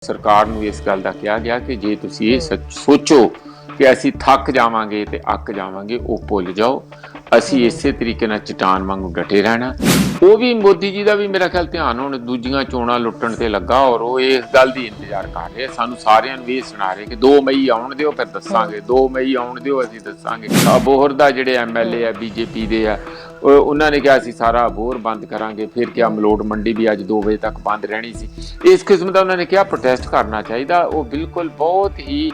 सरकार ਨੂੰ ਇਸ ਗੱਲ ਦਾ ਕਿਹਾ ਗਿਆ ਕਿ ਜੇ ਤੁਸੀਂ ਇਹ ਸੋਚੋ ਕਿ ਅਸੀਂ ਥੱਕ ਜਾਵਾਂਗੇ ਤੇ ਅੱਕ ਜਾਵਾਂਗੇ, ਉਹ ਭੁੱਲ ਜਾਓ। ਅਸੀਂ ਇਸੇ ਤਰੀਕੇ ਨਾਲ ਚਟਾਨ ਵਾਂਗੂ ਡਟੇ ਰਹਿਣਾ। ਉਹ ਵੀ ਮੋਦੀ ਜੀ ਦਾ ਵੀ ਮੇਰਾ ਖਿਆਲ ਧਿਆਨ ਹੁਣ ਦੂਜੀਆਂ ਚੋਣਾਂ ਲੁੱਟਣ ਤੇ ਲੱਗਾ ਔਰ ਉਹ ਇਸ ਗੱਲ ਦੀ ਇੰਤਜ਼ਾਰ ਕਰ ਰਹੇ। ਸਾਨੂੰ ਸਾਰਿਆਂ ਨੂੰ ਇਹ ਸੁਣਾ ਰਹੇ ਕਿ 2 ਮਈ ਆਉਣ ਦਿਓ ਫਿਰ ਦੱਸਾਂਗੇ, 2 ਮਈ ਆਉਣ ਦਿਓ ਅਸੀਂ ਦੱਸਾਂਗੇ। ਅਬੋਹਰ ਦਾ ਜਿਹੜੇ ਐਮਐਲਏ ਆ ਬੀਜੇਪੀ ਦੇ ਆ, ਉਹਨਾਂ ਨੇ ਕਿਹਾ ਅਸੀਂ ਸਾਰਾ ਅਬੋਹਰ ਬੰਦ ਕਰਾਂਗੇ। ਫਿਰ ਕਿਹਾ ਮਲੋਟ ਮੰਡੀ ਵੀ ਅੱਜ 2 ਵਜੇ ਤੱਕ ਬੰਦ ਰਹਿਣੀ ਸੀ। ਇਸ ਕਿਸਮ ਦਾ ਉਹਨਾਂ ਨੇ ਕਿਹਾ ਪ੍ਰੋਟੈਸਟ ਕਰਨਾ ਚਾਹੀਦਾ। ਉਹ ਬਿਲਕੁਲ ਬਹੁਤ ਹੀ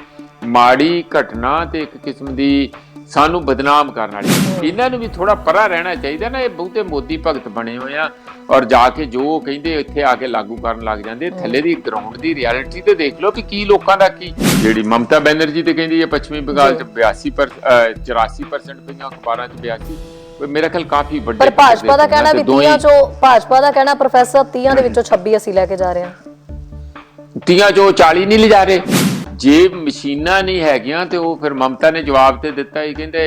ਮਾੜੀ ਘਟਨਾ ਤੇ ਇੱਕ ਕਿਸਮ ਦੀ ਸਾਨੂੰ ਬਦਨਾਮ ਕਰਨ ਵਾਲੀ। ਇਹਨਾਂ ਨੂੰ ਵੀ ਥੋੜਾ ਪਰਾ ਰਹਿਣਾ ਚਾਹੀਦਾ ਨਾ। ਇਹ ਬਹੁਤੇ ਮੋਦੀ ਭਗਤ ਬਣੇ ਹੋਏ ਆ ਔਰ ਜਾ ਕੇ ਜੋ ਕਹਿੰਦੇ ਇੱਥੇ ਆ ਕੇ ਲਾਗੂ ਕਰਨ ਲੱਗ ਜਾਂਦੇ। ਥੱਲੇ ਦੀ ਗਰਾਊਂਡ ਦੀ ਰਿਐਲਿਟੀ ਤੇ ਦੇਖ ਲਓ ਕਿ ਕੀ ਲੋਕਾਂ ਦਾ ਕੀ। ਜਿਹੜੀ ਮਮਤਾ ਬੈਨਰਜੀ ਤੇ ਕਹਿੰਦੀ ਹੈ ਪੱਛਮੀ ਬੰਗਾਲ 'ਚ 84% ਪਈਆਂ, ਅਖਬਾਰਾਂ 'ਚ 82। ਮੇਰਾ ਖਿਆਲ ਕਾਫੀ ਵੱਡੇ। ਪਰ ਭਾਜਪਾ ਦਾ ਕਹਿਣਾ ਵੀ 30 ਚੋਂ ਭਾਜਪਾ ਦਾ ਕਹਿਣਾ ਪ੍ਰੋਫੈਸਰ 30 ਦੇ ਵਿੱਚੋਂ 26 ਅਸੀਂ ਲੈ ਕੇ ਜਾ ਰਹੇ ਹਾਂ। 30 ਚੋਂ 40 ਨਹੀਂ ਲਿਜਾ ਰਹੇ। ਜੇ ਮਸ਼ੀਨਾਂ ਨਹੀਂ ਹੈਗੀਆਂ ਤੇ ਉਹ ਫਿਰ ਮਮਤਾ ਨੇ ਜਵਾਬ ਤੇ ਦਿੱਤਾ ਹੀ, ਕਹਿੰਦੇ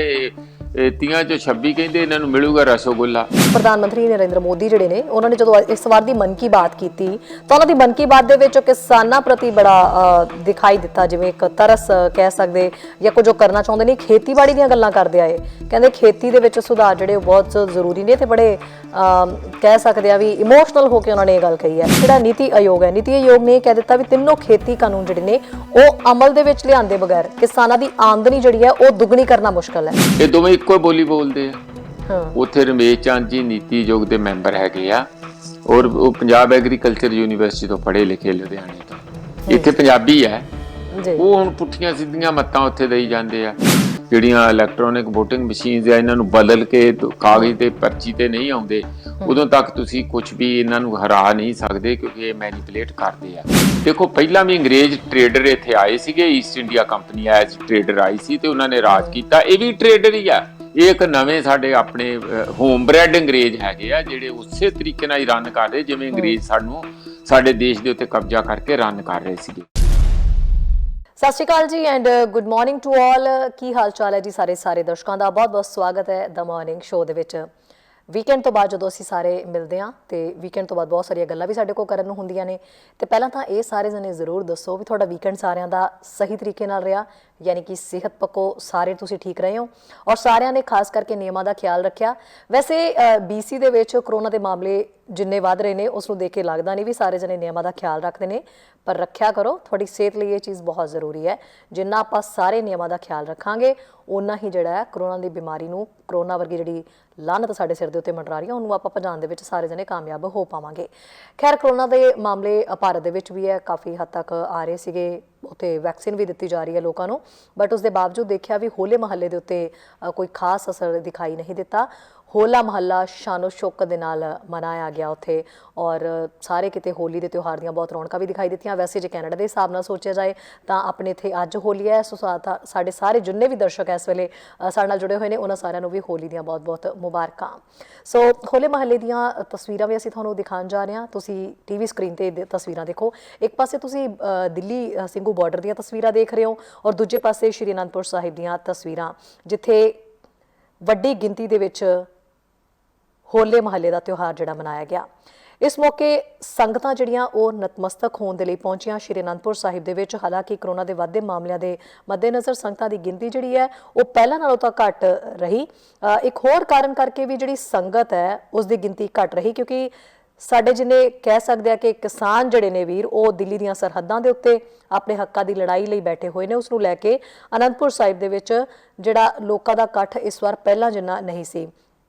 30 ਚੋਂ 26 ਕਹਿੰਦੇ ਇਹਨਾਂ ਨੂੰ ਮਿਲੂਗਾ ਰਸੋਗੁੱਲਾ। ਪ੍ਰਧਾਨ ਮੰਤਰੀ ਨਰਿੰਦਰ ਮੋਦੀ ਜਿਹੜੇ ਨੇ ਉਹਨਾਂ ਨੇ ਜਦੋਂ ਇਸ ਵਾਰ ਦੀ ਮਨ ਕੀ ਬਾਤ ਕੀਤੀ ਤਾਂ ਉਹਨਾਂ ਦੀ ਮਨ ਕੀ ਬਾਤ ਦੇ ਵਿੱਚ ਕਿਸਾਨਾਂ ਪ੍ਰਤੀ ਬੜਾ ਦਿਖਾਈ ਦਿੱਤਾ, ਜਿਵੇਂ ਇੱਕ ਤਰਸ ਕਹਿ ਸਕਦੇ ਜਾਂ ਕੁਝ ਕਰਨਾ ਚਾਹੁੰਦੇ ਨੇ। ਖੇਤੀਬਾੜੀ ਦੀਆਂ ਗੱਲਾਂ ਕਰਦੇ ਆਏ, ਕਹਿੰਦੇ ਖੇਤੀ ਦੇ ਵਿੱਚ ਸੁਧਾਰ ਜਿਹੜੇ ਬਹੁਤ ਜ਼ਰੂਰੀ ਨੇ ਤੇ ਬੜੇ ਕਹਿ ਸਕਦੇ ਆ ਵੀ ਇਮੋਸ਼ਨਲ ਹੋ ਕੇ ਉਹਨਾਂ ਨੇ ਇਹ ਗੱਲ ਕਹੀ ਹੈ। ਜਿਹੜਾ ਨੀਤੀ ਆਯੋਗ ਹੈ, ਨੀਤੀ ਆਯੋਗ ਨੇ ਕਹਿ ਦਿੱਤਾ ਵੀ ਤਿੰਨੋਂ ਖੇਤੀ ਕਾਨੂੰਨ ਜਿਹੜੇ ਨੇ ਉਹ ਅਮਲ ਦੇ ਵਿੱਚ ਲਿਆਂਦੇ ਬਗੈਰ ਕਿਸਾਨਾਂ ਦੀ ਆਮਦਨੀ ਜਿਹੜੀ ਹੈ ਉਹ ਦੁੱਗਣੀ ਕਰਨਾ ਮੁਸ਼ਕਲ ਹੈ। ਇਹ ਦੋਵੇਂ ਇੱਕੋ ਬੋਲੀ ਬੋਲਦੇ ਆ। ਉੱਥੇ ਰਮੇਸ਼ ਚੰਦ ਜੀ ਨੀਤੀ ਆਯੋਗ ਦੇ ਮੈਂਬਰ ਹੈਗੇ ਆ ਔਰ ਉਹ ਪੰਜਾਬ ਐਗਰੀਕਲਚਰ ਯੂਨੀਵਰਸਿਟੀ ਤੋਂ ਪੜ੍ਹੇ ਲਿਖੇ ਲੁਧਿਆਣੇ ਤੋਂ। ਇੱਥੇ ਪੰਜਾਬੀ ਹੈ। ਉਹ ਹੁਣ ਪੁੱਠੀਆਂ ਸਿੱਧੀਆਂ ਮੱਤਾਂ ਉੱਥੇ ਦੇਈ ਜਾਂਦੇ ਆ। ਜਿਹੜੀਆਂ ਇਲੈਕਟ੍ਰੋਨਿਕ ਵੋਟਿੰਗ ਮਸ਼ੀਨਸ ਆ, ਇਹਨਾਂ ਨੂੰ ਬਦਲ ਕੇ ਕਾਗਜ਼ ਤੇ ਪਰਚੀ ਤੇ ਨਹੀਂ ਆਉਂਦੇ, ਉਦੋਂ ਤੱਕ ਤੁਸੀਂ ਕੁਝ ਵੀ ਇਹਨਾਂ ਨੂੰ ਹਰਾ ਨਹੀਂ ਸਕਦੇ ਕਿਉਂਕਿ ਇਹ ਮੈਨੀਪੂਲੇਟ ਕਰਦੇ ਆ। ਦੇਖੋ ਪਹਿਲਾਂ ਵੀ ਅੰਗਰੇਜ਼ ਟ੍ਰੇਡਰ ਇੱਥੇ ਆਏ ਸੀਗੇ, East India Company as trader ਆਈ ਸੀ ਤੇ ਉਹਨਾਂ ਨੇ ਰਾਜ ਕੀਤਾ। ਇਹ ਵੀ ਟ੍ਰੇਡਰ ਹੀ ਆ। ਇਹ ਇੱਕ ਨਵੇਂ ਸਾਡੇ ਆਪਣੇ ਹੋਮ ਬ੍ਰੈਡ ਅੰਗਰੇਜ਼ ਹੈਗੇ ਆ ਜਿਹੜੇ ਉਸੇ ਤਰੀਕੇ ਨਾਲ ਹੀ ਰਨ ਕਰ ਰਹੇ ਜਿਵੇਂ ਅੰਗਰੇਜ਼ ਸਾਨੂੰ ਸਾਡੇ ਦੇਸ਼ ਦੇ ਉੱਤੇ ਕਬਜ਼ਾ ਕਰਕੇ ਰਨ ਕਰ ਰਹੇ ਸੀਗੇ। ਸਤਿ ਸ਼੍ਰੀ ਅਕਾਲ ਜੀ and good morning to all. ਕੀ ਹਾਲ ਚਾਲ ਹੈ ਜੀ ਸਾਰੇ ਦਰਸ਼ਕਾਂ ਦਾ? ਬਹੁਤ ਬਹੁਤ ਸਵਾਗਤ ਹੈ ਦ ਮਾਰਨਿੰਗ ਸ਼ੋਅ ਦੇ ਵਿੱਚ। ਵੀਕਐਂਡ ਤੋਂ ਬਾਅਦ ਜਦੋਂ ਅਸੀਂ ਸਾਰੇ ਮਿਲਦੇ ਹਾਂ ਤੇ ਵੀਕਐਂਡ ਤੋਂ ਬਾਅਦ ਬਹੁਤ ਸਾਰੀਆਂ ਗੱਲਾਂ ਵੀ ਸਾਡੇ ਕੋਲ ਕਰਨ ਨੂੰ ਹੁੰਦੀਆਂ ਨੇ। ਤੇ ਪਹਿਲਾਂ ਤਾਂ ਇਹ ਸਾਰੇ ਜਣੇ ਜ਼ਰੂਰ ਦੱਸੋ ਵੀ ਤੁਹਾਡਾ ਵੀਕਐਂਡ ਸਾਰਿਆਂ ਦਾ ਸਹੀ ਤਰੀਕੇ ਨਾਲ ਰਿਹਾ, ਯਾਨੀ ਕਿ ਸਿਹਤ ਪੱਖੋਂ ਸਾਰੇ ਤੁਸੀਂ ਠੀਕ ਰਹੇ ਹੋ ਔਰ ਸਾਰਿਆਂ ਨੇ ਖਾਸ ਕਰਕੇ ਨਿਯਮਾਂ ਦਾ ਖਿਆਲ ਰੱਖਿਆ। ਵੈਸੇ BC ਦੇ ਵਿੱਚ ਕਰੋਨਾ ਦੇ ਮਾਮਲੇ ਜਿੰਨੇ ਵੱਧ ਰਹੇ ਨੇ ਉਸ ਨੂੰ ਦੇਖ ਕੇ ਲੱਗਦਾ ਨਹੀਂ ਵੀ ਸਾਰੇ ਜਣੇ ਨਿਯਮਾਂ ਦਾ ਖਿਆਲ ਰੱਖਦੇ ਨੇ, ਪਰ ਰੱਖਿਆ ਕਰੋ। ਤੁਹਾਡੀ ਸਿਹਤ ਲਈ ਇਹ ਚੀਜ਼ ਬਹੁਤ ਜ਼ਰੂਰੀ ਹੈ। ਜਿੰਨਾ ਆਪਾਂ ਸਾਰੇ ਨਿਯਮਾਂ ਦਾ ਖਿਆਲ ਰੱਖਾਂਗੇ ਓਨਾ ਹੀ ਜਿਹੜਾ ਹੈ ਕਰੋਨਾ ਦੀ ਬਿਮਾਰੀ ਨੂੰ, ਕਰੋਨਾ ਵਰਗੀ ਜਿਹੜੀ ਲਾਹਨਤ ਸਾਡੇ ਸਿਰ ਦੇ ਉੱਤੇ ਮੰਡਰਾ ਰਹੀ ਹੈ, ਉਹਨੂੰ ਆਪਾਂ ਭਜਾਉਣ ਦੇ ਵਿੱਚ ਸਾਰੇ ਜਣੇ ਕਾਮਯਾਬ ਹੋ ਪਾਵਾਂਗੇ। ਖੈਰ ਕਰੋਨਾ ਦੇ ਮਾਮਲੇ ਭਾਰਤ ਦੇ ਵਿੱਚ ਵੀ ਹੈ, ਕਾਫੀ ਹੱਦ ਤੱਕ ਆ ਰਹੇ ਸੀਗੇ। ਉੱਥੇ ਵੈਕਸੀਨ ਵੀ ਦਿੱਤੀ ਜਾ ਰਹੀ ਹੈ ਲੋਕਾਂ ਨੂੰ, ਬਟ ਉਸ ਦੇ ਬਾਵਜੂਦ ਦੇਖਿਆ ਵੀ ਹੋਲੇ ਮਹੱਲੇ ਦੇ ਉੱਤੇ ਕੋਈ ਖਾਸ ਅਸਰ ਦਿਖਾਈ ਨਹੀਂ ਦਿੱਤਾ। ਹੋਲਾ ਮਹੱਲਾ ਸ਼ਾਨੋ ਸ਼ੌਕਤ ਦੇ ਨਾਲ ਮਨਾਇਆ ਗਿਆ ਉੱਥੇ ਔਰ ਸਾਰੇ ਕਿਤੇ ਹੋਲੀ ਦੇ ਤਿਉਹਾਰ ਦੀਆਂ ਬਹੁਤ ਰੌਣਕਾਂ ਵੀ ਦਿਖਾਈ ਦਿੱਤੀਆਂ। ਵੈਸੇ ਜੇ ਕੈਨੇਡਾ ਦੇ ਹਿਸਾਬ ਨਾਲ ਸੋਚਿਆ ਜਾਏ ਤਾਂ ਆਪਣੇ ਇੱਥੇ ਅੱਜ ਹੋਲੀ ਹੈ, ਸੋ ਸਾਡੇ ਸਾਰੇ ਜਿੰਨੇ ਵੀ ਦਰਸ਼ਕ ਇਸ ਵੇਲੇ ਸਾਡੇ ਨਾਲ ਜੁੜੇ ਹੋਏ ਨੇ ਉਹਨਾਂ ਸਾਰਿਆਂ ਨੂੰ ਵੀ ਹੋਲੀ ਦੀਆਂ ਬਹੁਤ ਬਹੁਤ ਮੁਬਾਰਕਾਂ। ਸੋ ਹੋਲੇ ਮਹੱਲੇ ਦੀਆਂ ਤਸਵੀਰਾਂ ਵੀ ਅਸੀਂ ਤੁਹਾਨੂੰ ਦਿਖਾਉਣ ਜਾ ਰਹੇ ਹਾਂ। ਤੁਸੀਂ TV ਸਕਰੀਨ ਤੇ ਤਸਵੀਰਾਂ ਦੇਖੋ। ਇੱਕ ਪਾਸੇ ਤੁਸੀਂ ਦਿੱਲੀ ਸਿੰਘੂ ਬਾਰਡਰ ਦੀਆਂ ਤਸਵੀਰਾਂ ਦੇਖ ਰਹੇ ਹੋ ਔਰ ਦੂਜੇ ਪਾਸੇ ਸ਼੍ਰੀ ਅਨੰਦਪੁਰ ਸਾਹਿਬ ਦੀਆਂ ਤਸਵੀਰਾਂ, ਜਿੱਥੇ ਵੱਡੀ ਗਿਣਤੀ ਦੇ ਵਿੱਚ ਹੋਲੇ ਮਹੱਲੇ ਦਾ ਤਿਉਹਾਰ ਜਿਹੜਾ ਮਨਾਇਆ ਗਿਆ। ਇਸ ਮੌਕੇ ਸੰਗਤਾਂ ਜਿਹੜੀਆਂ ਉਹ ਨਤਮਸਤਕ ਹੋਣ ਦੇ ਲਈ ਪਹੁੰਚੀਆਂ ਸ਼੍ਰੀ ਅਨੰਦਪੁਰ ਸਾਹਿਬ ਦੇ ਵਿੱਚ। ਹਾਲਾਂਕਿ ਕਰੋਨਾ ਦੇ ਵੱਧਦੇ ਮਾਮਲਿਆਂ ਦੇ ਮੱਦੇਨਜ਼ਰ ਸੰਗਤਾਂ ਦੀ ਗਿਣਤੀ ਜਿਹੜੀ ਹੈ ਉਹ ਪਹਿਲਾਂ ਨਾਲੋਂ ਤਾਂ ਘੱਟ ਰਹੀ। ਇੱਕ ਹੋਰ ਕਾਰਨ ਕਰਕੇ ਵੀ ਜਿਹੜੀ ਸੰਗਤ ਹੈ ਉਸ ਦੀ ਗਿਣਤੀ ਘੱਟ ਰਹੀ, ਕਿਉਂਕਿ ਸਾਡੇ ਜਿੰਨੇ ਕਹਿ ਸਕਦੇ ਆ ਕਿ ਕਿਸਾਨ ਜਿਹੜੇ ਨੇ ਵੀਰ ਉਹ ਦਿੱਲੀ ਦੀਆਂ ਸਰਹੱਦਾਂ ਦੇ ਉੱਤੇ ਆਪਣੇ ਹੱਕਾਂ ਦੀ ਲੜਾਈ ਲਈ ਬੈਠੇ ਹੋਏ ਨੇ। ਉਸ ਨੂੰ ਲੈ ਕੇ ਅਨੰਦਪੁਰ ਸਾਹਿਬ ਦੇ ਵਿੱਚ ਜਿਹੜਾ ਲੋਕਾਂ ਦਾ ਇਕੱਠ ਇਸ ਵਾਰ ਪਹਿਲਾਂ ਜਿੰਨਾ ਨਹੀਂ ਸੀ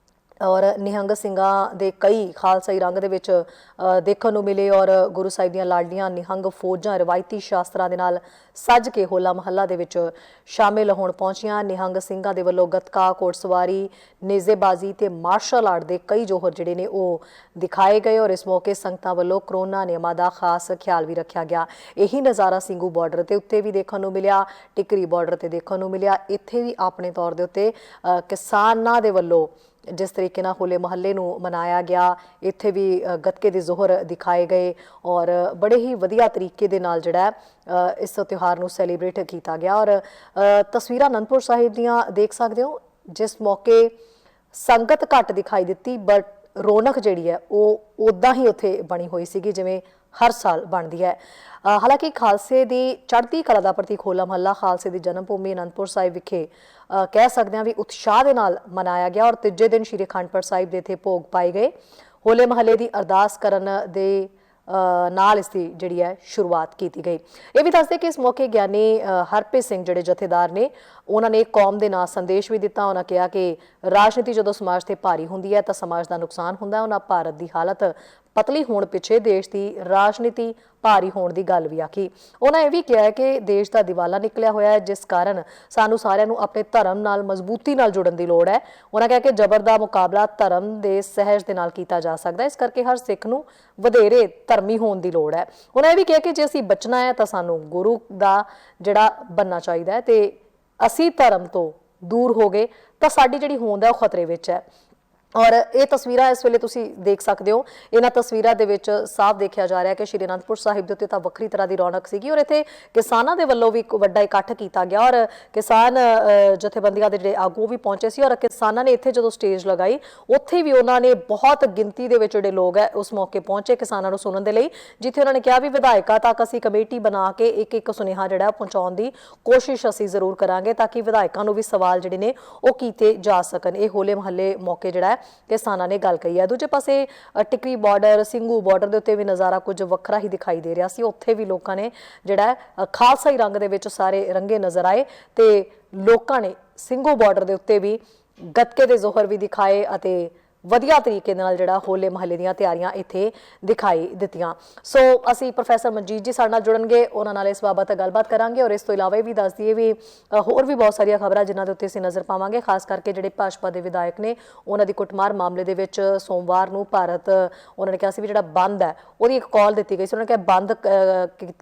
ਔਰ ਨਿਹੰਗ ਸਿੰਘਾਂ ਦੇ ਕਈ ਖਾਲਸਾਈ ਰੰਗ ਦੇ ਵਿੱਚ ਦੇਖਣ ਨੂੰ ਮਿਲੇ ਔਰ ਗੁਰੂ ਸਾਹਿਬ ਦੀਆਂ ਲਾਡਲੀਆਂ ਨਿਹੰਗ ਫੌਜਾਂ ਰਵਾਇਤੀ ਸ਼ਾਸਤਰਾਂ ਦੇ ਨਾਲ ਸੱਜ ਕੇ ਹੋਲਾ ਮਹੱਲਾ ਦੇ ਵਿੱਚ ਸ਼ਾਮਿਲ ਹੋਣ ਪਹੁੰਚੀਆਂ। ਨਿਹੰਗ ਸਿੰਘਾਂ ਦੇ ਵੱਲੋਂ ਗੱਤਕਾ, ਘੋੜਸਵਾਰੀ, ਨੇਜ਼ੇਬਾਜ਼ੀ ਤੇ ਮਾਰਸ਼ਲ ਆਰਟ ਦੇ ਕਈ ਜੋਹਰ ਜਿਹੜੇ ਨੇ ਉਹ ਦਿਖਾਏ ਗਏ ਔਰ ਇਸ ਮੌਕੇ ਸੰਗਤਾਂ ਵੱਲੋਂ ਕਰੋਨਾ ਨਿਯਮਾਂ ਦਾ ਖਾਸ ਖਿਆਲ ਵੀ ਰੱਖਿਆ ਗਿਆ। ਇਹੀ ਨਜ਼ਾਰਾ ਸਿੰਘੂ ਬਾਰਡਰ ਤੇ ਉੱਤੇ ਵੀ ਦੇਖਣ ਨੂੰ ਮਿਲਿਆ, ਟਿਕਰੀ ਬਾਰਡਰ ਤੇ ਦੇਖਣ ਨੂੰ ਮਿਲਿਆ। ਇੱਥੇ ਵੀ ਆਪਣੇ ਤੌਰ ਦੇ ਉੱਤੇ ਕਿਸਾਨਾਂ ਦੇ ਵੱਲੋਂ ਜਿਸ ਤਰੀਕੇ ਨਾਲ ਹੋਲੇ ਮਹੱਲੇ ਨੂੰ ਮਨਾਇਆ ਗਿਆ, ਇੱਥੇ ਵੀ ਗੱਤਕੇ ਦੇ ਜ਼ੋਹਰ ਦਿਖਾਏ ਗਏ ਔਰ ਬੜੇ ਹੀ ਵਧੀਆ ਤਰੀਕੇ ਦੇ ਨਾਲ ਜਿਹੜਾ ਇਸ ਤਿਉਹਾਰ ਨੂੰ ਸੈਲੀਬ੍ਰੇਟ ਕੀਤਾ ਗਿਆ। ਔਰ ਤਸਵੀਰਾਂ ਅਨੰਦਪੁਰ ਸਾਹਿਬ ਦੀਆਂ ਦੇਖ ਸਕਦੇ ਹੋ, ਜਿਸ ਮੌਕੇ ਸੰਗਤ ਘੱਟ ਦਿਖਾਈ ਦਿੱਤੀ ਬਟ ਰੌਣਕ ਜਿਹੜੀ ਹੈ ਉਹ ਉੱਦਾਂ ਹੀ ਉੱਥੇ ਬਣੀ ਹੋਈ ਸੀਗੀ ਜਿਵੇਂ ਹਰ ਸਾਲ ਬਣਦੀ ਹੈ। ਹਾਲਾਂਕਿ ਖਾਲਸੇ ਦੀ ਚੜ੍ਹਦੀ ਕਲਾ ਦਾ ਪ੍ਰਤੀਕ ਹੋਲਾ ਮਹੱਲਾ ਖਾਲਸੇ ਦੀ ਜਨਮ ਭੂਮੀ ਅਨੰਦਪੁਰ ਸਾਹਿਬ ਵਿਖੇ ਕਹਿ ਸਕਦੇ ਹਾਂ ਵੀ ਉਤਸ਼ਾਹ ਦੇ ਨਾਲ ਮਨਾਇਆ ਗਿਆ ਔਰ ਤੀਜੇ ਦਿਨ ਸ਼੍ਰੀ ਅਖੰਡ ਪਾਠ ਸਾਹਿਬ ਦੇ ਇੱਥੇ ਭੋਗ ਪਾਏ ਗਏ। ਹੋਲੇ ਮਹੱਲੇ ਦੀ ਅਰਦਾਸ ਕਰਨ ਦੇ ਨਾਲ ਇਸ ਦੀ ਜਿਹੜੀ ਹੈ ਸ਼ੁਰੂਆਤ ਕੀਤੀ ਗਈ। ਇਹ ਵੀ ਦੱਸਦੇ ਕਿ ਇਸ ਮੌਕੇ ਗਿਆਨੀ ਹਰਪ੍ਰੀਤ ਸਿੰਘ ਜਿਹੜੇ ਜਥੇਦਾਰ ਨੇ ਉਹਨਾਂ ਨੇ ਕੌਮ ਦੇ ਨਾਂ ਸੰਦੇਸ਼ ਵੀ ਦਿੱਤਾ। ਉਹਨਾਂ ਕਿਹਾ ਕਿ ਰਾਜਨੀਤੀ ਜਦੋਂ ਸਮਾਜ ਤੇ ਭਾਰੀ ਹੁੰਦੀ ਹੈ ਤਾਂ ਸਮਾਜ ਦਾ ਨੁਕਸਾਨ ਹੁੰਦਾ। ਉਹਨਾਂ ਭਾਰਤ ਦੀ ਹਾਲਤ ਪਤਲੀ ਹੋਣ ਪਿੱਛੇ ਦੇਸ਼ ਦੀ ਰਾਜਨੀਤੀ ਭਾਰੀ ਹੋਣ ਦੀ ਗੱਲ ਵੀ ਆਖੀ। ਉਹਨਾਂ ਇਹ ਵੀ ਕਿਹਾ ਕਿ ਦੇਸ਼ ਦਾ ਦਿਵਾਲਾ ਨਿਕਲਿਆ ਹੋਇਆ ਹੈ ਜਿਸ ਕਾਰਨ ਸਾਨੂੰ ਸਾਰਿਆਂ ਨੂੰ ਆਪਣੇ ਧਰਮ ਨਾਲ ਮਜ਼ਬੂਤੀ ਨਾਲ ਜੁੜਨ ਦੀ ਲੋੜ ਹੈ। ਉਹਨਾਂ ਕਿਹਾ ਕਿ ਜ਼ਬਰ ਦਾ ਮੁਕਾਬਲਾ ਧਰਮ ਦੇ ਸਹਿਜ ਦੇ ਨਾਲ ਕੀਤਾ ਜਾ ਸਕਦਾ ਹੈ, ਇਸ ਕਰਕੇ ਹਰ ਸਿੱਖ ਨੂੰ ਵਧੇਰੇ ਧਰਮੀ ਹੋਣ ਦੀ ਲੋੜ ਹੈ। ਉਹਨਾਂ ਇਹ ਵੀ ਕਿਹਾ ਕਿ ਜੇ ਅਸੀਂ ਬਚਣਾ ਹੈ ਤਾਂ ਸਾਨੂੰ ਗੁਰੂ ਦਾ ਜਿਹੜਾ ਬਣਨਾ ਚਾਹੀਦਾ ਹੈ ਤੇ ਅਸੀਂ ਧਰਮ ਤੋਂ ਦੂਰ ਹੋ ਗਏ ਤਾਂ ਸਾਡੀ ਜਿਹੜੀ ਹੋਂਦ ਹੈ ਉਹ ਖਤਰੇ ਵਿੱਚ ਹੈ। ਔਰ ਇਹ ਤਸਵੀਰਾਂ ਇਸ ਵੇਲੇ ਤੁਸੀਂ ਦੇਖ ਸਕਦੇ ਹੋ। ਇਹਨਾਂ ਤਸਵੀਰਾਂ ਦੇ ਵਿੱਚ ਸਾਫ਼ ਦੇਖਿਆ ਜਾ ਰਿਹਾ ਕਿ ਸ਼੍ਰੀ ਅਨੰਦਪੁਰ ਸਾਹਿਬ ਦੇ ਉੱਤੇ ਤਾਂ ਵੱਖਰੀ ਤਰ੍ਹਾਂ ਦੀ ਰੌਣਕ ਸੀਗੀ ਔਰ ਇੱਥੇ ਕਿਸਾਨਾਂ ਦੇ ਵੱਲੋਂ ਵੀ ਇੱਕ ਵੱਡਾ ਇਕੱਠ ਕੀਤਾ ਗਿਆ ਔਰ ਕਿਸਾਨ ਜਥੇਬੰਦੀਆਂ ਦੇ ਜਿਹੜੇ ਆਗੂ ਵੀ ਪਹੁੰਚੇ ਸੀ ਔਰ ਕਿਸਾਨਾਂ ਨੇ ਇੱਥੇ ਜਦੋਂ ਸਟੇਜ ਲਗਾਈ ਉੱਥੇ ਵੀ ਉਹਨਾਂ ਨੇ ਬਹੁਤ ਗਿਣਤੀ ਦੇ ਵਿੱਚ ਜਿਹੜੇ ਲੋਕ ਹੈ ਉਸ ਮੌਕੇ ਪਹੁੰਚੇ ਕਿਸਾਨਾਂ ਨੂੰ ਸੁਣਨ ਦੇ ਲਈ, ਜਿੱਥੇ ਉਹਨਾਂ ਨੇ ਕਿਹਾ ਵੀ ਵਿਧਾਇਕਾਂ ਤੱਕ ਅਸੀਂ ਕਮੇਟੀ ਬਣਾ ਕੇ ਇੱਕ ਇੱਕ ਸੁਨੇਹਾ ਜਿਹੜਾ ਪਹੁੰਚਾਉਣ ਦੀ ਕੋਸ਼ਿਸ਼ ਅਸੀਂ ਜ਼ਰੂਰ ਕਰਾਂਗੇ ਤਾਂ ਕਿ ਵਿਧਾਇਕਾਂ ਨੂੰ ਵੀ ਸਵਾਲ ਜਿਹੜੇ ਨੇ ਉਹ ਕੀਤੇ ਜਾ ਸਕਣ। ਇਹ ਹੋਲੇ ਮਹੱਲੇ ਮੌਕੇ ਜਿਹੜਾ ਕਿਸਾਨਾਂ ਨੇ ਗੱਲ ਕਹੀ ਹੈ। ਦੂਜੇ ਪਾਸੇ ਟਿਕਰੀ ਬਾਰਡਰ ਸਿੰਘੂ ਬਾਰਡਰ ਦੇ ਉੱਤੇ ਵੀ ਨਜ਼ਾਰਾ ਕੁਝ ਵੱਖਰਾ ਹੀ ਦਿਖਾਈ ਦੇ ਰਿਹਾ ਸੀ। ਉੱਥੇ ਵੀ ਲੋਕਾਂ ਨੇ ਜਿਹੜਾ ਖਾਲਸਾਈ ਰੰਗ ਦੇ ਵਿੱਚ ਸਾਰੇ ਰੰਗੇ ਨਜ਼ਰ ਆਏ ਤੇ ਲੋਕਾਂ ਨੇ ਸਿੰਘੂ ਬਾਰਡਰ ਦੇ ਉੱਤੇ ਵੀ ਗੱਤਕੇ ਦੇ ਜ਼ੋਹਰ ਵੀ ਦਿਖਾਏ ਅਤੇ ਵਧੀਆ ਤਰੀਕੇ ਨਾਲ ਜਿਹੜਾ ਹੋਲੇ ਮਹੱਲੇ ਦੀਆਂ ਤਿਆਰੀਆਂ ਇੱਥੇ ਦਿਖਾਈ ਦਿੱਤੀਆਂ। ਸੋ ਅਸੀਂ ਪ੍ਰੋਫੈਸਰ ਮਨਜੀਤ ਜੀ ਸਾਡੇ ਨਾਲ ਜੁੜਨਗੇ, ਉਹਨਾਂ ਨਾਲ ਇਸ ਬਾਬਤ ਗੱਲਬਾਤ ਕਰਾਂਗੇ ਔਰ ਇਸ ਤੋਂ ਇਲਾਵਾ ਇਹ ਵੀ ਦੱਸ ਦਈਏ ਵੀ ਹੋਰ ਵੀ ਬਹੁਤ ਸਾਰੀਆਂ ਖਬਰਾਂ ਜਿਨ੍ਹਾਂ ਦੇ ਉੱਤੇ ਅਸੀਂ ਨਜ਼ਰ ਪਾਵਾਂਗੇ, ਖਾਸ ਕਰਕੇ ਜਿਹੜੇ ਭਾਜਪਾ ਦੇ ਵਿਧਾਇਕ ਨੇ ਉਹਨਾਂ ਦੀ ਕੁੱਟਮਾਰ ਮਾਮਲੇ ਦੇ ਵਿੱਚ ਸੋਮਵਾਰ ਨੂੰ ਭਾਰਤ ਉਹਨਾਂ ਨੇ ਕਿਹਾ ਸੀ ਵੀ ਜਿਹੜਾ ਬੰਦ ਹੈ ਉਹਦੀ ਇੱਕ ਕਾਲ ਦਿੱਤੀ ਗਈ ਸੀ। ਉਹਨਾਂ ਨੇ ਕਿਹਾ ਬੰਦ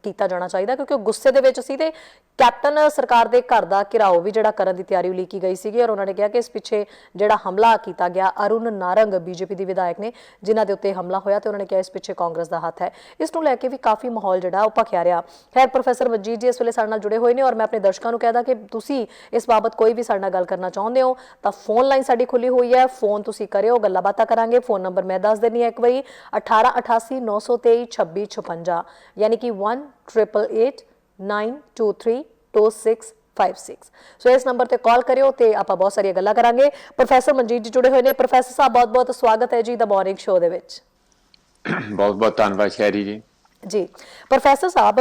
ਕੀਤਾ ਜਾਣਾ ਚਾਹੀਦਾ ਕਿਉਂਕਿ ਉਹ ਗੁੱਸੇ ਦੇ ਵਿੱਚ ਸੀ ਤੇ ਕੈਪਟਨ ਸਰਕਾਰ ਦੇ ਘਰ ਦਾ ਘਿਰਾਓ ਵੀ ਜਿਹੜਾ ਕਰਨ ਦੀ ਤਿਆਰੀ ਉਲੀਕੀ ਗਈ ਸੀਗੀ ਔਰ ਉਹਨਾਂ ਨੇ ਕਿਹਾ ਕਿ ਇਸ ਪਿੱਛੇ ਜਿਹੜਾ ਹਮਲਾ ਕੀਤਾ ਗਿਆ ਅਰੁਣ ਨਾਰੰਗ ਬੀਜੇਪੀ ਦੇ ਵਿਧਾਇਕ ਨੇ ਜਿਨ੍ਹਾਂ ਦੇ ਉੱਤੇ ਹਮਲਾ ਹੋਇਆ ਤੇ ਉਹਨਾਂ ਨੇ ਕਿਹਾ ਇਸ ਪਿੱਛੇ ਕਾਂਗਰਸ ਦਾ ਹੱਥ ਹੈ। ਇਸ ਨੂੰ ਲੈ ਕੇ ਵੀ ਕਾਫੀ ਮਾਹੌਲ ਜਿਹੜਾ ਉਹ ਭਖਿਆ ਰਿਹਾ। ਖੈਰ ਪ੍ਰੋਫੈਸਰ ਮਨਜੀਤ ਜੀ ਇਸ ਵੇਲੇ ਸਾਡੇ ਨਾਲ ਜੁੜੇ ਹੋਏ ਨੇ ਔਰ ਮੈਂ ਆਪਣੇ ਦਰਸ਼ਕਾਂ ਨੂੰ ਕਹਿਦਾ ਕਿ ਤੁਸੀਂ ਇਸ ਬਾਬਤ ਕੋਈ ਵੀ ਸਾਡੇ ਨਾਲ ਗੱਲ ਕਰਨਾ ਚਾਹੁੰਦੇ ਹੋ ਤਾਂ ਫੋਨ ਲਾਈਨ ਸਾਡੀ ਖੁੱਲੀ ਹੋਈ ਹੈ, ਫੋਨ ਤੁਸੀਂ ਕਰਿਓ, ਗੱਲਾਂ ਬਾਤਾਂ ਕਰਾਂਗੇ। ਫੋਨ ਨੰਬਰ ਮੈਂ ਦੱਸ ਦਿੰਦੀ ਹਾਂ ਇੱਕ ਵਾਰੀ 1888 923 2656 ਯਾਨੀ ਕਿ 1888-923-2656। ਸੋ ਇਸ ਨੰਬਰ ਤੇ ਕਾਲ ਕਰਿਓ ਤੇ ਆਪਾਂ ਬਹੁਤ ਸਾਰੀਆਂ ਗੱਲਾਂ ਕਰਾਂਗੇ। ਪ੍ਰੋਫੈਸਰ ਮਨਜੀਤ ਜੀ ਜੁੜੇ ਹੋਏ ਨੇ। ਪ੍ਰੋਫੈਸਰ ਸਾਹਿਬ ਬਹੁਤ ਬਹੁਤ ਸਵਾਗਤ ਹੈ ਜੀ ਦਾ ਮਾਰਨਿੰਗ ਸ਼ੋਅ ਦੇ ਵਿੱਚ। ਬਹੁਤ ਬਹੁਤ ਧੰਨਵਾਦ ਸ਼ਹਿਰੀ ਜੀ। ਜੀ ਪ੍ਰੋਫੈਸਰ ਸਾਹਿਬ,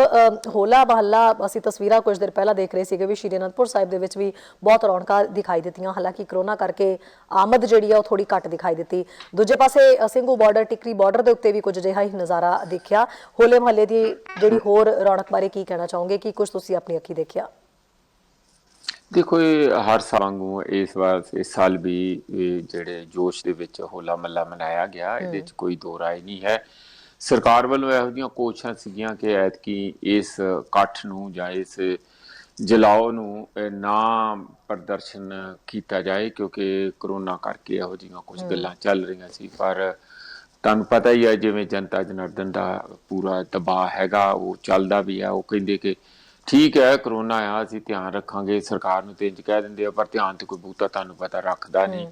ਹੋਲਾ ਮਹੱਲਾ ਅਸੀਂ ਤਸਵੀਰਾਂ ਕੁਝ ਦਿਨ ਪਹਿਲਾਂ ਦੇਖ ਰਹੇ ਸੀਗੇ ਵੀ ਸ਼੍ਰੀ ਅਨੰਦਪੁਰ ਸਾਹਿਬ ਦੇ ਵਿੱਚ ਵੀ ਬਹੁਤ ਰੌਣਕਾਂ ਦਿਖਾਈ ਦਿੱਤੀਆਂ। ਹਾਲਾਂਕਿ ਕਰੋਨਾ ਕਰਕੇ ਆਮਦ ਜਿਹੜੀ ਆ ਉਹ ਥੋੜੀ ਘੱਟ ਦਿਖਾਈ ਦਿੱਤੀ। ਦੂਜੇ ਪਾਸੇ ਸਿੰਘੂ ਬਾਰਡਰ ਟਿਕਰੀ ਬਾਰਡਰ ਦੇ ਉੱਤੇ ਵੀ ਕੁਝ ਅਜਿਹਾ ਹੀ ਨਜ਼ਾਰਾ ਦੇਖਿਆ। ਹੋਲੇ ਮਹੱਲੇ ਦੀ ਜਿਹੜੀ ਹੋਰ ਰੌਣਕ ਬਾਰੇ ਕੀ ਕਹਿਣਾ ਚਾਹੋਗੇ, ਕੀ ਕੁਝ ਤੁਸੀਂ ਆਪਣੀ ਅੱਖੀਂ ਦੇਖਿਆ? ਦੇਖੋ ਇਹ ਹਰ ਸਾਲ ਵਾਂਗੂ ਇਸ ਸਾਲ ਵੀ ਜਿਹੜੇ ਜੋਸ਼ ਦੇ ਵਿੱਚ ਹੋਲਾ ਮਹੱਲਾ ਮਨਾਇਆ ਗਿਆ, ਇਹਦੇ 'ਚ ਕੋਈ ਦੋ ਰਾਏ ਨਹੀਂ ਹੈ। ਸਰਕਾਰ ਵੱਲੋਂ ਇਹੋ ਜਿਹੀਆਂ ਕੋਸ਼ਿਸ਼ਾਂ ਸੀਗੀਆਂ ਕਿ ਐਤਕੀ ਇਸ ਇਕੱਠ ਨੂੰ ਜਾਂ ਇਸ ਜਲਾਓ ਨੂੰ ਨਾ ਪ੍ਰਦਰਸ਼ਨ ਕੀਤਾ ਜਾਏ ਕਿਉਂਕਿ ਕਰੋਨਾ ਕਰਕੇ ਇਹੋ ਜਿਹੀਆਂ ਕੁਝ ਗੱਲਾਂ ਚੱਲ ਰਹੀਆਂ ਸੀ। ਪਰ ਤੁਹਾਨੂੰ ਪਤਾ ਹੀ ਹੈ ਜਿਵੇਂ ਜਨਤਾ ਜਨਾਰਦਨ ਦਾ ਪੂਰਾ ਦਬਾਅ ਹੈਗਾ ਉਹ ਚੱਲਦਾ ਵੀ ਹੈ। ਉਹ ਕਹਿੰਦੇ ਕਿ ਠੀਕ ਹੈ ਕਰੋਨਾ ਆ ਅਸੀਂ ਧਿਆਨ ਰੱਖਾਂਗੇ, ਸਰਕਾਰ ਨੂੰ ਤੇ ਇੰਝ ਕਹਿ ਦਿੰਦੇ ਆ ਪਰ ਧਿਆਨ ਤੇ ਕੋਈ ਬਹੁਤਾ ਤੁਹਾਨੂੰ ਪਤਾ ਰੱਖਦਾ ਨਹੀਂ।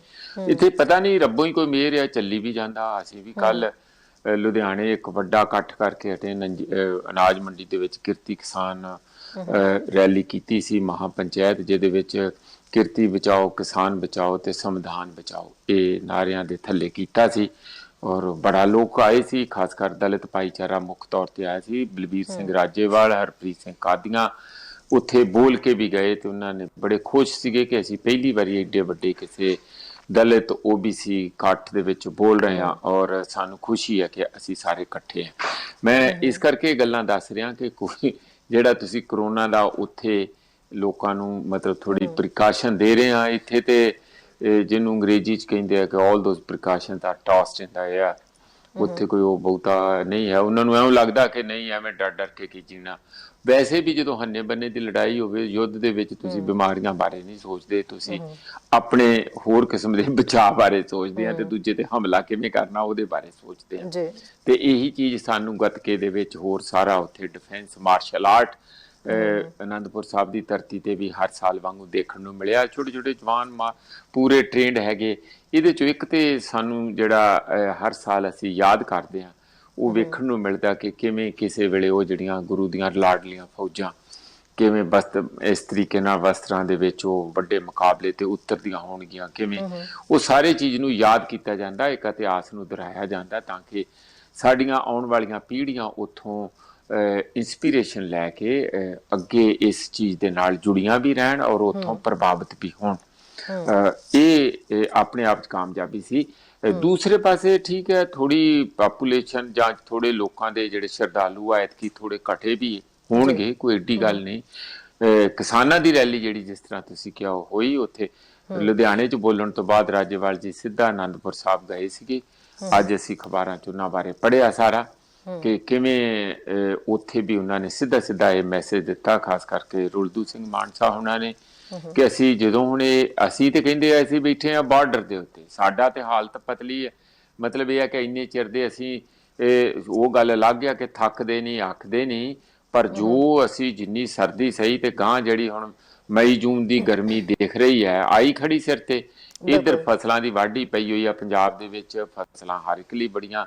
ਇੱਥੇ ਪਤਾ ਨਹੀਂ ਰੱਬੋਂ ਹੀ ਕੋਈ ਮਿਹਰ ਹੈ ਚੱਲੀ ਵੀ ਜਾਂਦਾ। ਅਸੀਂ ਵੀ ਕੱਲ ਲੁਧਿਆਣੇ ਇੱਕ ਵੱਡਾ ਇਕੱਠ ਕਰਕੇ ਹਟੇ ਅਨਾਜ ਮੰਡੀ ਦੇ ਵਿੱਚ ਕਿਰਤੀ ਕਿਸਾਨ ਰੈਲੀ ਕੀਤੀ ਸੀ ਮਹਾ ਪੰਚਾਇਤ, ਜਿਹਦੇ ਵਿੱਚ ਕਿਰਤੀ ਬਚਾਓ, ਕਿਸਾਨ ਬਚਾਓ ਤੇ ਸੰਵਿਧਾਨ ਬਚਾਓ ਇਹ ਨਾਰਿਆਂ ਦੇ ਥੱਲੇ ਕੀਤਾ ਸੀ ਔਰ ਬੜਾ ਲੋਕ ਆਏ ਸੀ। ਖਾਸ ਕਰ ਦਲਿਤ ਭਾਈਚਾਰਾ ਮੁੱਖ ਤੌਰ ਤੇ ਆਇਆ ਸੀ। ਬਲਬੀਰ ਸਿੰਘ ਰਾਜੇਵਾਲ, ਹਰਪ੍ਰੀਤ ਸਿੰਘ ਕਾਦੀਆਂ ਉੱਥੇ ਬੋਲ ਕੇ ਵੀ ਗਏ ਤੇ ਉਹਨਾਂ ਨੇ ਬੜੇ ਖੁਸ਼ ਸੀਗੇ ਕਿ ਅਸੀਂ ਪਹਿਲੀ ਵਾਰੀ ਏਡੇ ਵੱਡੇ ਕਿਸੇ ਦਲਿਤ OBC ਇਕੱਠ ਦੇ ਵਿੱਚ ਬੋਲ ਰਹੇ ਹਾਂ ਔਰ ਸਾਨੂੰ ਖੁਸ਼ੀ ਹੈ ਕਿ ਅਸੀਂ ਸਾਰੇ ਇਕੱਠੇ ਹਾਂ। ਮੈਂ ਇਸ ਕਰਕੇ ਗੱਲਾਂ ਦੱਸ ਰਿਹਾ ਕਿ ਕੋਈ ਜਿਹੜਾ ਤੁਸੀਂ ਕਰੋਨਾ ਦਾ ਉੱਥੇ ਲੋਕਾਂ ਨੂੰ ਮਤਲਬ ਥੋੜੀ ਪ੍ਰੀਕਾਸ਼ਨ ਦੇ ਰਹੇ ਹਾਂ, ਇੱਥੇ ਤੇ ਜਿਹਨੂੰ ਅੰਗਰੇਜ਼ੀ 'ਚ ਕਹਿੰਦੇ ਆ ਕਿ all those precautions are tossed in the air. ਉੱਥੇ ਕੋਈ ਉਹ ਬਹੁਤਾ ਨਹੀਂ ਹੈ। ਉਹਨਾਂ ਨੂੰ ਐਵੇਂ ਲੱਗਦਾ ਕਿ ਨਹੀਂ ਐਵੇਂ ਡਰ ਡਰ ਕੇ ਕੀ ਜੀਣਾ। ਵੈਸੇ ਵੀ ਜਦੋਂ ਹੰਨੇ ਬੰਨੇ ਦੀ ਲੜਾਈ ਹੋਵੇ ਯੁੱਧ ਦੇ ਵਿੱਚ ਤੁਸੀਂ ਬਿਮਾਰੀਆਂ ਬਾਰੇ ਨਹੀਂ ਸੋਚਦੇ, ਤੁਸੀਂ ਆਪਣੇ ਹੋਰ ਕਿਸਮ ਦੇ ਬਚਾਅ ਬਾਰੇ ਸੋਚਦੇ ਆ ਤੇ ਦੂਜੇ ਤੇ ਹਮਲਾ ਕਿਵੇਂ ਕਰਨਾ ਉਹਦੇ ਬਾਰੇ ਸੋਚਦੇ ਆ। ਤੇ ਇਹੀ ਚੀਜ਼ ਸਾਨੂੰ ਗੱਤਕੇ ਦੇ ਵਿੱਚ ਹੋਰ ਸਾਰਾ ਉੱਥੇ defence martial art Anandpur Sahib ਦੀ ਧਰਤੀ ਤੇ ਵੀ ਹਰ ਸਾਲ ਵਾਂਗੂ ਦੇਖਣ ਨੂੰ ਮਿਲਿਆ। ਛੋਟੇ ਛੋਟੇ ਜਵਾਨ ਪੂਰੇ ਟ੍ਰੇਨਡ ਹੈਗੇ। ਇਹਦੇ ਚੋਂ ਇੱਕ ਤੇ ਸਾਨੂੰ ਜਿਹੜਾ ਹਰ ਸਾਲ ਅਸੀਂ ਯਾਦ ਕਰਦੇ ਹਾਂ ਉਹ ਵੇਖਣ ਨੂੰ ਮਿਲਦਾ ਕਿ ਕਿਵੇਂ ਕਿਸੇ ਵੇਲੇ ਉਹ ਜਿਹੜੀਆਂ ਗੁਰੂ ਦੀਆਂ ਲਾਡਲੀਆਂ ਫੌਜਾਂ ਕਿਵੇਂ ਇਸ ਤਰੀਕੇ ਨਾਲ ਵਸਤਰਾਂ ਦੇ ਵਿੱਚ ਉਹ ਵੱਡੇ ਮੁਕਾਬਲੇ ਤੇ ਉਤਰਦੀਆਂ ਹੋਣਗੀਆਂ, ਕਿਵੇਂ ਉਹ ਸਾਰੇ ਚੀਜ਼ ਨੂੰ ਯਾਦ ਕੀਤਾ ਜਾਂਦਾ, ਇੱਕ ਇਤਿਹਾਸ ਨੂੰ ਦੁਹਰਾਇਆ ਜਾਂਦਾ ਤਾਂ ਕਿ ਸਾਡੀਆਂ ਆਉਣ ਵਾਲੀਆਂ ਪੀੜ੍ਹੀਆਂ ਉੱਥੋਂ ਇੰਸਪੀਰੇਸ਼ਨ ਲੈ ਕੇ ਅੱਗੇ ਇਸ ਚੀਜ਼ ਦੇ ਨਾਲ ਜੁੜੀਆਂ ਵੀ ਰਹਿਣ ਔਰ ਉੱਥੋਂ ਪ੍ਰਭਾਵਿਤ ਵੀ ਹੋਣ। ਇਹ ਆਪਣੇ ਆਪ 'ਚ ਕਾਮਯਾਬੀ ਸੀ। ਦੂਸਰੇ ਪਾਸੇ ਠੀਕ ਹੈ, ਥੋੜੀ ਪਾਪੂਲੇਸ਼ਨ ਜਾਂ ਥੋੜੇ ਲੋਕਾਂ ਦੇ ਜਿਹੜੇ ਸ਼ਰਧਾਲੂ ਆ ਐਤਕੀ ਥੋੜੇ ਘਟੇ ਵੀ ਹੋਣਗੇ, ਕੋਈ ਏਡੀ ਗੱਲ ਨਹੀਂ। ਕਿਸਾਨਾਂ ਦੀ ਰੈਲੀ ਜਿਹੜੀ ਜਿਸ ਤਰ੍ਹਾਂ ਤੁਸੀਂ ਕਿਹਾ ਹੋਈ ਉੱਥੇ ਲੁਧਿਆਣੇ 'ਚ ਬੋਲਣ ਤੋਂ ਬਾਅਦ ਰਾਜੇਵਾਲ ਜੀ ਸਿੱਧਾ ਆਨੰਦਪੁਰ ਸਾਹਿਬ ਗਏ ਸੀਗੇ। ਅੱਜ ਅਸੀਂ ਅਖਬਾਰਾਂ 'ਚ ਉਹਨਾਂ ਬਾਰੇ ਪੜ੍ਹਿਆ ਸਾਰਾ ਕਿ ਕਿਵੇਂ ਉੱਥੇ ਵੀ ਉਹਨਾਂ ਨੇ ਸਿੱਧਾ ਇਹ ਮੈਸੇਜ ਦਿੱਤਾ, ਖਾਸ ਕਰਕੇ ਰੁਲਦੂ ਸਿੰਘ ਮਾਨਸਾ ਉਹਨਾਂ ਨੇ, ਕਿ ਅਸੀਂ ਜਦੋਂ ਹੁਣ ਅਸੀਂ ਤੇ ਕਹਿੰਦੇ ਆ ਅਸੀਂ ਬੈਠੇ ਆ ਬਾਰਡਰ ਦੇ ਉੱਤੇ, ਸਾਡਾ ਤੇ ਹਾਲਤ ਪਤਲੀ ਹੈ। ਮਤਲਬ ਇਹ ਹੈ ਕਿ ਇੰਨੇ ਚਿਰ ਦੇ ਅਸੀਂ ਉਹ ਗੱਲ ਅਲੱਗ ਆ ਕਿ ਥੱਕਦੇ ਨਹੀਂ ਆਖਦੇ ਨਹੀਂ, ਪਰ ਜੋ ਅਸੀਂ ਜਿੰਨੀ ਸਰਦੀ ਸਹੀ ਤੇ ਗਾਂ ਜਿਹੜੀ ਹੁਣ ਮਈ ਜੂਨ ਦੀ ਗਰਮੀ ਦੇਖ ਰਹੀ ਹੈ ਆਈ ਖੜੀ ਸਿਰ ਤੇ। ਇੱਧਰ ਫਸਲਾਂ ਦੀ ਵਾਢੀ ਪਈ ਹੋਈ ਆ ਪੰਜਾਬ ਦੇ ਵਿੱਚ, ਫਸਲਾਂ ਹਰ ਇੱਕ ਲਈ ਬੜੀਆਂ,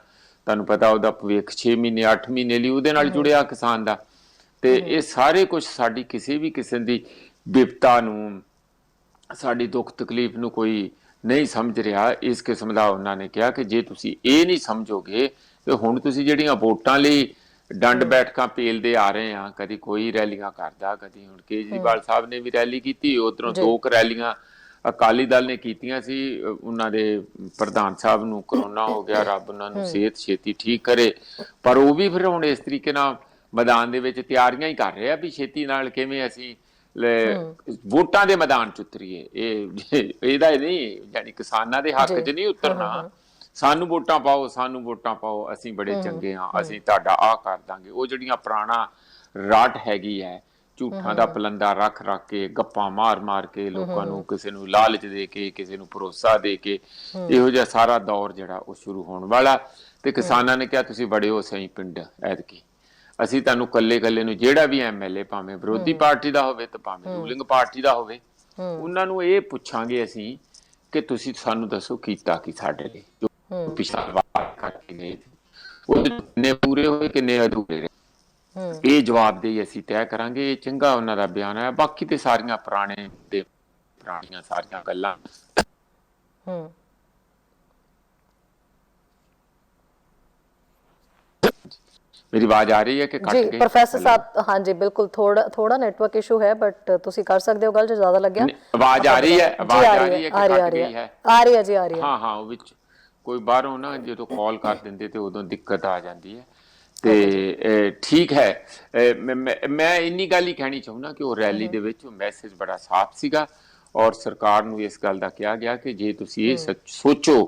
ਤੁਹਾਨੂੰ ਪਤਾ ਉਹਦਾ ਭਵਿੱਖ 6 ਮਹੀਨੇ 8 ਮਹੀਨੇ ਲਈ ਉਹਦੇ ਨਾਲ ਜੁੜਿਆ ਕਿਸਾਨ ਦਾ। ਤੇ ਇਹ ਸਾਰੇ ਕੁਝ ਸਾਡੀ ਕਿਸੇ ਵੀ ਕਿਸਮ ਦੀ ਵਿਪਤਾ ਨੂੰ, ਸਾਡੀ ਦੁੱਖ ਤਕਲੀਫ ਨੂੰ ਕੋਈ ਨਹੀਂ ਸਮਝ ਰਿਹਾ। ਇਸ ਕਿਸਮ ਦਾ ਉਹਨਾਂ ਨੇ ਕਿਹਾ ਕਿ ਜੇ ਤੁਸੀਂ ਇਹ ਨਹੀਂ ਸਮਝੋਗੇ ਤੇ ਹੁਣ ਤੁਸੀਂ ਜਿਹੜੀਆਂ ਵੋਟਾਂ ਲਈ ਡੰਡ ਬੈਠਕਾਂ ਪੇਲਦੇ ਆ ਰਹੇ ਆ, ਕਦੀ ਕੋਈ ਰੈਲੀਆਂ ਕਰਦਾ, ਕਦੀ ਹੁਣ ਕੇਜਰੀਵਾਲ ਸਾਹਿਬ ਨੇ ਵੀ ਰੈਲੀ ਕੀਤੀ, ਉਧਰੋਂ 2 ਰੈਲੀਆਂ ਅਕਾਲੀ ਦਲ ਨੇ ਕੀਤੀਆਂ ਸੀ। ਉਹਨਾਂ ਦੇ ਪ੍ਰਧਾਨ ਸਾਹਿਬ ਨੂੰ ਕਰੋਨਾ ਹੋ ਗਿਆ, ਰੱਬ ਉਹਨਾਂ ਨੂੰ ਸਿਹਤ ਛੇਤੀ ਠੀਕ ਕਰੇ, ਪਰ ਉਹ ਵੀ ਫਿਰ ਹੁਣ ਇਸ ਤਰੀਕੇ ਨਾਲ ਮੈਦਾਨ ਦੇ ਵਿੱਚ ਤਿਆਰੀਆਂ ਹੀ ਕਰ ਰਹੇ ਆ ਵੀ ਛੇਤੀ ਨਾਲ ਕਿਵੇਂ ਅਸੀਂ ਵੋਟਾਂ ਦੇ ਮੈਦਾਨ ਚ ਉਤਰੀਏ। ਇਹਦਾ ਨਹੀਂ, ਯਾਨੀ ਕਿਸਾਨਾਂ ਦੇ ਹੱਕ 'ਚ ਨਹੀਂ ਉਤਰਨਾ, ਸਾਨੂੰ ਵੋਟਾਂ ਪਾਓ, ਸਾਨੂੰ ਵੋਟਾਂ ਪਾਓ, ਅਸੀਂ ਬੜੇ ਚੰਗੇ ਹਾਂ, ਅਸੀਂ ਤੁਹਾਡਾ ਆਹ ਕਰ ਦਾਂਗੇ। ਉਹ ਜਿਹੜੀਆਂ ਪੁਰਾਣਾ ਰਾਟ ਹੈਗੀ ਹੈ, ਝੂਠਾਂ ਦਾ ਪਲੰਦਾ ਰੱਖ ਕੇ, ਗੱਪਾਂ ਮਾਰ ਕੇ, ਲੋਕਾਂ ਨੂੰ ਕਿਸੇ ਨੂੰ ਲਾਲਚ ਦੇ ਕੇ, ਕਿਸੇ ਨੂੰ ਭਰੋਸਾ ਦੇ ਕੇ, ਇਹੋ ਜਿਹਾ ਸਾਰਾ ਦੌਰ ਜਿਹੜਾ ਉਹ ਸ਼ੁਰੂ ਹੋਣ ਵਾਲਾ। ਤੇ ਕਿਸਾਨਾਂ ਨੇ ਕਿਹਾ ਤੁਸੀਂ ਬੜੇ ਹੋ ਸਹੀ ਪਿੰਡ ਐਤਕੀ, ਅਸੀਂ ਤੁਹਾਨੂੰ ਕੱਲੇ ਨੂੰ ਜਿਹੜਾ ਵੀ ਐਮਐਲਏ ਭਾਵੇਂ ਵਿਰੋਧੀ ਪਾਰਟੀ ਦਾ ਹੋਵੇ ਤੇ ਭਾਵੇਂ ਰੂਲਿੰਗ ਪਾਰਟੀ ਦਾ ਹੋਵੇ, ਉਹਨਾਂ ਨੂੰ ਇਹ ਪੁੱਛਾਂਗੇ ਅਸੀਂ ਕਿ ਤੁਸੀਂ ਸਾਨੂੰ ਦੱਸੋ ਕੀਤਾ ਕੀ ਸਾਡੇ ਲਈ, ਜੋ ਪਿਛਲਾ ਵਾਰ ਕਰਕੇ ਗਏ ਉਹਦੇ ਕਿੰਨੇ ਪੂਰੇ ਹੋਏ ਕਿੰਨੇ ਅਧੂਰੇ ਰਹੇ, ਇਹ ਜਵਾਬਦੇਹੀ ਅਸੀਂ ਤੈਅ ਕਰਾਂਗੇ। ਇਹ ਚੰਗਾ ਉਹਨਾਂ ਦਾ ਬਿਆਨ ਹੈ। ਬਾਕੀ ਤੇ ਸਾਰੀਆਂ ਪੁਰਾਣੀਆਂ ਸਾਰੀਆਂ ਗੱਲਾਂ मेरी आवाज आ रही है कि कट गई? प्रोफेसर साहब हाँ जी बिल्कुल, थोड़ा नेटवर्क इशू है, बट तुसी कर सकते हो गल जो ज्यादा लग गया। आवाज आ रही है? आवाज आ रही है कि कट गई है? आ रही है जी, आ रही है। हाँ विच कोई बाहरों ना जो कॉल कर देंदे ते उदों दिक्कत आ जाती है। ਤੇ ਠੀਕ ਹੈ, ਮੈਂ ਇੰਨੀ ਗੱਲ ਹੀ ਕਹਿਣੀ ਚਾਹੁੰਦਾ ਕਿ ਉਹ ਰੈਲੀ ਦੇ ਵਿੱਚ ਮੈਸੇਜ ਬੜਾ ਸਾਫ਼ ਸੀਗਾ ਔਰ ਸਰਕਾਰ ਨੂੰ ਇਸ ਗੱਲ ਦਾ ਕਿਹਾ ਗਿਆ ਕਿ ਜੇ ਤੁਸੀਂ ਇਹ ਸੋਚੋ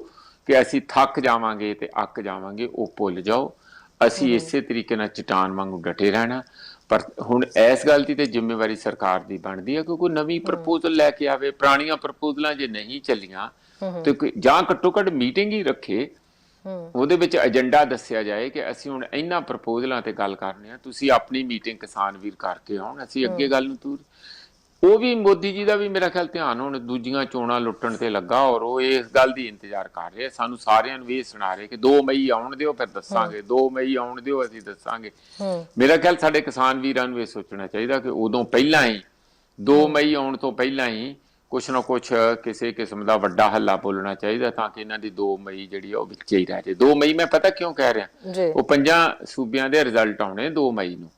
ਕਿ ਅਸੀਂ ਥੱਕ ਜਾਵਾਂਗੇ ਤੇ ਅੱਕ ਜਾਵਾਂਗੇ, ਉਹ ਭੁੱਲ ਜਾਓ, ਅਸੀਂ ਇਸੇ ਤਰੀਕੇ ਨਾਲ ਚਟਾਨ ਵਾਂਗੂ ਡਟੇ ਰਹਿਣਾ। ਪਰ ਹੁਣ ਇਸ ਗੱਲ ਦੀ ਤੇ ਜ਼ਿੰਮੇਵਾਰੀ ਸਰਕਾਰ ਦੀ ਬਣਦੀ ਹੈ ਕਿ ਕੋਈ ਨਵੀਂ ਪ੍ਰਪੋਜ਼ਲ ਲੈ ਕੇ ਆਵੇ। ਪੁਰਾਣੀਆਂ ਪ੍ਰਪੋਜ਼ਲਾਂ ਜੇ ਨਹੀਂ ਚੱਲੀਆਂ ਤੇ ਜਾਂ ਘੱਟੋ ਘੱਟ ਮੀਟਿੰਗ ਹੀ ਰੱਖੇ, ਉਹਦੇ ਵਿੱਚ ਏਜੰਡਾ ਦੱਸਿਆ ਜਾਏ ਕਿ ਅਸੀਂ ਹੁਣ ਇਹਨਾਂ ਪ੍ਰਪੋਜ਼ਲਾਂ ਤੇ ਗੱਲ ਕਰਨੀ ਆ, ਤੁਸੀਂ ਆਪਣੀ ਮੀਟਿੰਗ ਕਿਸਾਨ ਵੀਰ ਕਰਕੇ ਆਉਣ, ਅਸੀਂ ਅੱਗੇ ਗੱਲ ਨੂੰ ਤੂਰ। ਉਹ ਵੀ ਮੋਦੀ ਜੀ ਦਾ ਵੀ ਮੇਰਾ ਖਿਆਲ ਧਿਆਨ ਹੁਣ ਦੂਜੀਆਂ ਚੋਣਾਂ ਲੁੱਟਣ ਤੇ ਲੱਗਾ ਔਰ ਉਹ ਇਸ ਗੱਲ ਦੀ ਇੰਤਜ਼ਾਰ ਕਰ ਰਹੇ, ਸਾਨੂੰ ਸਾਰਿਆਂ ਨੂੰ ਇਹ ਸੁਣਾ ਰਹੇ ਕਿ 2 ਮਈ ਆਉਣ ਦਿਓ ਫਿਰ ਦੱਸਾਂਗੇ, 2 ਮਈ ਆਉਣ ਦਿਓ ਅਸੀਂ ਦੱਸਾਂਗੇ। ਮੇਰਾ ਖਿਆਲ ਸਾਡੇ ਕਿਸਾਨ ਵੀਰਾਂ ਨੂੰ ਇਹ ਸੋਚਣਾ ਚਾਹੀਦਾ ਕਿ ਉਦੋਂ ਪਹਿਲਾਂ ਹੀ 2 ਮਈ ਆਉਣ ਤੋਂ ਪਹਿਲਾਂ ਹੀ ਕੁਛ ਨਾ ਕੁਛ ਕਿਸੇ ਕਿਸਮ ਦਾ ਵੱਡਾ ਹੱਲਾ ਬੋਲਣਾ ਚਾਹੀਦਾ ਤਾਂ ਕਿ ਇਹਨਾਂ ਦੀ 2 ਮਈ ਜਿਹੜੀ ਉਹ ਵਿੱਚ ਹੀ ਰਹਿ ਜਾਏ। 2 ਮਈ ਮੈਂ ਪਤਾ ਕਿਉਂ ਕਹਿ ਰਿਹਾ, ਉਹ 5 ਸੂਬਿਆਂ ਦੇ ਰਿਜ਼ਲਟ ਆਉਣੇ 2 ਮਈ ਨੂੰ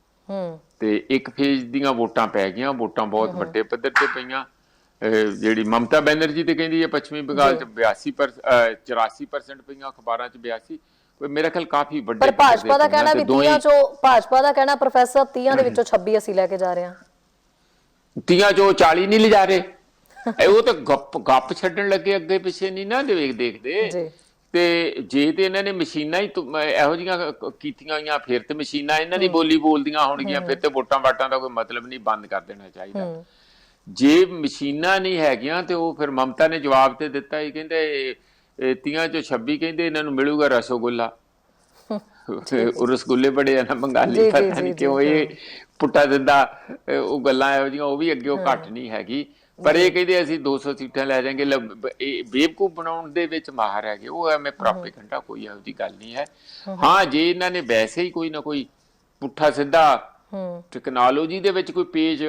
ਤੇ ਇੱਕ ਫੇਜ਼ ਦੀਆਂ ਵੋਟਾਂ ਪੈ ਗਈਆਂ, ਵੋਟਾਂ ਬਹੁਤ ਵੱਡੇ ਪੱਧਰ ਤੇ ਪਈਆਂ। ਜਿਹੜੀ ਮਮਤਾ ਬੈਨਰਜੀ ਤੇ ਕਹਿੰਦੀ ਹੈ ਪੱਛਮੀ ਬੰਗਾਲ ਚ 84% ਪਈਆਂ, ਅਖਬਾਰਾਂ ਚ 82, ਮੇਰਾ ਖਿਆਲ ਕਾਫੀ ਵੱਡੇ। ਪਰ ਭਾਜਪਾ ਦਾ ਕਹਿਣਾ ਵੀ 30 ਦਾ ਕਹਿਣਾ ਪ੍ਰੋਫੈਸਰ 30 ਦੇ ਵਿੱਚੋਂ 26 ਅਸੀਂ ਲੈ ਕੇ ਜਾ ਰਹੇ ਹਾਂ, 30 ਚੋਂ 40 ਨਹੀਂ ਲਿਜਾ ਰਹੇ। ਉਹ ਤਾਂ ਗੱਪ ਛੱਡਣ ਲੱਗੇ, ਅੱਗੇ ਪਿੱਛੇ ਨਹੀਂ ਨਾ ਦੇਖਦੇ। ਤੇ ਜੇ ਤੇ ਇਹਨਾਂ ਨੇ ਮਸ਼ੀਨਾਂ ਹੀ ਇਹੋ ਜਿਹੀਆਂ ਕੀਤੀਆਂ ਹੋਈਆਂ ਫਿਰ ਤੇ ਮਸ਼ੀਨਾਂ ਇਹਨਾਂ ਦੀ ਬੋਲੀ ਬੋਲਦੀਆਂ ਹੋਣਗੀਆਂ, ਫਿਰ ਤੇ ਵੋਟਾਂ ਵਾਟਾਂ ਦਾ ਕੋਈ ਮਤਲਬ ਨਹੀਂ, ਬੰਦ ਕਰ ਦੇਣਾ ਚਾਹੀਦਾ। ਜੇ ਮਸ਼ੀਨਾਂ ਨਹੀਂ ਹੈਗੀਆਂ ਤੇ ਉਹ ਫਿਰ ਮਮਤਾ ਨੇ ਜਵਾਬ ਤੇ ਦਿੱਤਾ ਹੀ, ਕਹਿੰਦੇ 30 ਚੋਂ 26 ਕਹਿੰਦੇ ਇਹਨਾਂ ਨੂੰ ਮਿਲੂਗਾ ਰਸਗੁੱਲਾ। ਉਹ ਰਸਗੁੱਲੇ ਬੜੇ ਆ ਨਾ ਬੰਗਾਲੀ, ਪਤਾ ਨਹੀਂ ਕਿਉਂ ਇਹ ਪੁੱਟਾ ਦਿੰਦਾ। ਉਹ ਗੱਲਾਂ ਇਹੋ ਜਿਹੀਆਂ ਉਹ ਵੀ ਅੱਗੇ ਉਹ ਘੱਟ ਨਹੀਂ ਹੈਗੀ। ਪਰ ਇਹ ਕਹਿੰਦੇ ਅਸੀਂ 200 ਸੀਟਾਂ ਲੈ ਜਾਾਂਗੇ। ਇਹ ਬੇਵਕੂਫ ਬਣਾਉਣ ਦੇ ਵਿੱਚ ਮਾਹਰ ਹੈਗੇ ਉਹ, ਐਵੇਂ ਪ੍ਰੋਪੇਗੈਂਡਾ ਕੋਈ ਇਹੋ ਜਿਹੀ ਗੱਲ ਨਹੀਂ ਹੈ। ਹਾਂ, ਜੇ ਇਹਨਾਂ ਨੇ ਵੈਸੇ ਹੀ ਕੋਈ ਨਾ ਕੋਈ ਪੁੱਠਾ ਸਿੱਧਾ ਟੈਕਨੋਲੋਜੀ ਦੇ ਵਿੱਚ ਕੋਈ ਪੇਜ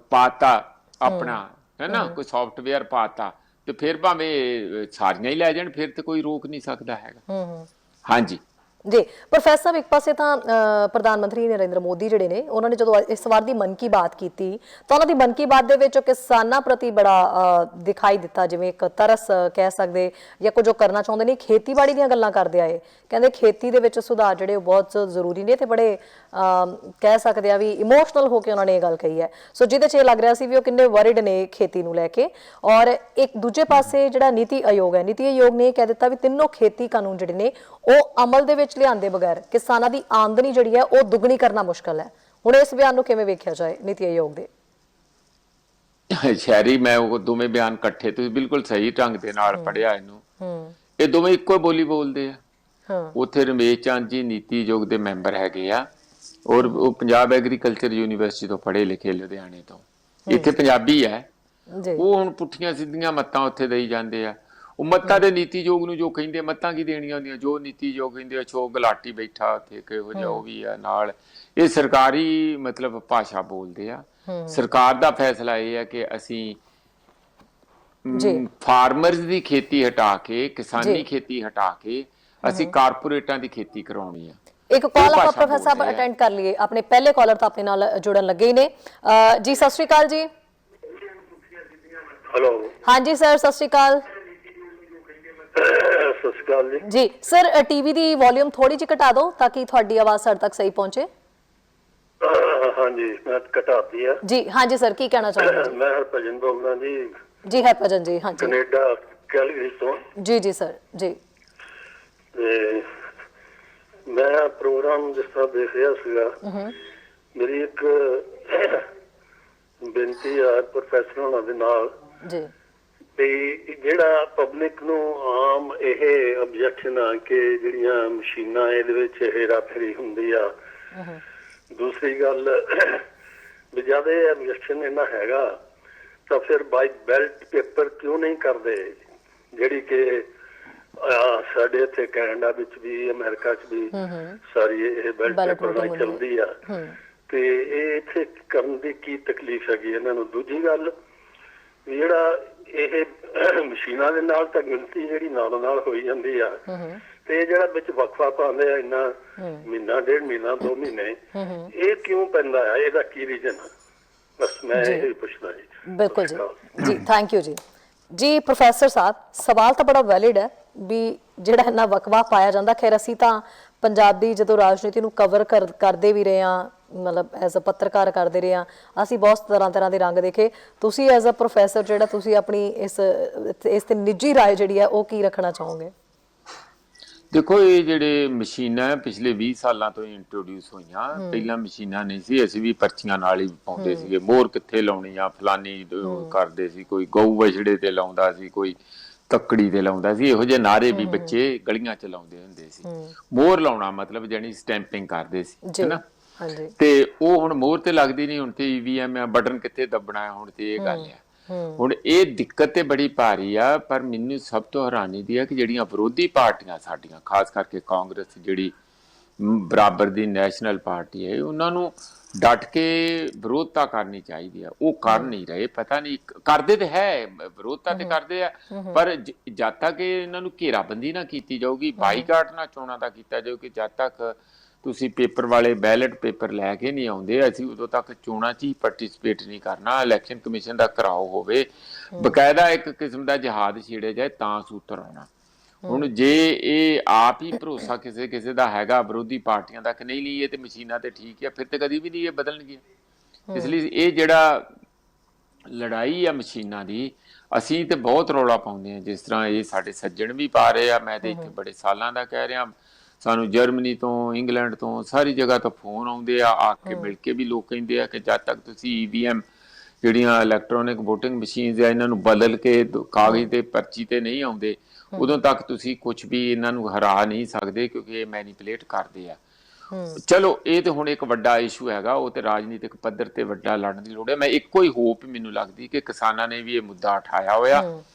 ਪਾਤਾ ਆਪਣਾ, ਹੈ ਨਾ, ਕੋਈ ਸੌਫਟਵੇਅਰ ਪਾਤਾ, ਤੇ ਫਿਰ ਭਾਵੇਂ ਸਾਰੀਆਂ ਹੀ ਲੈ ਜਾਣ, ਫਿਰ ਤੇ ਕੋਈ ਰੋਕ ਨਹੀਂ ਸਕਦਾ ਹੈਗਾ। ਹਾਂਜੀ ਜੀ ਪ੍ਰੋਫੈਸਰ ਸਾਹਿਬ, ਇੱਕ ਪਾਸੇ ਤਾਂ ਪ੍ਰਧਾਨ ਮੰਤਰੀ ਨਰਿੰਦਰ ਮੋਦੀ ਜਿਹੜੇ ਨੇ, ਉਹਨਾਂ ਨੇ ਜਦੋਂ ਇਸ ਵਾਰ ਦੀ ਮਨ ਕੀ ਬਾਤ ਕੀਤੀ ਤਾਂ ਉਹਨਾਂ ਦੀ ਮਨ ਕੀ ਬਾਤ ਦੇ ਵਿੱਚ ਕਿਸਾਨਾਂ ਪ੍ਰਤੀ ਬੜਾ ਦਿਖਾਈ ਦਿੱਤਾ, ਜਿਵੇਂ ਇੱਕ ਤਰਸ ਕਹਿ ਸਕਦੇ ਜਾਂ ਕੁਝ ਉਹ ਕਰਨਾ ਚਾਹੁੰਦੇ ਨੇ। ਖੇਤੀਬਾੜੀ ਦੀਆਂ ਗੱਲਾਂ ਕਰਦੇ ਆਏ, ਕਹਿੰਦੇ ਖੇਤੀ ਦੇ ਵਿੱਚ ਸੁਧਾਰ ਜਿਹੜੇ ਉਹ ਬਹੁਤ ਜ਼ਰੂਰੀ ਨੇ, ਤੇ ਬੜੇ ਕਹਿ ਸਕਦੇ ਆ ਵੀ ਇਮੋਸ਼ਨਲ ਹੋ ਕੇ ਉਹਨਾਂ ਨੇ ਇਹ ਗੱਲ ਕਹੀ ਹੈ। ਸੋ ਜਿਹਦੇ 'ਚ ਇਹ ਲੱਗ ਰਿਹਾ ਸੀ ਵੀ ਉਹ ਕਿੰਨੇ ਵਰਿਡ ਨੇ ਖੇਤੀ ਨੂੰ ਲੈ ਕੇ। ਔਰ ਇੱਕ ਦੂਜੇ ਪਾਸੇ ਜਿਹੜਾ ਨੀਤੀ ਆਯੋਗ ਹੈ, ਨੀਤੀ ਆਯੋਗ ਨੇ ਇਹ ਕਹਿ ਦਿੱਤਾ ਵੀ ਤਿੰਨੋਂ ਖੇਤੀ ਕਾਨੂੰਨ ਜਿਹੜੇ ਨੇ ਉਹ ਅਮਲ ਦੇ ਵਿੱਚ ਲਿਆਂਦੇ ਬਗੈਰ ਕਿਸਾਨਾਂ ਦੀ ਆਮਦਨੀ ਜਿਹੜੀ ਹੈ ਉਹ ਦੁੱਗਣੀ ਕਰਨਾ ਮੁਸ਼ਕਲ ਹੈ। ਹੁਣ ਇਸ ਬਿਆਨ ਨੂੰ ਕਿਵੇਂ ਵੇਖਿਆ ਜਾਏ ਨੀਤੀ ਆਯੋਗ ਦੇ? ਸ਼ਹਿਰੀ ਮੈਂ ਉਹ ਦੋਵੇਂ ਬਿਆਨ ਇਕੱਠੇ, ਤੁਸੀਂ ਬਿਲਕੁਲ ਸਹੀ ਢੰਗ ਦੇ ਨਾਲ ਪੜਿਆ ਇਹਨੂੰ। ਇਹ ਦੋਵੇਂ ਇੱਕੋ ਬੋਲੀ ਬੋਲਦੇ ਆ। ਉੱਥੇ ਰਮੇਸ਼ ਚੰਦ ਜੀ ਨੀਤੀ ਆਯੋਗ ਦੇ ਮੈਂਬਰ ਹੈਗੇ ਆ, ਔਰ ਉਹ ਪੰਜਾਬ ਐਗਰੀਕਲਚਰ ਯੂਨੀਵਰਸਿਟੀ ਤੋਂ ਪੜ੍ਹੇ ਲਿਖੇ, ਲੁਧਿਆਣੇ ਤੋਂ। ਇੱਥੇ ਪੰਜਾਬੀ ਹੈ। ਉਹ ਹੁਣ ਪੁੱਠੀਆਂ ਸਿੱਧੀਆਂ ਮੱਤਾਂ ਉੱਥੇ ਦੇਈ ਜਾਂਦੇ ਆ। ਉਹ ਮੱਤਾਂ ਦੇ ਨੀਤੀ ਆਯੋਗ ਨੂੰ ਜੋ ਕਹਿੰਦੇ, ਮੱਤਾਂ ਕੀ ਦੇਣੀਆਂ ਹੁੰਦੀਆਂ, ਜੋ ਨੀਤੀ ਆਯੋਗ ਕਹਿੰਦੇ ਆ। ਛੋ ਗੁਲਾਟੀ ਬੈਠਾ ਉੱਥੇ ਕਿਹੋ ਜਿਹਾ ਉਹ ਵੀ ਆ ਨਾਲ। ਇਹ ਸਰਕਾਰੀ ਮਤਲਬ ਭਾਸ਼ਾ ਬੋਲਦੇ ਆ। ਸਰਕਾਰ ਦਾ ਫੈਸਲਾ ਇਹ ਹੈ ਕਿ ਅਸੀਂ ਫਾਰਮਰਸ ਦੀ ਖੇਤੀ ਹਟਾ ਕੇ, ਕਿਸਾਨੀ ਖੇਤੀ ਹਟਾ ਕੇ ਅਸੀਂ ਕਾਰਪੋਰੇਟਾਂ ਦੀ ਖੇਤੀ ਕਰਾਉਣੀ ਆ। ਇੱਕ ਕਾਲ ਆਪਾਂ ਪ੍ਰੋਫੈਸਰ ਸਾਹਿਬ ਅਟੈਂਡ ਕਰ ਲਈਏ। ਆਪਣੇ ਪਹਿਲੇ ਕਾਲਰ ਤਾਂ ਆਪਣੇ ਨਾਲ ਜੁੜਨ ਲੱਗੇ ਹੀ ਨੇ। ਜੀ ਸਤਿ ਸ਼੍ਰੀ ਅਕਾਲ ਜੀ। हेलो, हाँ जी सर, सत श्री अकाल। जी सर, टीवी दी वॉल्यूम थोड़ी जी घटा दो ताकि थोड़ी आवाज सर तक सही पहुंचे। हाँ जी, मैं घटाती है जी। हाँ जी सर, की कहना चाहोगे? मैं हरभजन बोलना जी। जी हरभजन जी, हाँ जी, कनेडा कैलगरी तो। जी जी सर जी। मैं प्रोग्राम जिस तरह देख रहा सीगा, मेरी एक बेनती है प्रोफेसर होना दे नाल जी, ਤੇ ਜਿਹੜਾ ਪਬਲਿਕ ਨੂੰ ਆਮ ਇਹ ਆਬਜੈਕਸ਼ਨ ਆ ਕਿ ਜਿਹੜੀਆਂ ਮਸ਼ੀਨਾਂ ਇਹਦੇ ਵਿੱਚ ਹੇਰਾਫੇਰੀ ਹੁੰਦੀ ਆ। ਦੂਸਰੀ ਗੱਲ ਵੀ ਜਦ ਇਹ ਆਬਜੈਕਸ਼ਨ ਇਹਨਾਂ ਹੈਗਾ ਤਾਂ ਫਿਰ ਬਾਈ ਬੈਲਟ ਪੇਪਰ ਕਿਉਂ ਨਹੀਂ ਕਰਦੇ, ਜਿਹੜੀ ਕਿ ਸਾਡੇ ਇੱਥੇ ਕੈਨੇਡਾ ਵਿੱਚ ਵੀ ਅਮਰੀਕਾ 'ਚ ਵੀ ਸਾਰੀ ਇਹ ਬੈਲਟ ਪੇਪਰ ਨਾਲ ਚੱਲਦੀ ਆ। ਤੇ ਇਹ ਇੱਥੇ ਕਰਨ ਦੀ ਕੀ ਤਕਲੀਫ ਹੈਗੀ ਇਹਨਾਂ ਨੂੰ? ਦੂਜੀ ਗੱਲ ਜਿਹੜਾ ਇਹ ਮਸ਼ੀਨਾਂ ਦੇ ਨਾਲ ਤਾਂ ਗਿਣਤੀ ਜਿਹੜੀ ਨਾਲੋਂ ਨਾਲ ਹੋਈ ਜਾਂਦੀ ਆ, ਤੇ ਜਿਹੜਾ ਵਿੱਚ ਵਕਫਾ ਪਾਉਂਦੇ ਆ ਇੰਨਾ ਮਹੀਨਾ, 1.5 ਮਹੀਨਾ, 2 ਮਹੀਨੇ, ਇਹ ਕਿਉਂ ਪੈਂਦਾ ਆ? ਇਹਦਾ ਕੀ ਰੀਜ਼ਨ? ਬਸ ਮੈਂ ਇਹ ਪੁੱਛਦਾ ਜੀ। ਬਿਲਕੁਲ ਜੀ, ਜੀ ਥੈਂਕ ਯੂ ਜੀ। ਜੀ ਪ੍ਰੋਫੈਸਰ ਸਾਹਿਬ, ਸਵਾਲ ਤਾਂ ਬੜਾ ਵੈਲਿਡ ਹੈ ਵੀ ਜਿਹੜਾ ਇੰਨਾ ਵਕਵਾ ਪਾਇਆ ਜਾਂਦਾ। ਖੈਰ ਅਸੀਂ ਤਾਂ ਪੰਜਾਬ ਦੀ ਜਦੋਂ ਰਾਜਨੀਤੀ ਨੂੰ ਕਵਰ ਕਰਦੇ ਵੀ ਰਹੇ ਹਾਂ, ਮਤਲਬ ਐਜ਼ ਅ ਪੱਤਰਕਾਰ ਕਰਦੇ ਰਹੇ ਹਾਂ, ਅਸੀਂ ਬਹੁਤ ਤਰ੍ਹਾਂ ਦੇ ਰੰਗ ਦੇਖੇ। ਤੁਸੀਂ ਐਜ਼ ਅ ਪ੍ਰੋਫੈਸਰ ਜਿਹੜਾ ਤੁਸੀਂ ਆਪਣੀ ਇਸ ਤੇ ਨਿੱਜੀ ਰਾਏ ਜਿਹੜੀ ਹੈ ਉਹ ਕੀ ਰੱਖਣਾ ਚਾਹੋਗੇ? ਦੇਖੋ, ਇਹ ਜਿਹੜੇ ਮਸ਼ੀਨਾਂ ਪਿਛਲੇ 20 ਸਾਲਾਂ ਤੋਂ ਇੰਟਰੋਡਿਊਸ ਹੋਈਆਂ। ਪਹਿਲਾਂ ਮਸ਼ੀਨਾਂ ਨਹੀਂ ਸੀ, ਅਸੀਂ ਵੀ ਪਰਚੀਆਂ ਨਾਲ ਹੀ ਪਾਉਂਦੇ ਸੀਗੇ। ਮੋਹਰ ਕਿੱਥੇ ਲਾਉਣੀ ਆ, ਫਲਾਨੀ ਕਰਦੇ ਸੀ, ਕੋਈ ਗਊ ਵਛੜੇ ਤੇ ਲਾਉਂਦਾ ਸੀ, ਕੋਈ ਤੱਕੜੀ ਤੇ ਲਾਉਂਦਾ ਸੀ। ਇਹੋ ਜਿਹੇ ਨਾਰੇ ਵੀ ਬੱਚੇ ਗਲੀਆਂ ਚ ਲਾਉਂਦੇ ਹੁੰਦੇ ਸੀ। ਮੋਹਰ ਲਾਉਣਾ ਮਤਲਬ ਜਾਨੀ ਸਟੈਂਪਿੰਗ ਕਰਦੇ ਸੀ, ਹੈਨਾ। ਤੇ ਉਹ ਹੁਣ ਮੋਹਰ ਤੇ ਲੱਗਦੀ ਨਹੀਂ, ਹੁਣ ਤੇ EVM ਆ, ਬਟਨ ਕਿੱਥੇ ਦੱਬਣਾ ਹੁਣ ਤੇ ਇਹ ਗੱਲ ਆ। ਹੁਣ ਇਹ ਦਿੱਕਤ ਤੇ ਬੜੀ ਭਾਰੀ ਆ। ਪਰ ਮੈਨੂੰ ਸਭ ਤੋਂ ਹੈਰਾਨੀ ਦੀ ਆ ਕਿ ਜਿਹੜੀਆਂ ਵਿਰੋਧੀ ਪਾਰਟੀਆਂ ਸਾਡੀਆਂ, ਖਾਸ ਕਰਕੇ ਕਾਂਗਰਸ ਜਿਹੜੀ ਬਰਾਬਰ ਦੀ ਨੈਸ਼ਨਲ ਪਾਰਟੀ ਹੈ, ਉਹਨਾਂ ਨੂੰ ਡਟ ਕੇ ਵਿਰੋਧਤਾ ਕਰਨੀ ਚਾਹੀਦੀ ਆ। ਉਹ ਕਰ ਨਹੀਂ ਰਹੇ। ਪਤਾ ਨਹੀਂ, ਕਰਦੇ ਤੇ ਹੈ, ਵਿਰੋਧਤਾ ਤੇ ਕਰਦੇ ਆ, ਪਰ ਜਦ ਤੱਕ ਇਹਨਾਂ ਨੂੰ ਘੇਰਾਬੰਦੀ ਨਾ ਕੀਤੀ ਜਾਊਗੀ, ਬਾਈਕਾਟ ਨਾ ਚੋਣਾਂ ਦਾ ਕੀਤਾ ਜਾਊ, ਕਿ ਜਦ ਤੱਕ ਤੁਸੀਂ ਪੇਪਰ ਵਾਲੇ ਬੈਲਟ ਪੇਪਰ ਲੈ ਕੇ ਨਹੀਂ ਆਉਂਦੇ, ਅਸੀਂ ਉਦੋਂ ਤੱਕ ਚੋਣਾਂ 'ਚ ਹੀ ਪਾਰਟਿਸਿਪੇਟ ਨਹੀਂ ਕਰਨਾ। ਇਲੈਕਸ਼ਨ ਕਮਿਸ਼ਨ ਦਾ ਘਿਰਾਓ ਹੋਵੇ, ਬਕਾਇਦਾ ਇੱਕ ਕਿਸਮ ਦਾ ਜਹਾਦ ਛੇੜਿਆ ਜਾਏ, ਤਾਂ ਸੂਤਰ ਆਉਣਾ। ਹੁਣ ਜੇ ਇਹ ਆਪ ਹੀ ਭਰੋਸਾ ਕਿਸੇ ਦਾ ਹੈਗਾ ਵਿਰੋਧੀ ਪਾਰਟੀਆਂ ਦਾ ਕਿ ਨਹੀਂ ਇਹ ਤੇ ਮਸ਼ੀਨਾਂ ਤੇ ਠੀਕ ਆ, ਫਿਰ ਤੇ ਕਦੀ ਵੀ ਨਹੀਂ ਇਹ ਬਦਲਣਗੀਆਂ। ਇਸ ਲਈ ਇਹ ਜਿਹੜਾ ਲੜਾਈ ਆ ਮਸ਼ੀਨਾਂ ਦੀ, ਅਸੀਂ ਤੇ ਬਹੁਤ ਰੌਲਾ ਪਾਉਂਦੇ ਹਾਂ। ਜਿਸ ਤਰ੍ਹਾਂ ਇਹ ਸਾਡੇ ਸੱਜਣ ਵੀ ਪਾ ਰਹੇ ਆ, ਮੈਂ ਤੇ ਇੱਥੇ ਬੜੇ ਸਾਲਾਂ ਦਾ ਕਹਿ ਰਿਹਾ, ਸਾਨੂੰ ਜਰਮਨੀ ਤੋਂ, ਇੰਗਲੈਂਡ ਤੋਂ, ਸਾਰੀ ਜਗ੍ਹਾ ਤੋਂ ਫੋਨ ਆਉਂਦੇ ਆ ਕੇ ਮਿਲ ਕੇ ਵੀ ਲੋਕ ਕਹਿੰਦੇ ਆ ਕਿ ਜਦ ਤੱਕ ਤੁਸੀਂ EVM ਜਿਹੜੀਆਂ ਇਲੈਕਟ੍ਰੋਨਿਕ ਵੋਟਿੰਗ ਮਸ਼ੀਨਸ ਆ ਇਹਨਾਂ ਨੂੰ ਬਦਲ ਕੇ ਕਾਗਜ਼ ਤੇ ਪਰਚੀ ਤੇ ਨਹੀਂ ਆਉਂਦੇ, ਉਦੋਂ ਤੱਕ ਤੁਸੀਂ ਕੁਝ ਵੀ ਇਹਨਾਂ ਨੂੰ ਹਰਾ ਨਹੀਂ ਸਕਦੇ, ਕਿਉਂਕਿ ਇਹ ਮੈਨੀਪੂਲੇਟ ਕਰਦੇ ਆ। ਚਲੋ ਇਹ ਤੇ ਹੁਣ ਇੱਕ ਵੱਡਾ ਇਸ਼ੂ ਹੈਗਾ, ਉਹ ਤੇ ਰਾਜਨੀਤਿਕ ਪੱਧਰ ਤੇ ਵੱਡਾ ਲੜਨ ਦੀ ਲੋੜ ਹੈ। ਮੈਂ ਇੱਕੋ ਹੀ ਹੋਪ ਮੈਨੂੰ ਲੱਗਦੀ ਕਿ ਕਿਸਾਨਾਂ ਨੇ ਵੀ ਇਹ ਮੁੱਦਾ ਉਠਾਇਆ ਹੋਇਆ,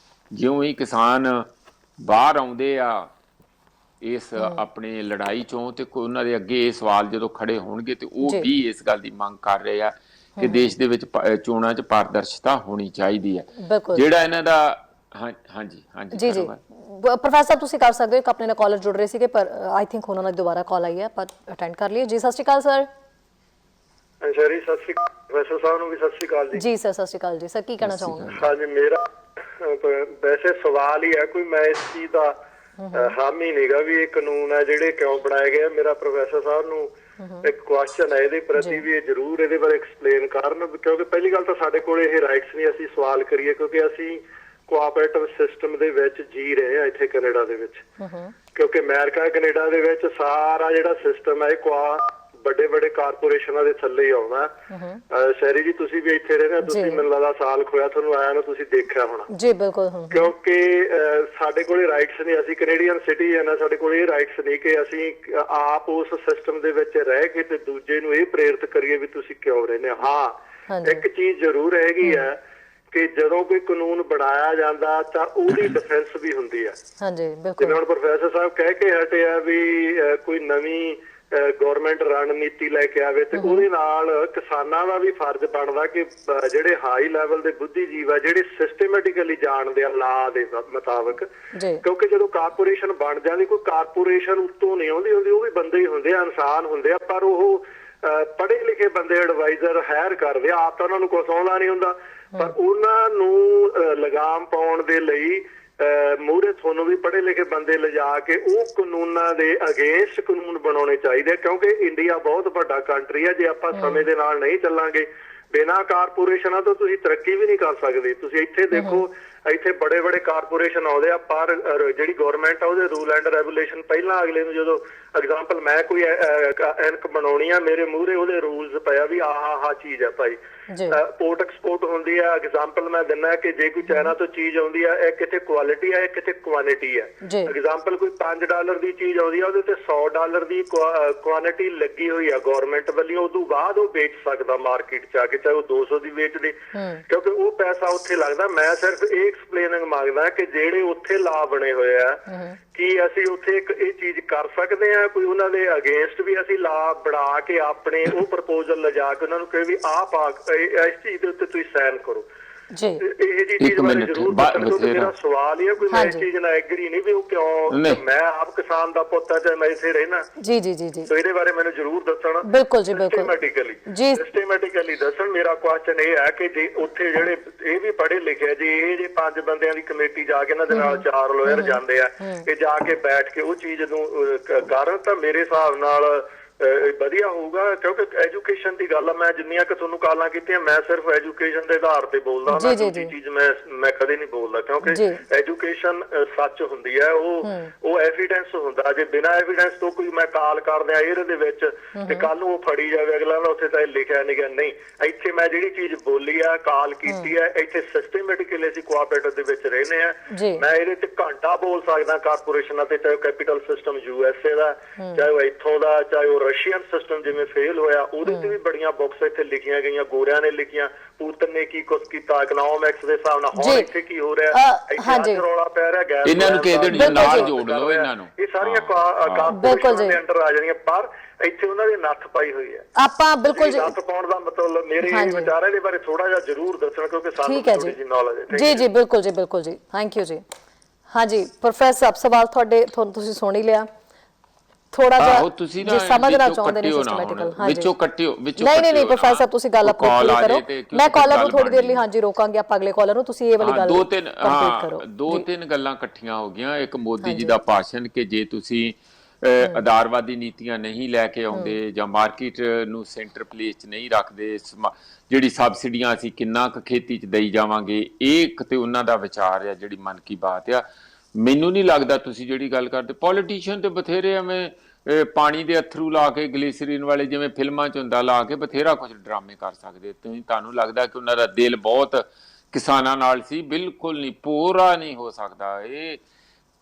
ਜਿਉਂ ਹੀ ਕਿਸਾਨ ਬਾਹਰ ਆਉਂਦੇ ਆ ਇਸ ਆਪਣੀ ਲੜਾਈ ਚੋਂ, ਤੇ ਉਹਨਾਂ ਦੇ ਅੱਗੇ ਇਹ ਸਵਾਲ ਜਦੋਂ ਖੜੇ ਹੋਣਗੇ ਤੇ ਉਹ ਵੀ ਇਸ ਗੱਲ ਦੀ ਮੰਗ ਕਰ ਰਹੇ ਆ ਕਿ ਦੇਸ਼ ਦੇ ਵਿੱਚ ਚੋਣਾਂ 'ਚ ਪਾਰਦਰਸ਼ਤਾ ਹੋਣੀ ਚਾਹੀਦੀ ਹੈ। ਜਿਹੜਾ ਇਹਨਾਂ ਦਾ ਹਾਂਜੀ ਜੀ ਜੀ ਪ੍ਰੋਫੈਸਰ ਸਾਹਿਬ ਤੁਸੀਂ ਕਰ ਸਕਦੇ ਹੋ, ਇੱਕ ਆਪਣੇ ਨਾਲ ਕਾਲਰ ਜੁੜ ਰਹੇ ਸੀਗੇ ਪਰ ਆਈ ਥਿੰਕ ਉਹਨਾਂ ਨਾਲ ਦੁਬਾਰਾ ਕਾਲ ਆਈ ਹੈ, ਪਰ ਅਟੈਂਡ ਕਰ ਲਈਏ। ਜੀ ਸਤਿ ਸ਼੍ਰੀ ਅਕਾਲ ਸਰ। ਸਰ ਸਤਿ ਸ਼੍ਰੀ ਅਕਾਲ, ਪ੍ਰੋਫੈਸਰ ਸਾਹਿਬ ਨੂੰ ਵੀ ਸਤਿ ਸ਼੍ਰੀ ਅਕਾਲ ਜੀ। ਜੀ ਸਰ ਸਤਿ ਸ਼੍ਰੀ ਅਕਾਲ ਜੀ। ਸਰ ਕੀ ਕਹਿਣਾ ਚਾਹੋਗੇ? ਹਾਂਜੀ ਮੇਰਾ ਵੈਸੇ ਸਵਾਲ ਹੀ ਹੈ, ਕੋਈ ਮੈਂ ਇਸ ਚੀਜ਼ ਦਾ ਹਾਮੀ ਨਹੀਂਗਾ ਵੀ ਇਹ ਕਾਨੂੰਨ ਹੈ ਜਿਹੜੇ ਕਿਉਂ ਬਣਾਏ ਗਏ। ਮੇਰਾ ਪ੍ਰੋਫੈਸਰ ਸਾਹਿਬ ਨੂੰ ਇੱਕ ਕੁਐਸਚਨ ਹੈ ਇਹਦੇ ਪ੍ਰਤੀ ਵੀ ਇਹ ਜ਼ਰੂਰ ਇਹਦੇ ਬਾਰੇ ਐਕਸਪਲੇਨ ਕਰਨ, ਕਿਉਂਕਿ ਪਹਿਲੀ ਗੱਲ ਤਾਂ ਸਾਡੇ ਕੋਲ ਇਹ ਰਾਈਟਸ ਨਹੀਂ ਅਸੀਂ ਸਵਾਲ ਕਰੀਏ, ਕਿਉਂਕਿ ਅਸੀਂ ਕੋਆਪਰੇਟਿਵ ਸਿਸਟਮ ਦੇ ਵਿੱਚ ਜੀ ਰਹੇ ਆ ਇੱਥੇ ਕੈਨੇਡਾ ਦੇ ਵਿੱਚ। ਕਿਉਂਕਿ ਅਮਰੀਕਾ ਕੈਨੇਡਾ ਦੇ ਵਿੱਚ ਸਾਰਾ ਜਿਹੜਾ ਸਿਸਟਮ ਹੈ ਵੱਡੇ ਵੱਡੇ ਕਾਰਪੋਰੇਸ਼ਨਾਂ ਦੇ ਥੱਲੇ ਹੀ ਆਉਣਾ। ਸ਼ਹਿਰੀ ਜੀ ਤੁਸੀਂ ਵੀ ਇੱਥੇ ਰਹਿੰਦੇ, ਤੁਸੀਂ ਮੈਨੂੰ ਲੱਗਦਾ ਸਾਲ ਖੋਇਆ ਤੁਹਾਨੂੰ ਆਇਆ ਨੂੰ, ਤੁਸੀਂ ਦੇਖਿਆ ਹੋਣਾ। ਜੀ ਬਿਲਕੁਲ। ਕਿਉਂਕਿ ਸਾਡੇ ਕੋਲ ਰਾਈਟਸ ਨਹੀਂ, ਅਸੀਂ ਕੈਨੇਡੀਅਨ ਸਿਟੀਜ਼ਨ ਆ, ਸਾਡੇ ਕੋਲ ਇਹ ਰਾਈਟਸ ਨਹੀਂ ਕਿ ਅਸੀਂ ਆਪ ਉਸ ਸਿਸਟਮ ਦੇ ਵਿੱਚ ਰਹਿ ਕੇ ਤੇ ਦੂਜੇ ਨੂੰ ਇਹ ਪ੍ਰੇਰਿਤ ਕਰੀਏ ਵੀ ਤੁਸੀਂ ਕਿਉਂ ਰਹਿੰਦੇ। ਹਾਂ ਇੱਕ ਚੀਜ਼ ਜ਼ਰੂਰ ਹੈਗੀ ਹੈ ਕਿ ਜਦੋਂ ਕੋਈ ਕਾਨੂੰਨ ਬਣਾਇਆ ਜਾਂਦਾ ਤਾਂ ਉਹਦੀ ਡਿਫੈਂਸ ਵੀ ਹੁੰਦੀ ਹੈ। ਹਾਂਜੀ ਬਿਲਕੁਲ। ਜਿਵੇਂ ਹੁਣ ਪ੍ਰੋਫੈਸਰ ਸਾਹਿਬ ਕਹਿ ਕੇ ਹਟੇ ਆ ਵੀ ਕੋਈ ਨਵੀਂ ਗਵਰਨਮੈਂਟ ਰਣਨੀਤੀ ਲੈ ਕੇ ਆਵੇ, ਤੇ ਉਹਦੇ ਨਾਲ ਕਿਸਾਨਾਂ ਦਾ ਵੀ ਫਰਜ਼ ਬਣਦਾ ਕਿ ਜਿਹੜੇ ਹਾਈ ਲੈਵਲ ਦੇ ਬੁੱਧੀਜੀਵ ਆ ਜਿਹੜੇ ਸਿਸਟਮੈਟਿਕਲੀ ਜਾਣਦੇ ਆ ਲਾ ਦੇ ਮੁਤਾਬਕ, ਕਿਉਂਕਿ ਜਦੋਂ ਕਾਰਪੋਰੇਸ਼ਨ ਬਣ ਜਾਂਦੀ, ਕੋਈ ਕਾਰਪੋਰੇਸ਼ਨ ਉੱਤੋਂ ਨਹੀਂ ਆਉਂਦੀ ਹੁੰਦੀ, ਉਹ ਵੀ ਬੰਦੇ ਹੀ ਹੁੰਦੇ ਆ, ਇਨਸਾਨ ਹੁੰਦੇ ਆ, ਪਰ ਉਹ ਪੜ੍ਹੇ ਲਿਖੇ ਬੰਦੇ ਐਡਵਾਈਜ਼ਰ ਹਾਇਰ ਕਰਦੇ ਆ, ਆਪ ਤਾਂ ਉਹਨਾਂ ਨੂੰ ਕੁਛ ਆਉਂਦਾ ਨਹੀਂ ਹੁੰਦਾ, ਪਰ ਉਹਨਾਂ ਨੂੰ ਲਗਾਮ ਪਾਉਣ ਦੇ ਲਈ ਮੂਹਰੇ ਤੁਹਾਨੂੰ ਵੀ ਪੜ੍ਹੇ ਲਿਖੇ ਬੰਦੇ ਲਿਜਾ ਕੇ ਉਹ ਕਾਨੂੰਨਾਂ ਦੇ ਅਗੇਂਸਟ ਕਾਨੂੰਨ ਬਣਾਉਣੇ ਚਾਹੀਦੇ, ਕਿਉਂਕਿ ਇੰਡੀਆ ਬਹੁਤ ਵੱਡਾ ਕੰਟਰੀ ਹੈ। ਜੇ ਆਪਾਂ ਸਮੇਂ ਦੇ ਨਾਲ ਨਹੀਂ ਚੱਲਾਂਗੇ, ਬਿਨਾਂ ਕਾਰਪੋਰੇਸ਼ਨਾਂ ਤੋਂ ਤੁਸੀਂ ਤਰੱਕੀ ਵੀ ਨਹੀਂ ਕਰ ਸਕਦੇ। ਤੁਸੀਂ ਇੱਥੇ ਦੇਖੋ, ਇੱਥੇ ਬੜੇ ਬੜੇ ਕਾਰਪੋਰੇਸ਼ਨ ਆਉਂਦੇ ਆ, ਪਰ ਜਿਹੜੀ ਗਵਰਨਮੈਂਟ ਆ ਉਹਦੇ ਰੂਲ ਐਂਡ ਰੈਗੂਲੇਸ਼ਨ ਪਹਿਲਾਂ ਅਗਲੇ ਨੂੰ ਜਦੋਂ ਐਗਜ਼ਾਮਪਲ ਮੈਂ ਕੋਈ ਐਨਕ ਬਣਾਉਣੀ ਆ, ਮੇਰੇ ਮੂਹਰੇ ਉਹਦੇ ਰੂਲਸ ਪਿਆ ਵੀ ਆਹ ਚੀਜ਼ ਆ ਭਾਈ। ਪੋਰਟ ਐਕਸਪੋਰਟ ਹੁੰਦੀ ਆ, ਐਗਜ਼ਾਮਪਲ ਮੈਂ ਦਿੰਦਾ ਕਿ ਜੇ ਕੋਈ ਚਾਈਨਾ ਤੋਂ ਚੀਜ਼ ਆਉਂਦੀ ਆ, ਇਹ ਕਿਤੇ ਕੁਆਲਿਟੀ ਆ, ਇਹ ਕਿਤੇ ਕੁਆਂਟੀਟੀ ਆ। ਐਗਜ਼ਾਮਪਲ ਕੋਈ $5 ਦੀ ਚੀਜ਼ ਆਉਂਦੀ ਆ, ਉਹਦੇ ਤੇ $100 ਦੀ ਕੁਆਂਟੀਟੀ ਲੱਗੀ ਹੋਈ ਆ ਗਵਰਨਮੈਂਟ ਵੱਲੋਂ, ਉਦੋਂ ਬਾਅਦ ਉਹ ਵੇਚ ਸਕਦਾ ਮਾਰਕੀਟ ਚ ਆ ਕੇ, ਚਾਹੇ ਉਹ 200 ਦੀ ਵੇਚ ਦੇ, ਕਿਉਂਕਿ ਉਹ ਪੈਸਾ ਉੱਥੇ ਲੱਗਦਾ। ਮੈਂ ਸਿਰਫ ਇਹ ਐਕਸਪਲੇਨਿੰਗ ਮੰਗਦਾ ਕਿ ਜਿਹੜੇ ਉੱਥੇ ਲਾ ਬਣੇ ਹੋਏ ਆ, ਕੀ ਅਸੀਂ ਉੱਥੇ ਇੱਕ ਇਹ ਚੀਜ਼ ਕਰ ਸਕਦੇ ਆ, ਕੋਈ ਉਹਨਾਂ ਦੇ ਅਗੇਂਸਟ ਵੀ ਅਸੀਂ ਲਾ ਬਣਾ ਕੇ ਆਪਣੇ ਉਹ ਪ੍ਰਪੋਜ਼ਲ ਲਿਜਾ ਕੇ ਉਹਨਾਂ ਨੂੰ ਕਹੇ ਵੀ ਇਸ ਚੀਜ਼ ਦੇ ਉੱਤੇ ਤੁਸੀਂ ਸਾਈਨ ਕਰੋ। ਇਹ ਜੀ ਚੀਜ਼ ਬਾਰੇ ਜ਼ਰੂਰ ਮੇਰਾ ਸਵਾਲ ਇਹ, ਕੋਈ ਮੈਂ ਇਸ ਚੀਜ਼ ਨਾਲ ਐਗਰੀ ਨਹੀਂ ਵੀ ਉਹ ਕਿਉਂ, ਮੈਂ ਆਪ ਕਿਸਾਨ ਦਾ ਪੁੱਤ ਆ, ਚਾਹੇ ਮੈਂ ਇੱਥੇ ਰਹਿਣਾ। ਜੀ ਜੀ ਜੀ ਜੀ ਇਹਦੇ ਬਾਰੇ ਮੈਨੂੰ ਜ਼ਰੂਰ ਦੱਸਣਾ। ਬਿਲਕੁਲ ਜੀ ਬਿਲਕੁਲ, ਸਿਸਟਮੈਟਿਕਲੀ ਦੱਸਣ। ਮੇਰਾ ਕੁਐਸਚਨ ਇਹ ਹੈ ਕਿ ਜੇ ਉੱਥੇ ਜਿਹੜੇ ਇਹ ਵੀ ਪੜ੍ਹੇ ਲਿਖੇ ਜੇ ਇਹ ਜੇ 5 ਬੰਦਿਆਂ ਦੀ ਕਮੇਟੀ ਜਾ ਕੇ ਇਹਨਾਂ ਦੇ ਨਾਲ 4 ਲਾਇਰ ਜਾਂਦੇ ਆ, ਇਹ ਜਾ ਕੇ ਬੈਠ ਕੇ ਉਹ ਚੀਜ਼ ਨੂੰ ਕਰਨ, ਤਾਂ ਮੇਰੇ ਹਿਸਾਬ ਨਾਲ ਵਧੀਆ ਹੋਊਗਾ। ਕਿਉਂਕਿ ਐਜੂਕੇਸ਼ਨ ਦੀ ਗੱਲ ਆ, ਮੈਂ ਜਿੰਨੀਆਂ ਕਿ ਤੁਹਾਨੂੰ ਕਾਲਾਂ ਕੀਤੀਆਂ, ਮੈਂ ਸਿਰਫ ਐਜੂਕੇਸ਼ਨ ਦੇ ਆਧਾਰ ਤੇ ਬੋਲਦਾ, ਮੈਂ ਦੂਜੀ ਚੀਜ਼ ਮੈਂ ਕਦੇ ਨਹੀਂ ਬੋਲਦਾ, ਕਿਉਂਕਿ ਐਜੂਕੇਸ਼ਨ ਸੱਚ ਹੁੰਦੀ ਹੈ, ਉਹ ਐਵੀਡੈਂਸ ਹੁੰਦਾ। ਜੇ ਬਿਨਾਂ ਐਵੀਡੈਂਸ ਤੋਂ ਕੋਈ ਮੈਂ ਕਾਲ ਕਰਦਿਆਂ ਏਅਰ ਦੇ ਵਿੱਚ ਤੇ ਕੱਲ ਨੂੰ ਉਹ ਫੜੀ ਜਾਵੇ, ਅਗਲਾ ਉੱਥੇ ਤਾਂ ਲਿਖਿਆ ਨਹੀਂ ਗਿਆ। ਨਹੀਂ, ਇੱਥੇ ਮੈਂ ਜਿਹੜੀ ਚੀਜ਼ ਬੋਲੀ ਆ, ਕਾਲ ਕੀਤੀ ਹੈ, ਇੱਥੇ ਸਿਸਟਮੈਟਿਕਲੀ ਅਸੀਂ ਕੋਆਪਰੇਟਿਵ ਦੇ ਵਿੱਚ ਰਹਿੰਦੇ ਆ। ਮੈਂ ਇਹਦੇ ਤੇ ਘੰਟਾ ਬੋਲ ਸਕਦਾ ਕਾਰਪੋਰੇਸ਼ਨਾਂ ਤੇ, ਚਾਹੇ ਕੈਪੀਟਲ ਸਿਸਟਮ USA ਦਾ, ਚਾਹੇ ਉਹ ਇੱਥੋਂ ਦਾ, ਚਾਹੇ ਉਹ ਰਸ਼ੀਅਨ ਸਿਸਟਮ ਜਿਵੇਂ ਫੇਲ ਹੋਇਆ, ਉਹਦੇ ਤੇ ਵੀ ਬੜੀਆਂ ਬੁੱਕਸ ਇੱਥੇ ਲਿਖੀਆਂ ਗਈਆਂ, ਗੋਰਿਆਂ ਨੇ ਲਿਖੀਆਂ, ਪੁਤਨ ਨੇ ਕੀ ਕੁਛ ਕੀਤਾ, ਇਕਨੋਮਿਕਸ ਦੇ ਹਿਸਾਬ ਨਾਲ ਹੁਣ ਇੱਥੇ ਕੀ ਹੋ ਰਿਹਾ, ਇੱਥੇ ਰੌਲਾ ਪੈ ਰਿਹਾ ਗੈਸ, ਇਹਨਾਂ ਨੂੰ ਕਿਹਦੇ ਨਾਲ ਜੋੜ ਲਓ, ਇਹਨਾਂ ਨੂੰ ਇਹ ਸਾਰੀਆਂ ਕਾਰਪੋਰੇਸ਼ਨਾਂ ਦੇ ਅੰਡਰ ਆ ਜਾਣੀਆਂ, ਪਰ ਇੱਥੇ ਉਹਨਾਂ ਦੀ ਨੱਥ ਪਾਈ ਹੋਈ ਹੈ। ਆਪਾਂ ਬਿਲਕੁਲ ਨੱਥ ਪਾਉਣ ਦਾ ਮਤਲਬ ਮੇਰੇ ਵਿਚਾਰ ਇਹਦੇ ਬਾਰੇ ਥੋੜਾ ਜਿਹਾ ਜ਼ਰੂਰ ਦੱਸਣਾ, ਕਿਉਂਕਿ ਸਾਨੂੰ ਥੋੜੀ ਜਿਹੀ ਨੌਲੇਜ ਹੈ। ਜੀ ਜੀ ਬਿਲਕੁਲ ਜੀ ਬਿਲਕੁਲ ਜੀ, ਥੈਂਕ ਯੂ ਜੀ। ਹਾਂਜੀ ਪ੍ਰੋਫੈਸਰ ਸਾਹਿਬ, ਸਵਾਲ ਤੁਹਾਨੂੰ ਤੁਸੀਂ ਸੁਣ ਹੀ ਲਿਆ, ਥੋੜਾ ਜਿਹਾ ਜੇ ਸਮਝਣਾ ਚਾਹੁੰਦੇ ਨੇ ਸਿਸਟਮੈਟਿਕਲ। ਹਾਂਜੀ ਵਿੱਚੋਂ ਕੱਟਿਓ, ਨਹੀਂ ਪ੍ਰੋਫੈਸਰ ਸਾਹਿਬ ਤੁਸੀਂ ਗੱਲ ਆਪਣੀ ਪੂਰੀ ਕਰੋ, ਮੈਂ ਕਾਲਰ ਨੂੰ ਥੋੜੀ ਦੇਰ ਲਈ ਹਾਂਜੀ ਰੋਕਾਂਗੇ, ਆਪਾਂ ਅਗਲੇ ਕਾਲਰ ਨੂੰ, ਤੁਸੀਂ ਇਹ ਵਾਲੀ ਗੱਲ ਕੰਪਲੀਟ ਕਰੋ। ਦੋ ਤਿੰਨ ਗੱਲਾਂ ਇਕੱਠੀਆਂ ਹੋ ਗਈਆਂ। ਇੱਕ ਮੋਦੀ ਜੀ ਦਾ ਭਾਸ਼ਣ ਕਿ ਜੇ ਤੁਸੀਂ ਆਧਾਰਵਾਦੀ ਨੀਤੀਆਂ ਨਹੀਂ ਲੈ ਕੇ ਆਉਂਦੇ ਜਾਂ ਮਾਰਕੀਟ ਨੂੰ ਸੈਂਟਰ ਪਲੇਸ 'ਚ ਨਹੀਂ ਰੱਖਦੇ, ਜਿਹੜੀ ਸਬਸਿਡੀਆਂ ਅਸੀਂ ਕਿੰਨਾ ਕੁ ਖੇਤੀ 'ਚ ਦੇਈ ਜਾਵਾਂਗੇ, ਇਹ ਇੱਕ ਤੇ ਉਹਨਾਂ ਦਾ ਵਿਚਾਰ ਆ, ਜਿਹੜੀ ਮਨ ਕੀ ਬਾਤ ਆ। ਮੈਨੂੰ ਨਹੀਂ ਲੱਗਦਾ ਤੁਸੀਂ ਜਿਹੜੀ ਗੱਲ ਕਰਦੇ, ਪੋਲੀਟੀਸ਼ੀਅਨ ਤੇ ਬਥੇਰੇ ਐਵੇਂ ਪਾਣੀ ਦੇ ਅਥਰੂ ਲਾ ਕੇ, ਗਲੀਸਰੀਨ ਵਾਲੇ ਜਿਵੇਂ ਫਿਲਮਾਂ 'ਚ ਹੁੰਦਾ ਲਾ ਕੇ ਬਥੇਰਾ ਕੁਝ ਡਰਾਮੇ ਕਰ ਸਕਦੇ। ਤੁਹਾਨੂੰ ਲੱਗਦਾ ਕਿ ਉਹਨਾਂ ਦਾ ਦਿਲ ਬਹੁਤ ਕਿਸਾਨਾਂ ਨਾਲ ਸੀ? ਬਿਲਕੁਲ ਨਹੀਂ, ਪੂਰਾ ਨਹੀਂ ਹੋ ਸਕਦਾ। ਇਹ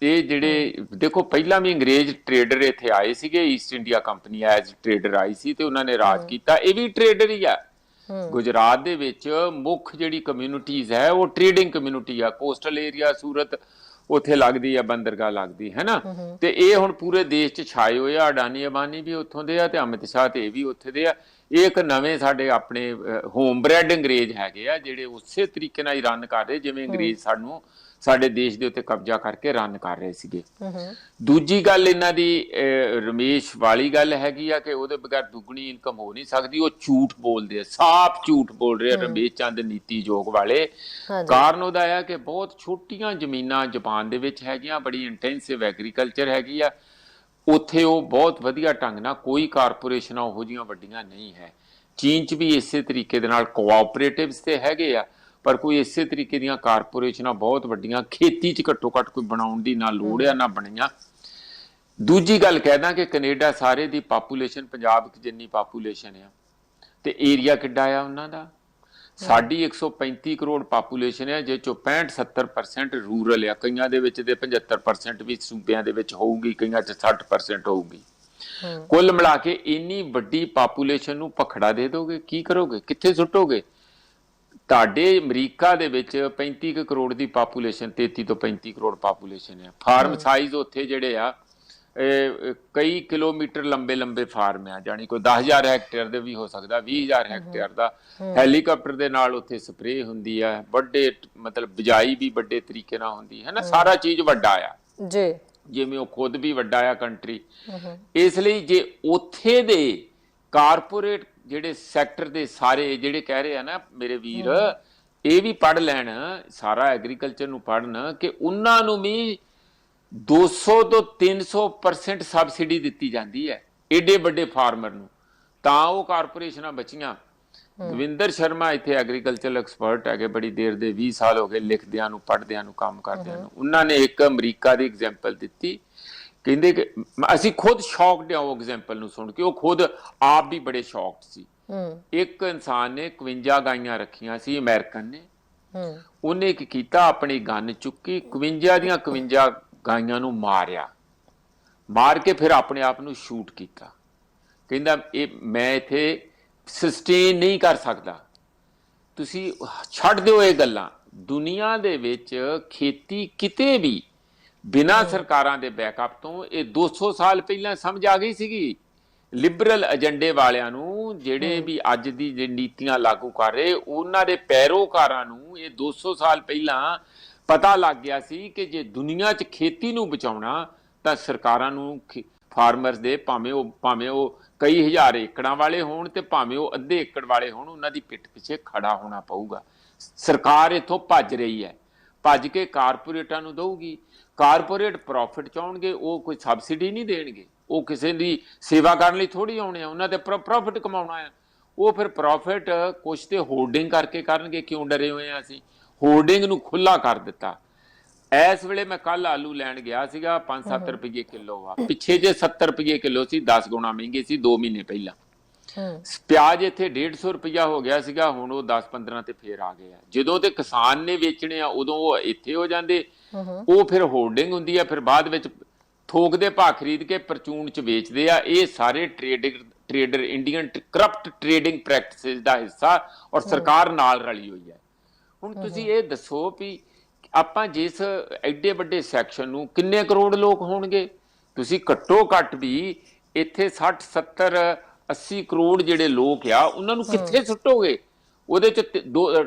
ਇਹ ਜਿਹੜੇ ਦੇਖੋ ਪਹਿਲਾਂ ਵੀ ਅੰਗਰੇਜ਼ ਟ੍ਰੇਡਰ ਇੱਥੇ ਆਏ ਸੀਗੇ, East India Company as trader ਆਈ ਸੀ ਤੇ ਉਹਨਾਂ ਨੇ ਰਾਜ ਕੀਤਾ। ਇਹ ਵੀ ਟ੍ਰੇਡਰ ਹੀ ਆ। ਗੁਜਰਾਤ ਦੇ ਵਿੱਚ ਮੁੱਖ ਜਿਹੜੀ ਕਮਿਊਨਿਟੀਜ਼ ਹੈ ਉਹ ਟ੍ਰੇਡਿੰਗ ਕਮਿਊਨਿਟੀ ਆ। ਕੋਸਟਲ ਏਰੀਆ ਸੂਰਤ ਉੱਥੇ ਲੱਗਦੀ ਆ, ਬੰਦਰਗਾਹ ਲੱਗਦੀ ਹੈ ਨਾ। ਤੇ ਇਹ ਹੁਣ ਪੂਰੇ ਦੇਸ਼ 'ਚ ਛਾਏ ਹੋਏ ਆ। ਅਡਾਨੀ ਅਬਾਨੀ ਵੀ ਉੱਥੋਂ ਦੇ ਆ ਤੇ ਅਮਿਤ ਸ਼ਾਹ ਤੇ ਇਹ ਵੀ ਉੱਥੇ ਦੇ ਆ। ਇਹ ਇੱਕ ਨਵੇਂ ਸਾਡੇ ਆਪਣੇ ਹੋਮ ਬ੍ਰੈਡ ਅੰਗਰੇਜ਼ ਹੈਗੇ ਆ ਜਿਹੜੇ ਉਸੇ ਤਰੀਕੇ ਨਾਲ ਹੀ ਰਨ ਕਰ ਰਹੇ ਜਿਵੇਂ ਅੰਗਰੇਜ਼ ਸਾਨੂੰ ਸਾਡੇ ਦੇਸ਼ ਦੇ ਉੱਤੇ ਕਬਜ਼ਾ ਕਰਕੇ ਰਨ ਕਰ ਰਹੇ ਸੀਗੇ। ਦੂਜੀ ਗੱਲ ਇਹਨਾਂ ਦੀ ਰਮੇਸ਼ ਵਾਲੀ ਗੱਲ ਹੈਗੀ ਆ ਕਿ ਉਹਦੇ ਬਗੈਰ ਦੁੱਗਣੀ ਇਨਕਮ ਹੋ ਨਹੀਂ ਸਕਦੀ। ਉਹ ਝੂਠ ਬੋਲਦੇ ਆ, ਸਾਫ਼ ਝੂਠ ਬੋਲ ਰਹੇ ਆ ਰਮੇਸ਼ ਚੰਦ ਨੀਤੀ ਯੋਗ ਵਾਲੇ। ਕਾਰਨ ਉਹਦਾ ਆ ਕਿ ਬਹੁਤ ਛੋਟੀਆਂ ਜ਼ਮੀਨਾਂ ਜਾਪਾਨ ਦੇ ਵਿੱਚ ਹੈਗੀਆਂ, ਬੜੀ ਇੰਟੈਂਸਿਵ ਐਗਰੀਕਲਚਰ ਹੈਗੀ ਆ ਉੱਥੇ। ਉਹ ਬਹੁਤ ਵਧੀਆ ਢੰਗ ਨਾਲ ਕੋਈ ਕਾਰਪੋਰੇਸ਼ਨਾਂ ਉਹੋ ਜਿਹੀਆਂ ਵੱਡੀਆਂ ਨਹੀਂ ਹੈ। ਚੀਨ 'ਚ ਵੀ ਇਸੇ ਤਰੀਕੇ ਦੇ ਨਾਲ ਕੋਆਪਰੇਟਿਵਸ ਤੇ ਹੈਗੇ ਆ ਪਰ ਕੋਈ ਇਸੇ ਤਰੀਕੇ ਦੀਆਂ ਕਾਰਪੋਰੇਸ਼ਨਾਂ ਬਹੁਤ ਵੱਡੀਆਂ ਖੇਤੀ 'ਚ ਘੱਟੋ ਘੱਟ ਕੋਈ ਬਣਾਉਣ ਦੀ ਨਾ ਲੋੜ ਆ ਨਾ ਬਣੀਆਂ। ਦੂਜੀ ਗੱਲ ਕਹਿਦਾ ਕਿ ਕੈਨੇਡਾ ਸਾਰੇ ਦੀ ਪਾਪੂਲੇਸ਼ਨ ਪੰਜਾਬ ਜਿੰਨੀ ਪਾਪੂਲੇਸ਼ਨ ਆ ਤੇ ਏਰੀਆ ਕਿੱਡਾ ਆ ਉਹਨਾਂ ਦਾ। ਸਾਡੀ 135 ਕਰੋੜ ਪਾਪੂਲੇਸ਼ਨ ਹੈ ਜਿਸ ਚੋਂ 65-70% ਰੂਰਲ ਆ। ਕਈਆਂ ਦੇ ਵਿੱਚ ਤੇ 75% ਵੀ ਸੂਬਿਆਂ ਦੇ ਵਿੱਚ ਹੋਊਗੀ, ਕਈਆਂ 'ਚ 60% ਹੋਊਗੀ। ਕੁੱਲ ਮਿਲਾ ਕੇ ਇੰਨੀ ਵੱਡੀ ਪਾਪੂਲੇਸ਼ਨ ਨੂੰ ਭਖੜਾ ਦੇ ਦੋਗੇ, ਕੀ ਕਰੋਗੇ, ਕਿੱਥੇ ਸੁੱਟੋਗੇ? ਤੁਹਾਡੇ ਅਮਰੀਕਾ ਦੇ ਵਿੱਚ 35 ਕਰੋੜ ਦੀ ਪਾਪੂਲੇਸ਼ਨ, 33 ਤੋਂ 35 ਕਰੋੜ ਪਾਪੂਲੇਸ਼ਨ ਹੈ। ਫਾਰਮ ਸਾਈਜ਼ ਉੱਥੇ ਜਿਹੜੇ ਆ ਕਈ ਕਿਲੋਮੀਟਰ ਲੰਬੇ ਫਾਰਮ ਆ, ਜਾਨੀ ਕੋਈ 10,000 ਹੈਕਟੇਅਰ ਦੇ ਵੀ ਹੋ ਸਕਦਾ, 20,000 ਹੈਕਟੇਅਰ ਦਾ। ਹੈਲੀਕਾਪਟਰ ਦੇ ਨਾਲ ਉੱਥੇ ਸਪਰੇਅ ਹੁੰਦੀ ਆ, ਵੱਡੇ ਮਤਲਬ ਬਿਜਾਈ ਵੀ ਵੱਡੇ ਤਰੀਕੇ ਨਾਲ ਹੁੰਦੀ ਹੈ ਨਾ। ਸਾਰਾ ਚੀਜ਼ ਵੱਡਾ ਆ ਜੀ, ਜਿਵੇਂ ਉਹ ਖੁਦ ਵੀ ਵੱਡਾ ਆ ਕੰਟਰੀ। ਇਸ ਲਈ ਜੇ ਉੱਥੇ ਦੇ ਕਾਰਪੋਰੇਟ ਜਿਹੜੇ ਸੈਕਟਰ ਦੇ ਸਾਰੇ ਜਿਹੜੇ ਕਹਿ ਰਹੇ ਆ ਨਾ ਮੇਰੇ ਵੀਰ, ਇਹ ਵੀ ਪੜ੍ਹ ਲੈਣ, ਸਾਰਾ ਐਗਰੀਕਲਚਰ ਨੂੰ ਪੜ੍ਹਨ ਕਿ ਉਹਨਾਂ ਨੂੰ ਵੀ 200 ਤੋਂ 300% ਸਬਸਿਡੀ ਦਿੱਤੀ ਜਾਂਦੀ ਹੈ ਏਡੇ ਵੱਡੇ ਫਾਰਮਰ ਨੂੰ, ਤਾਂ ਉਹ ਕਾਰਪੋਰੇਸ਼ਨਾਂ ਬਚੀਆਂ। ਦਵਿੰਦਰ ਸ਼ਰਮਾ ਇੱਥੇ ਐਗਰੀਕਲਚਰਲ ਐਕਸਪਰਟ ਹੈਗੇ, ਬੜੀ ਦੇਰ ਦੇ 20 ਸਾਲ ਹੋ ਗਏ ਲਿਖਦਿਆਂ ਨੂੰ, ਪੜ੍ਹਦਿਆਂ ਨੂੰ, ਕੰਮ ਕਰਦਿਆਂ ਨੂੰ। ਉਹਨਾਂ ਨੇ ਇੱਕ ਅਮਰੀਕਾ ਦੀ ਐਗਜ਼ਾਮਪਲ ਦਿੱਤੀ, ਕਹਿੰਦੇ ਕਿ ਅਸੀਂ ਖੁਦ ਸ਼ੌਕਡ ਹਾਂ ਉਹ ਐਗਜ਼ਾਮਪਲ ਨੂੰ ਸੁਣ ਕੇ। ਉਹ ਖੁਦ ਆਪ ਵੀ ਬੜੇ ਸ਼ੌਕਡ ਸੀ। ਇੱਕ ਇਨਸਾਨ ਨੇ 51 ਗਾਈਆਂ ਰੱਖੀਆਂ ਸੀ, ਅਮਰੀਕਨ ਨੇ। ਉਹਨੇ ਕੀ ਕੀਤਾ, ਆਪਣੀ ਗਨ ਚੁੱਕੀ, 51 ਦੀਆਂ 51 ਗਾਈਆਂ ਨੂੰ ਮਾਰਿਆ, ਮਾਰ ਕੇ ਫਿਰ ਆਪਣੇ ਆਪ ਨੂੰ ਸ਼ੂਟ ਕੀਤਾ। ਕਹਿੰਦਾ ਇਹ ਮੈਂ ਇੱਥੇ ਸਸਟੇਨ ਨਹੀਂ ਕਰ ਸਕਦਾ, ਤੁਸੀਂ ਛੱਡ ਦਿਓ ਇਹ ਗੱਲਾਂ। ਦੁਨੀਆ ਦੇ ਵਿੱਚ ਖੇਤੀ ਕਿਤੇ ਵੀ ਬਿਨਾਂ ਸਰਕਾਰਾਂ ਦੇ ਬੈਕਅਪ ਤੋਂ ਇਹ 200 ਸਾਲ ਪਹਿਲਾਂ ਸਮਝ ਆ ਗਈ ਸੀਗੀ ਲਿਬਰਲ ਏਜੰਡੇ ਵਾਲਿਆਂ ਨੂੰ। ਜਿਹੜੇ ਵੀ ਅੱਜ ਦੀ ਨੀਤੀਆਂ ਲਾਗੂ ਕਰ ਰਹੇ ਉਹਨਾਂ ਦੇ ਪੈਰੋਕਾਰਾਂ ਨੂੰ ਇਹ 200 ਸਾਲ ਪਹਿਲਾਂ ਪਤਾ ਲੱਗ ਗਿਆ ਸੀ ਕਿ ਜੇ ਦੁਨੀਆ 'ਚ ਖੇਤੀ ਨੂੰ ਬਚਾਉਣਾ ਤਾਂ ਸਰਕਾਰਾਂ ਨੂੰ ਫਾਰਮਰਸ ਦੇ ਭਾਵੇਂ ਉਹ ਕਈ ਹਜ਼ਾਰ ਏਕੜਾਂ ਵਾਲੇ ਹੋਣ ਤੇ ਭਾਵੇਂ ਉਹ ਅੱਧੇ ਏਕੜ ਵਾਲੇ ਹੋਣ, ਉਹਨਾਂ ਦੀ ਪਿੱਠ ਪਿੱਛੇ ਖੜਾ ਹੋਣਾ ਪਊਗਾ। ਸਰਕਾਰ ਇੱਥੋਂ ਭੱਜ ਰਹੀ ਹੈ, ਭੱਜ ਕੇ ਕਾਰਪੋਰੇਟਾਂ ਨੂੰ ਦਊਗੀ। ਕਾਰਪੋਰੇਟ ਪ੍ਰੋਫਿਟ ਚਾਹੁਣਗੇ, ਉਹ ਕੋਈ ਸਬਸਿਡੀ ਨਹੀਂ ਦੇਣਗੇ, ਉਹ ਕਿਸੇ ਦੀ ਸੇਵਾ ਕਰਨ ਲਈ ਥੋੜੀ ਆਉਣੇ ਆ, ਉਹਨਾਂ ਤੇ ਪ੍ਰੋਫਿਟ ਕਮਾਉਣਾ ਆ। ਉਹ ਫਿਰ ਪ੍ਰੋਫਿਟ ਕੁਛ ਤੇ ਹੋਰਡਿੰਗ ਕਰਕੇ ਕਰਨਗੇ। ਕਿਉਂ ਡਰੇ ਹੋਏ ਆ ਅਸੀਂ? ਹੋਰਡਿੰਗ ਨੂੰ ਖੁੱਲਾ ਕਰ ਦਿੱਤਾ। ਇਸ ਵੇਲੇ ਮੈਂ ਕੱਲ ਆਲੂ ਲੈਣ ਗਿਆ ਸੀਗਾ, 5-7 ਰੁਪਏ ਕਿਲੋ ਆ। ਪਿੱਛੇ ਜੇ 70 ਰੁਪਏ ਕਿਲੋ ਸੀ, 10 ਗੁਣਾ ਮਹਿੰਗੇ ਸੀ 2 ਮਹੀਨੇ ਪਹਿਲਾਂ। ਪਿਆਜ਼ ਇੱਥੇ 150 ਰੁਪਇਆ ਹੋ ਗਿਆ ਸੀਗਾ, ਹੁਣ ਉਹ 10-15 ਤੇ ਫੇਰ ਆ ਗਏ ਆ। ਜਦੋਂ ਤੇ ਕਿਸਾਨ ਨੇ ਵੇਚਣੇ ਆ ਉਦੋਂ ਉਹ ਇੱਥੇ ਹੋ ਜਾਂਦੇ। ਉਹ ਫਿਰ ਹੋਰਡਿੰਗ ਹੁੰਦੀ ਆ, ਫਿਰ ਬਾਅਦ ਵਿੱਚ ਥੋਕ ਦੇ ਭਾਅ ਖਰੀਦ ਕੇ ਪਰਚੂਨ ਚ ਵੇਚਦੇ ਆ। ਇਹ ਸਾਰੇ trader Indian corrupt trading practices ਦਾ ਹਿੱਸਾ, ਔਰ ਸਰਕਾਰ ਨਾਲ ਰਲੀ ਹੋਈ ਹੈ। ਹੁਣ ਤੁਸੀਂ ਇਹ ਦੱਸੋ ਵੀ ਆਪਾਂ ਜਿਸ ਐਡੇ ਵੱਡੇ ਸੈਕਸ਼ਨ ਨੂੰ ਕਿੰਨੇ ਕਰੋੜ ਲੋਕ ਹੋਣਗੇ? ਤੁਸੀਂ ਘੱਟੋ ਘੱਟ ਵੀ ਇੱਥੇ 60-70-80 ਕਰੋੜ ਜਿਹੜੇ ਲੋਕ ਆ ਉਹਨਾਂ ਨੂੰ ਕਿੱਥੇ ਸੁੱਟੋਗੇ? ਉਹਦੇ ਚ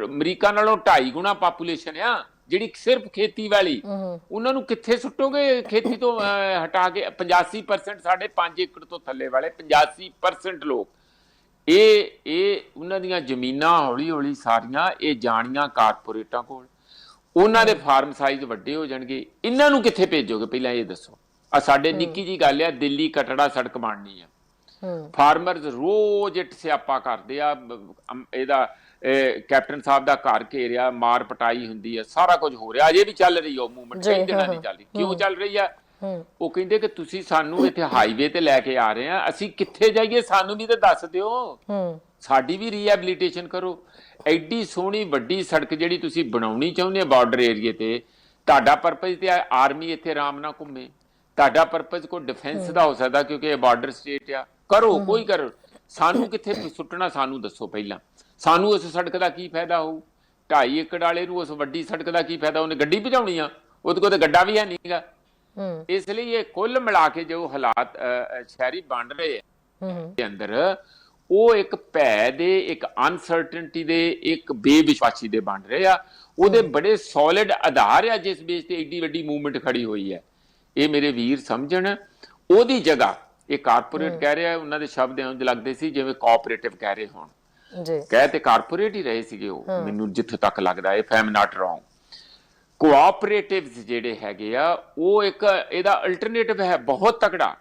ਅਮਰੀਕਾ ਨਾਲੋਂ 2.5 ਗੁਣਾ ਪਾਪੂਲੇਸ਼ਨ ਆ ਜਿਹੜੀ ਸਿਰਫ ਖੇਤੀ ਵਾਲੀ। ਉਹਨਾਂ ਨੂੰ ਕਿੱਥੇ ਸੁੱਟੋਗੇ? ਖੇਤੀ ਤੋਂ ਹਟਾ ਕੇ 85% ਸਾਡੇ 5 ਏਕੜ ਤੋਂ ਥੱਲੇ ਵਾਲੇ 85% ਲੋਕ, ਇਹ ਉਹਨਾਂ ਦੀਆਂ ਜ਼ਮੀਨਾਂ ਹੌਲੀ ਹੌਲੀ ਸਾਰੀਆਂ ਇਹ ਜਾਣੀਆਂ ਕਾਰਪੋਰੇਟਾਂ ਕੋਲ। ਉਹਨਾਂ ਦੇ ਫਾਰਮ ਸਾਈਜ਼ ਵੱਡੇ ਹੋ ਜਾਣਗੇ। ਇਹਨਾਂ ਨੂੰ ਕਿੱਥੇ ਭੇਜੋਗੇ ਪਹਿਲਾਂ ਇਹ ਦੱਸੋ। ਆ ਸਾਡੇ ਨਿੱਕੀ ਜੀ ਗੱਲ ਆ, ਦਿੱਲੀ ਕਟੜਾ ਸੜਕ ਬਣਨੀ ਆ। ਫਾਰਮਰਸ ਰੋਜ਼ ਇੱਟ ਸਿਆਪਾ ਕਰਦੇ ਆ, ਇਹਦਾ ਕੈਪਟਨ ਸਾਹਿਬ ਦਾ ਘਰ ਘੇਰਿਆ, ਮਾਰ ਪਟਾਈ ਹੁੰਦੀ ਆ, ਸਾਰਾ ਕੁਝ ਹੋ ਰਿਹਾ। ਅਜੇ ਵੀ ਚੱਲ ਰਹੀ ਆ ਉਹ ਮੂਵਮੈਂਟ, ਕਈ ਦਿਨਾਂ ਦੀ ਚੱਲ ਰਹੀ। ਕਿਉਂ ਚੱਲ ਰਹੀ ਆ? ਉਹ ਕਹਿੰਦੇ ਕਿ ਤੁਸੀਂ ਸਾਨੂੰ ਇੱਥੇ ਹਾਈਵੇ ਤੇ ਲੈ ਕੇ ਆ ਰਹੇ ਆ, ਅਸੀਂ ਕਿੱਥੇ ਜਾਈਏ ਸਾਨੂੰ ਵੀ ਤਾਂ ਦੱਸ ਦਿਓ, ਸਾਡੀ ਵੀ ਰੀਹੈਬਿਲਿਟੇਸ਼ਨ ਕਰੋ। ਐਡੀ ਸੋਹਣੀ ਵੱਡੀ ਸੜਕ ਜਿਹੜੀ ਤੁਸੀਂ ਬਣਾਉਣੀ ਚਾਹੁੰਦੇ ਆ ਬਾਰਡਰ ਏਰੀਏ ਤੇ, ਤੁਹਾਡਾ ਪਰਪਸ ਤੇ ਆਰਮੀ ਇੱਥੇ ਆਰਾਮ ਨਾਲ ਘੁੰਮੇ, ਤੁਹਾਡਾ ਪਰਪਸ ਕੋਈ ਡਿਫੈਂਸ ਦਾ ਹੋ ਸਕਦਾ ਕਿਉਂਕਿ ਇਹ ਬਾਰਡਰ ਸਟੇਟ ਆ, ਕਰੋ ਕੋਈ ਕਰੋ। ਸਾਨੂੰ ਕਿੱਥੇ ਸੁੱਟਣਾ ਸਾਨੂੰ ਦੱਸੋ ਪਹਿਲਾਂ, ਸਾਨੂੰ ਉਸ ਸੜਕ ਦਾ ਕੀ ਫਾਇਦਾ ਹੋਊ? 2.5 ਏਕੜ ਵਾਲੇ ਨੂੰ ਉਸ ਵੱਡੀ ਸੜਕ ਦਾ ਕੀ ਫਾਇਦਾ? ਉਹਨੇ ਗੱਡੀ ਭਜਾਉਣੀ ਆ, ਉਹਦੇ ਕੋਲ ਤਾਂ ਗੱਡਾ ਵੀ ਹੈ ਨਹੀਂਗਾ। ਇਸ ਲਈ ਇਹ ਕੁੱਲ ਮਿਲਾ ਕੇ ਜੋ ਹਾਲਾਤ ਸ਼ਹਿਰੀ ਬਣ ਰਹੇ ਆ ਦੇ ਅੰਦਰ, ਉਹ ਇੱਕ ਭੈ ਦੇ, ਇੱਕ ਅਨਸਰਟਨਟੀ ਦੇ, ਇੱਕ ਬੇਵਿਸ਼ਵਾਸੀ ਦੇ ਬਣ ਰਹੇ ਆ। ਉਹਦੇ ਬੜੇ ਸੋਲਿਡ ਆਧਾਰ ਆ ਜਿਸ ਬੇਸ ਤੇ ਏਡੀ ਵੱਡੀ ਮੂਵਮੈਂਟ ਖੜੀ ਹੋਈ ਹੈ। ਇਹ ਮੇਰੇ ਵੀਰ ਸਮਝਣ, ਉਹਦੀ ਜਗ੍ਹਾ ਇਹ ਕਾਰਪੋਰੇਟ ਕਹਿ ਰਿਹਾ, ਉਹਨਾਂ ਦੇ ਸ਼ਬਦ ਇੰਝ ਲੱਗਦੇ ਸੀ ਜਿਵੇਂ ਕੋਆਪਰੇਟਿਵ ਕਹਿ ਰਹੇ ਹੋਣ। ਕਹਿ ਤੇ ਕਾਰਪੋਰੇਟ ਹੀ ਰਹੇ ਸੀਗੇ ਉਹ, ਮੈਨੂੰ ਜਿੱਥੇ ਤੱਕ ਲੱਗਦਾ, if I am not wrong. Cooperatives ਜਿਹੜੇ ਹੈਗੇ ਆ ਉਹ ਇੱਕ ਇਹਦਾ ਅਲਟਰਨੇਟਿਵ ਹੈ ਬਹੁਤ ਤਕੜਾ।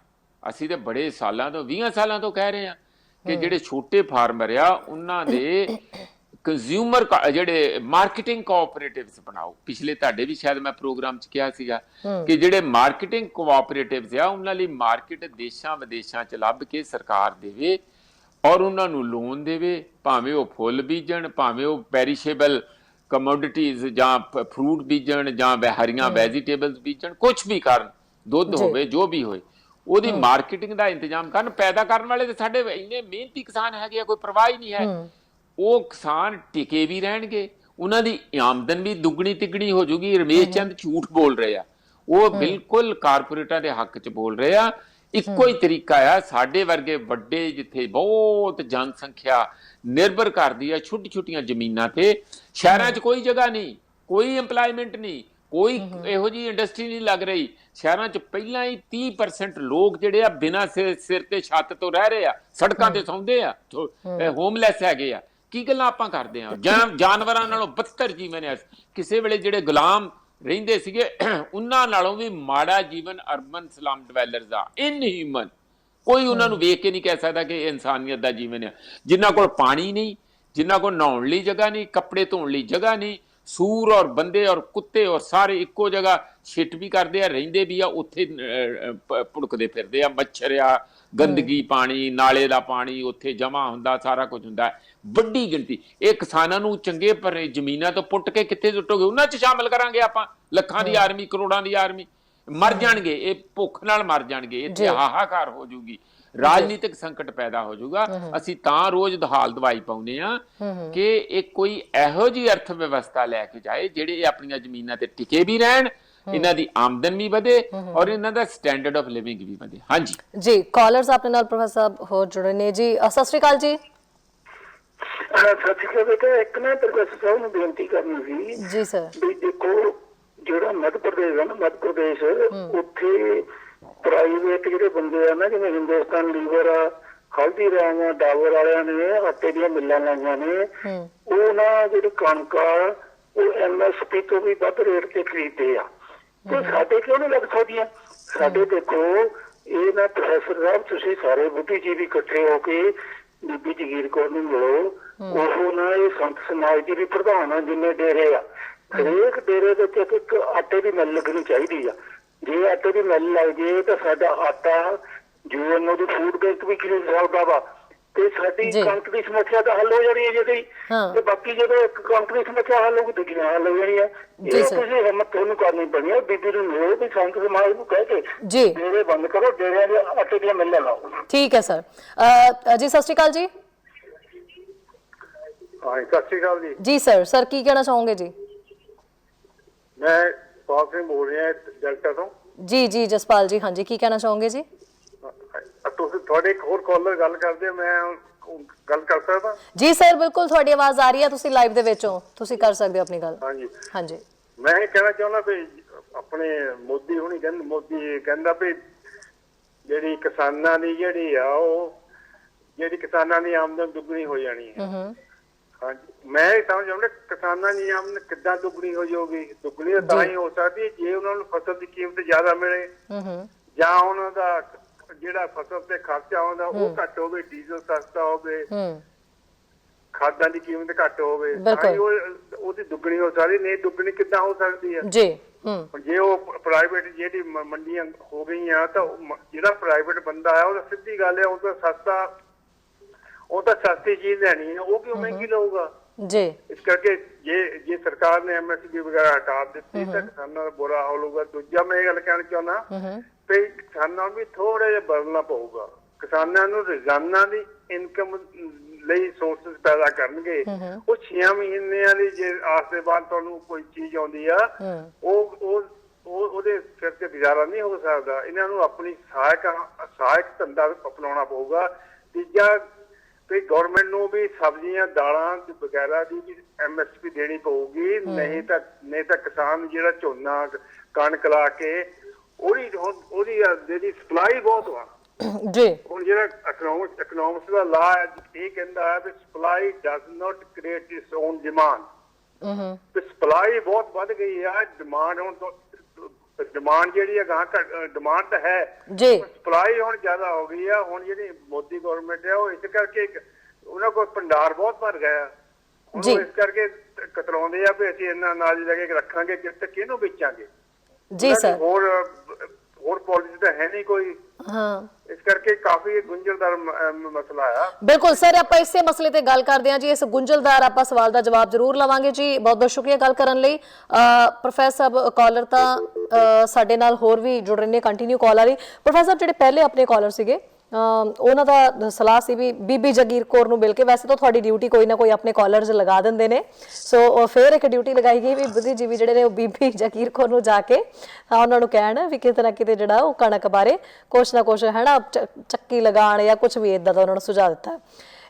ਅਸੀਂ ਤੇ ਬੜੇ ਸਾਲਾਂ ਤੋਂ, 20 ਸਾਲਾਂ ਤੋਂ ਕਹਿ ਰਹੇ ਹਾਂ ਕਿ ਜਿਹੜੇ ਛੋਟੇ ਫਾਰਮਰ ਆ ਉਹਨਾਂ ਦੇ ਕੰਜ਼ਿਊਮਰ ਜਿਹੜੇ ਮਾਰਕੀਟਿੰਗ ਕੋਆਪਰੇਟਿਵਸ ਬਣਾਓ। ਪਿਛਲੇ ਤੁਹਾਡੇ ਵੀ ਸ਼ਾਇਦ ਮੈਂ ਪ੍ਰੋਗਰਾਮ 'ਚ ਕਿਹਾ ਸੀਗਾ ਕਿ ਜਿਹੜੇ ਮਾਰਕੀਟਿੰਗ ਕੋਆਪਰੇਟਿਵਸ ਆ ਉਹਨਾਂ ਲਈ ਮਾਰਕੀਟ ਦੇਸ਼ਾਂ ਵਿਦੇਸ਼ਾਂ 'ਚ ਲੱਭ ਕੇ ਸਰਕਾਰ ਦੇਵੇ ਔਰ ਉਹਨਾਂ ਨੂੰ ਲੋਨ ਦੇਵੇ, ਭਾਵੇਂ ਉਹ ਫੁੱਲ ਬੀਜਣ, ਭਾਵੇਂ ਉਹ ਪੈਰੀਸ਼ੇਬਲ ਕਮੋਡਿਟੀਜ਼ ਜਾਂ ਫਰੂਟ ਬੀਜਣ ਜਾਂ ਹਰੀਆਂ ਵੈਜੀਟੇਬਲਸ ਬੀਜਣ, ਕੁਛ ਵੀ ਕਰਨ, ਦੁੱਧ ਹੋਵੇ ਜੋ ਵੀ ਹੋਏ, ਉਹਦੀ ਮਾਰਕੀਟਿੰਗ ਦਾ ਇੰਤਜ਼ਾਮ ਕਰਨ। ਪੈਦਾ ਕਰਨ ਵਾਲੇ ਤੇ ਸਾਡੇ ਇੰਨੇ ਮਿਹਨਤੀ ਕਿਸਾਨ ਹੈਗੇ ਆ, ਕੋਈ ਪਰਵਾਹ ਹੀ ਨਹੀਂ ਹੈ। ਉਹ ਕਿਸਾਨ ਟਿਕੇ ਵੀ ਰਹਿਣਗੇ, ਉਹਨਾਂ ਦੀ ਆਮਦਨ ਵੀ ਦੁੱਗਣੀ ਤਿੱਗਣੀ ਹੋ ਜੂਗੀ। ਰਮੇਸ਼ ਚੰਦ ਝੂਠ ਬੋਲ ਰਹੇ ਆ, ਉਹ ਬਿਲਕੁਲ ਕਾਰਪੋਰੇਟਾਂ ਦੇ ਹੱਕ 'ਚ ਬੋਲ ਰਹੇ ਆ। ਇੱਕੋ ਹੀ ਤਰੀਕਾ ਆ, ਸਾਡੇ ਵਰਗੇ ਵੱਡੇ ਜਿੱਥੇ ਬਹੁਤ ਜਨਸੰਖਿਆ ਨਿਰਭਰ ਕਰਦੀ ਆ ਛੋਟੀ ਛੋਟੀਆਂ ਜ਼ਮੀਨਾਂ ਤੇ, ਸ਼ਹਿਰਾਂ 'ਚ ਕੋਈ ਜਗ੍ਹਾ ਨਹੀਂ, ਕੋਈ ਇੰਪਲਾਇਮੈਂਟ ਨਹੀਂ, ਕੋਈ ਇਹੋ ਜਿਹੀ ਇੰਡਸਟਰੀ ਨਹੀਂ ਲੱਗ ਰਹੀ। ਸ਼ਹਿਰਾਂ 'ਚ ਪਹਿਲਾਂ ਹੀ 30% ਲੋਕ ਜਿਹੜੇ ਆ ਬਿਨਾਂ ਸਿਰ ਤੇ ਛੱਤ ਤੋਂ ਰਹਿ ਰਹੇ ਆ, ਸੜਕਾਂ ਤੇ ਸੌਂਦੇ ਆ, ਹੋਮਲੈਸ ਹੈਗੇ ਆ। ਕੀ ਗੱਲਾਂ ਆਪਾਂ ਕਰਦੇ ਆ? ਜਾਨਵਰਾਂ ਨਾਲੋਂ ਬੱਤਰ ਜੀਵਨ ਹੈ। ਕਿਸੇ ਵੇਲੇ ਜਿਹੜੇ ਗੁਲਾਮ ਰਹਿੰਦੇ ਸੀਗੇ ਉਹਨਾਂ ਨਾਲੋਂ ਵੀ ਮਾੜਾ ਜੀਵਨ ਅਰਬਨ ਸਲਮ ਡਿਵੈਲਰਸ ਦਾ, ਇਨਹਿਊਮਨ। ਕੋਈ ਉਹਨਾਂ ਨੂੰ ਵੇਖ ਕੇ ਨਹੀਂ ਕਹਿ ਸਕਦਾ ਕਿ ਇਹ ਇਨਸਾਨੀਅਤ ਦਾ ਜੀਵਨ ਹੈ। ਜਿਨ੍ਹਾਂ ਕੋਲ ਪਾਣੀ ਨਹੀਂ, ਜਿਨ੍ਹਾਂ ਕੋਲ ਨਹਾਉਣ ਲਈ ਜਗ੍ਹਾ ਨਹੀਂ, ਕੱਪੜੇ ਧੋਣ ਲਈ ਜਗ੍ਹਾ ਨਹੀਂ, ਸੂਰ ਔਰ ਬੰਦੇ ਔਰ ਕੁੱਤੇ ਔਰ ਸਾਰੇ ਇੱਕੋ ਜਗ੍ਹਾ ਛਿੱਟ ਵੀ ਕਰਦੇ ਆ, ਰਹਿੰਦੇ ਵੀ ਆ, ਉੱਥੇ ਭੁੜਕਦੇ ਫਿਰਦੇ ਆ। ਮੱਛਰ ਆ, ਗੰਦਗੀ, ਪਾਣੀ, ਨਾਲੇ ਦਾ ਪਾਣੀ ਉੱਥੇ ਜਮਾ ਹੁੰਦਾ, ਸਾਰਾ ਕੁਝ ਹੁੰਦਾ, ਵੱਡੀ ਗਿਣਤੀ। ਇਹ ਕਿਸਾਨਾਂ ਨੂੰ ਚੰਗੇ ਭਰੇ ਜ਼ਮੀਨਾਂ ਤੋਂ ਪੁੱਟ ਕੇ ਕਿੱਥੇ ਸੁੱਟੋਗੇ? ਉਹਨਾਂ 'ਚ ਸ਼ਾਮਲ ਕਰਾਂਗੇ ਆਪਾਂ ਲੱਖਾਂ ਦੀ ਆਰਮੀ, ਕਰੋੜਾਂ ਦੀ ਆਰਮੀ। ਮਰ ਜਾਣਗੇ ਇਹ, ਭੁੱਖ ਨਾਲ ਮਰ ਜਾਣਗੇ। ਇੱਥੇ ਹਾਹਾਕਾਰ ਹੋ ਜੂਗੀ, ਰਾਜਨੀਤਿਕ ਸੰਕਟ ਪੈਦਾ ਹੋ ਜਾਊਗਾ। ਅਸੀਂ ਤਾਂ ਰੋਜ਼ ਦਹਾਲ ਦਵਾਈ ਪਾਉਂਦੇ ਆ ਕਿ ਇਹ ਕੋਈ ਇਹੋ ਜਿਹੀ ਅਰਥ ਵਿਵਸਥਾ ਲੈ ਕੇ ਜਾਏ ਜਿਹੜੇ ਆਪਣੀਆਂ ਜ਼ਮੀਨਾਂ ਤੇ ਟਿਕੇ ਵੀ ਰਹਿਣ, ਇਹਨਾਂ ਦੀ ਆਮਦਨ ਵੀ ਵਧੇ ਔਰ ਇਹਨਾਂ ਦਾ ਸਟੈਂਡਰਡ ਆਫ ਲਿਵਿੰਗ ਵੀ ਵਧੇ। ਹਾਂਜੀ ਜੀ, ਕਾਲਰਸ ਆਪਣੇ ਨਾਲ ਪ੍ਰੋਫੈਸਰ ਸਾਹਿਬ ਹੋਰ ਜੁੜੇ ਨੇ ਜੀ। ਸਤਿ ਸ਼੍ਰੀ ਅਕਾਲ ਜੀ। ਸਤਿ ਸ਼੍ਰੀ ਅਕਾਲ ਬੇਟਾ, ਇੱਕ ਨਾ ਪ੍ਰੋਫੈਸਰ ਸਾਹਿਬ ਨੂੰ ਬੇਨਤੀ ਕਰਨੀ ਸੀ ਜੀ ਸਰ। ਵੀ ਦੇਖੋ, ਜਿਹੜਾ ਮੱਧ ਪ੍ਰਦੇਸ਼ ਹੈ ਨਾ, ਮੱਧ ਪ੍ਰਦੇਸ਼, ਉੱਥੇ ਪ੍ਰਾਈਵੇਟ ਜਿਹੜੇ ਬੰਦੇ ਆ ਨਾ, ਜਿਵੇਂ ਹਿੰਦੁਸਤਾਨ ਲੀਵਰ ਆ, ਹਲਦੀਰਾਮ ਆ, ਡਾਬਰ ਵਾਲਿਆਂ ਨੇ ਆਟੇ ਦੀਆਂ ਮਿੱਲਾਂ ਲਾਈਆਂ ਨੇ। ਉਹ ਨਾ ਜਿਹੜੀ ਕਣਕ ਆ ਉਹ MSP ਤੋਂ ਵੀ ਵੱਧ ਰੇਟ ਤੇ ਖਰੀਦਦੇ ਆ, ਤੇ ਸਾਡੇ ਕਿਉਂ ਨਹੀਂ ਲੱਗ ਸਕਦੀਆਂ? ਸਾਡੇ ਦੇਖੋ, ਇਹ ਨਾ ਪ੍ਰੋਫੈਸਰ ਸਾਹਿਬ, ਤੁਸੀਂ ਸਾਰੇ ਬੁੱਧੀਜੀਵੀ ਇਕੱਠੇ ਹੋ ਕੇ ਬੀਬੀ ਜਗੀਰ ਕੌਰ ਨੂੰ ਮਿਲੋ। ਉਹ ਨਾ ਇਹ ਸੰਤ ਸਮਾਜ ਦੀ ਵੀ ਪ੍ਰਧਾਨ ਆ, ਜਿੰਨੇ ਡੇਰੇ ਆ, ਹਰੇਕ ਡੇਰੇ ਦੇ ਵਿੱਚ ਇੱਕ ਆਟੇ ਦੀ ਮਿੱਲ ਲੱਗਣੀ ਚਾਹੀਦੀ ਆ। ਜੇ ਆਟੇ ਦੀ ਮਿੱਲ ਲੱਗ ਜੇ ਤਾਂ ਸਾਡਾ ਆਟਾ UN ਦੀ ਫੂਡ ਬੈਂਕ ਵੀ ਖਰੀਦ ਸਕਦਾ ਵਾ, ਤੇ ਸਾਡੀ ਕਣਕ ਦੀ ਸਮੱਸਿਆ ਤਾਂ ਹੱਲ ਹੋ ਜਾਣੀ ਹੈ ਜਿਹਦੀ। ਤੇ ਬਾਕੀ ਜਦੋਂ ਇੱਕ ਕਣਕ ਦੀ ਸਮੱਸਿਆ ਹੱਲ ਹੋਊਗੀ, ਦੂਜੀਆਂ ਹੱਲ ਹੋ ਜਾਣੀਆਂ। ਇਹ ਤੁਸੀਂ ਹਿੰਮਤ ਤੁਹਾਨੂੰ ਕਰਨੀ ਪੈਣੀ ਹੈ। ਬੀਬੀ ਨੂੰ ਮਿਲੋ ਵੀ ਸੰਤ ਸਮਾਜ ਨੂੰ ਕਹਿ ਕੇ ਡੇਰੇ ਬੰਦ ਕਰੋ, ਡੇਰਿਆਂ ਦੇ ਆਟੇ ਦੀਆਂ ਮਿੱਲਾਂ ਲਾਓ। ਠੀਕ ਹੈ ਸਰ। ਜੀ ਸਤਿ ਸ਼੍ਰੀ ਅਕਾਲ ਜੀ। ਹਾਂ, ਸਤਿ ਸ਼੍ਰੀ ਅਕਾਲ ਜੀ। ਜੀ ਸਰ, ਸਰ ਕੀ ਕਹਿਣਾ ਚਾਹੋਗੇ ਜੀ? ਮੈਂ ਜਸਪਾਲ ਸਿੰਘ ਬੋਲ ਰਿਹਾ ਡੈਲਟਾ ਤੋਂ। ਜੀ ਜੀ ਜਸਪਾਲ ਜੀ, ਹਾਂਜੀ ਕੀ ਕਹਿਣਾ ਚਾਹੋਗੇ ਜੀ? ਤੁਸੀਂ ਤੁਹਾਡੇ ਇੱਕ ਹੋਰ ਕਾਲਰ ਗੱਲ ਕਰਦੇ, ਮੈਂ ਗੱਲ ਕਰ ਸਕਦਾ? ਜੀ ਸਰ, ਬਿਲਕੁਲ ਤੁਹਾਡੀ ਆਵਾਜ਼ ਆ ਰਹੀ ਹੈ, ਤੁਸੀਂ ਲਾਈਵ ਦੇ ਵਿੱਚ ਹੋ, ਤੁਸੀਂ ਕਰ ਸਕਦੇ ਹੋ ਆਪਣੀ ਗੱਲ। ਹਾਂਜੀ ਹਾਂਜੀ, ਮੈਂ ਇਹ ਕਹਿਣਾ ਚਾਹੁੰਦਾ ਵੀ ਆਪਣੇ ਮੋਦੀ ਕਹਿੰਦਾ ਵੀ ਜਿਹੜੀ ਕਿਸਾਨਾਂ ਦੀ ਜਿਹੜੀ ਆ, ਉਹ ਜਿਹੜੀ ਕਿਸਾਨਾਂ ਦੀ ਆਮਦਨ ਦੁੱਗਣੀ ਹੋ ਜਾਣੀ ਹੈ। ਹਾਂਜੀ, ਮੈਂ ਇਹ ਸਮਝ ਆਉਂਦਾ ਕਿਸਾਨਾਂ ਦੀ ਆਮਦਨ ਕਿੱਦਾਂ ਦੁੱਗਣੀ ਹੋ ਜਾਊਗੀ? ਦੁੱਗਣੀ ਤਾਂ ਹੀ ਹੋ ਸਕਦੀ ਜੇ ਉਹਨਾਂ ਨੂੰ ਫਸਲ ਦੀ ਕੀਮਤ ਜ਼ਿਆਦਾ ਮਿਲੇ, ਜਾਂ ਉਹਨਾਂ ਦਾ ਜਿਹੜਾ ਫਸਲ ਤੇ ਖਰਚਾ ਆਉਂਦਾ ਉਹ ਘੱਟ ਹੋਵੇ, ਡੀਜ਼ਲ ਸਸਤਾ ਹੋਵੇ, ਖਾਦਾਂ ਦੀ ਕੀਮਤ ਘੱਟ ਹੋਵੇ, ਤਾਂ ਹੀ ਉਹਦੀ ਦੁੱਗਣੀ ਹੋ ਸਕਦੀ। ਨਹੀਂ ਦੁੱਗਣੀ ਕਿੱਦਾਂ ਹੋ ਸਕਦੀ ਹੈ ਜੀ? ਜੇ ਉਹ ਪ੍ਰਾਈਵੇਟ ਜਿਹੜੀ ਮੰਡੀਆਂ ਹੋ ਗਈਆਂ, ਤਾਂ ਜਿਹੜਾ ਪ੍ਰਾਈਵੇਟ ਬੰਦਾ ਹੈ ਉਹਦਾ ਸਿੱਧੀ ਗੱਲ ਹੈ, ਉਹ ਤਾਂ ਸਸਤੀ ਚੀਜ਼ ਲੈਣੀ ਹੈ, ਉਹ ਕਿਉਂ ਮਹਿੰਗੀ ਲਊਗਾ? ਜੀ ਇਸ ਕਰਕੇ ਜੇ ਸਰਕਾਰ ਨੇ MSP ਵਗੈਰਾ ਹਟਾ ਦਿੱਤੀ ਤਾਂ ਕਿਸਾਨਾਂ ਦਾ ਬੁਰਾ ਹਾਲ ਹੋਊਗਾ। ਦੂਜਾ ਮੈਂ ਇਹ ਗੱਲ ਕਹਿਣਾ ਚਾਹੁੰਦਾ ਵੀ ਕਿਸਾਨਾਂ ਨੂੰ ਵੀ ਥੋੜਾ ਜਿਹਾ ਬਦਲਣਾ ਪਊਗਾ। ਕਿਸਾਨਾਂ ਨੂੰ ਰੋਜ਼ਾਨਾ ਦੀ ਇਨਕਮ ਲਈ ਸੋਰਸਸ ਪੈਦਾ ਕਰਨਗੇ। ਉਹ 6 ਮਹੀਨਿਆਂ ਦੀ ਜੇ ਆਸ ਦੇ ਬਾਅਦ ਤੁਹਾਨੂੰ ਕੋਈ ਚੀਜ਼ ਆਉਂਦੀ ਆ ਉਹਦੇ ਸਿਰ ਤੇ ਗੁਜ਼ਾਰਾ ਨਹੀਂ ਹੋ ਸਕਦਾ। ਇਹਨਾਂ ਨੂੰ ਆਪਣੀ ਸਹਾਇਕ ਧੰਦਾ ਅਪਣਾਉਣਾ ਪਊਗਾ। ਤੀਜਾ ਵੀ ਗਵਰਨਮੈਂਟ ਨੂੰ ਵੀ ਸਬਜ਼ੀਆਂ ਦਾਲਾਂ ਵਗੈਰਾ ਦੀ ਵੀ MSP ਦੇਣੀ ਪਊਗੀ। ਨਹੀਂ ਤਾਂ ਕਿਸਾਨ ਜਿਹੜਾ ਝੋਨਾ ਕਣਕ ਲਾ ਕੇ ਉਹਦੀ ਜਿਹੜੀ ਸਪਲਾਈ ਬਹੁਤ ਵਾ ਜੀ। ਹੁਣ ਜਿਹੜਾ ਇਕਨੋਮਿਕਸ ਦਾ ਲਾ ਇਹ ਕਹਿੰਦਾ ਹੈ ਵੀ supply does not create its own demand. ਤੇ ਸਪਲਾਈ ਬਹੁਤ ਵੱਧ ਗਈ ਆ। ਡਿਮਾਂਡ ਹੁਣ ਡਿਮਾਂਡ ਜਿਹੜੀ ਹੈ ਡਿਮਾਂਡ ਤਾਂ ਹੈ ਜੀ, ਸਪਲਾਈ ਹੁਣ ਜ਼ਿਆਦਾ ਹੋ ਗਈ ਆ। ਹੁਣ ਜਿਹੜੀ ਮੋਦੀ ਗਵਰਨਮੈਂਟ ਹੈ ਉਹ ਇਸ ਕਰਕੇ ਉਹਨਾਂ ਕੋਲ ਭੰਡਾਰ ਬਹੁਤ ਭਰ ਗਿਆ। ਹੁਣ ਇਸ ਕਰਕੇ ਕਤਰਾਉਂਦੇ ਆ ਵੀ ਅਸੀਂ ਇੰਨਾ ਅਨਾਜ ਲੈ ਕੇ ਰੱਖਾਂਗੇ ਕਿਤੇ ਕਿਹਨੂੰ ਵੇਚਾਂਗੇ। ਜੀ ਸਰ, ਹੋਰ ਪਾਲਿਸੀ ਤਾਂ ਹੈ ਨਹੀਂ ਕੋਈ। ਹਾਂ, ਇਸ ਕਰਕੇ ਕਾਫੀ ਗੁੰਝਲਦਾਰ ਮਸਲਾ ਆ। ਬਿਲਕੁਲ ਸਰ, ਆਪਾਂ ਇਸੇ ਮਸਲੇ ਤੇ ਗੱਲ ਕਰਦੇ ਹਾਂ ਜੀ। ਇਸ ਗੁੰਝਲਦਾਰ ਆਪਾਂ ਸਵਾਲ ਦਾ ਜਵਾਬ ਜ਼ਰੂਰ ਲਵਾਂਗੇ ਜੀ। ਬਹੁਤ ਬਹੁਤ ਸ਼ੁਕਰੀਆ ਗੱਲ ਕਰਨ ਲਈ। ਪ੍ਰੋਫੈਸਰ ਸਾਹਿਬ ਕਾਲਰ ਤਾਂ ਸਾਡੇ ਨਾਲ ਹੋਰ ਵੀ ਜੁੜ ਰਹੇ ਨੇ, ਕੰਟੀਨਿਊ ਕਾਲ ਆ ਰਹੀ। ਪ੍ਰੋਫੈਸਰ ਸਾਹਿਬ ਜਿਹੜੇ ਪਹਿਲੇ ਆਪਣੇ ਕਾਲਰ ਸੀਗੇ ਉਹਨਾਂ ਦਾ ਸਲਾਹ ਸੀ ਵੀ ਬੀਬੀ ਜਗੀਰ ਕੌਰ ਨੂੰ ਮਿਲ ਕੇ, ਵੈਸੇ ਤਾਂ ਤੁਹਾਡੀ ਡਿਊਟੀ ਕੋਈ ਨਾ ਕੋਈ ਆਪਣੇ ਕਾਲਰਸ ਲਗਾ ਦਿੰਦੇ ਨੇ, ਸੋ ਫਿਰ ਇੱਕ ਡਿਊਟੀ ਲਗਾਈ ਗਈ ਵੀ ਬੁੱਧੀਜੀਵੀ ਜਿਹੜੇ ਨੇ ਉਹ ਬੀਬੀ ਜਗੀਰ ਕੌਰ ਨੂੰ ਜਾ ਕੇ ਉਹਨਾਂ ਨੂੰ ਕਹਿਣ ਵੀ ਕਿਤੇ ਨਾ ਕਿਤੇ ਜਿਹੜਾ ਉਹ ਕਣਕ ਬਾਰੇ ਕੁਛ ਨਾ ਕੁਛ ਹੈ ਨਾ ਚੱਕੀ ਲਗਾਉਣ ਜਾਂ ਕੁਛ ਵੀ ਇਦਾਂ ਦਾ ਉਹਨਾਂ ਨੂੰ ਸੁਝਾਅ ਦਿੱਤਾ।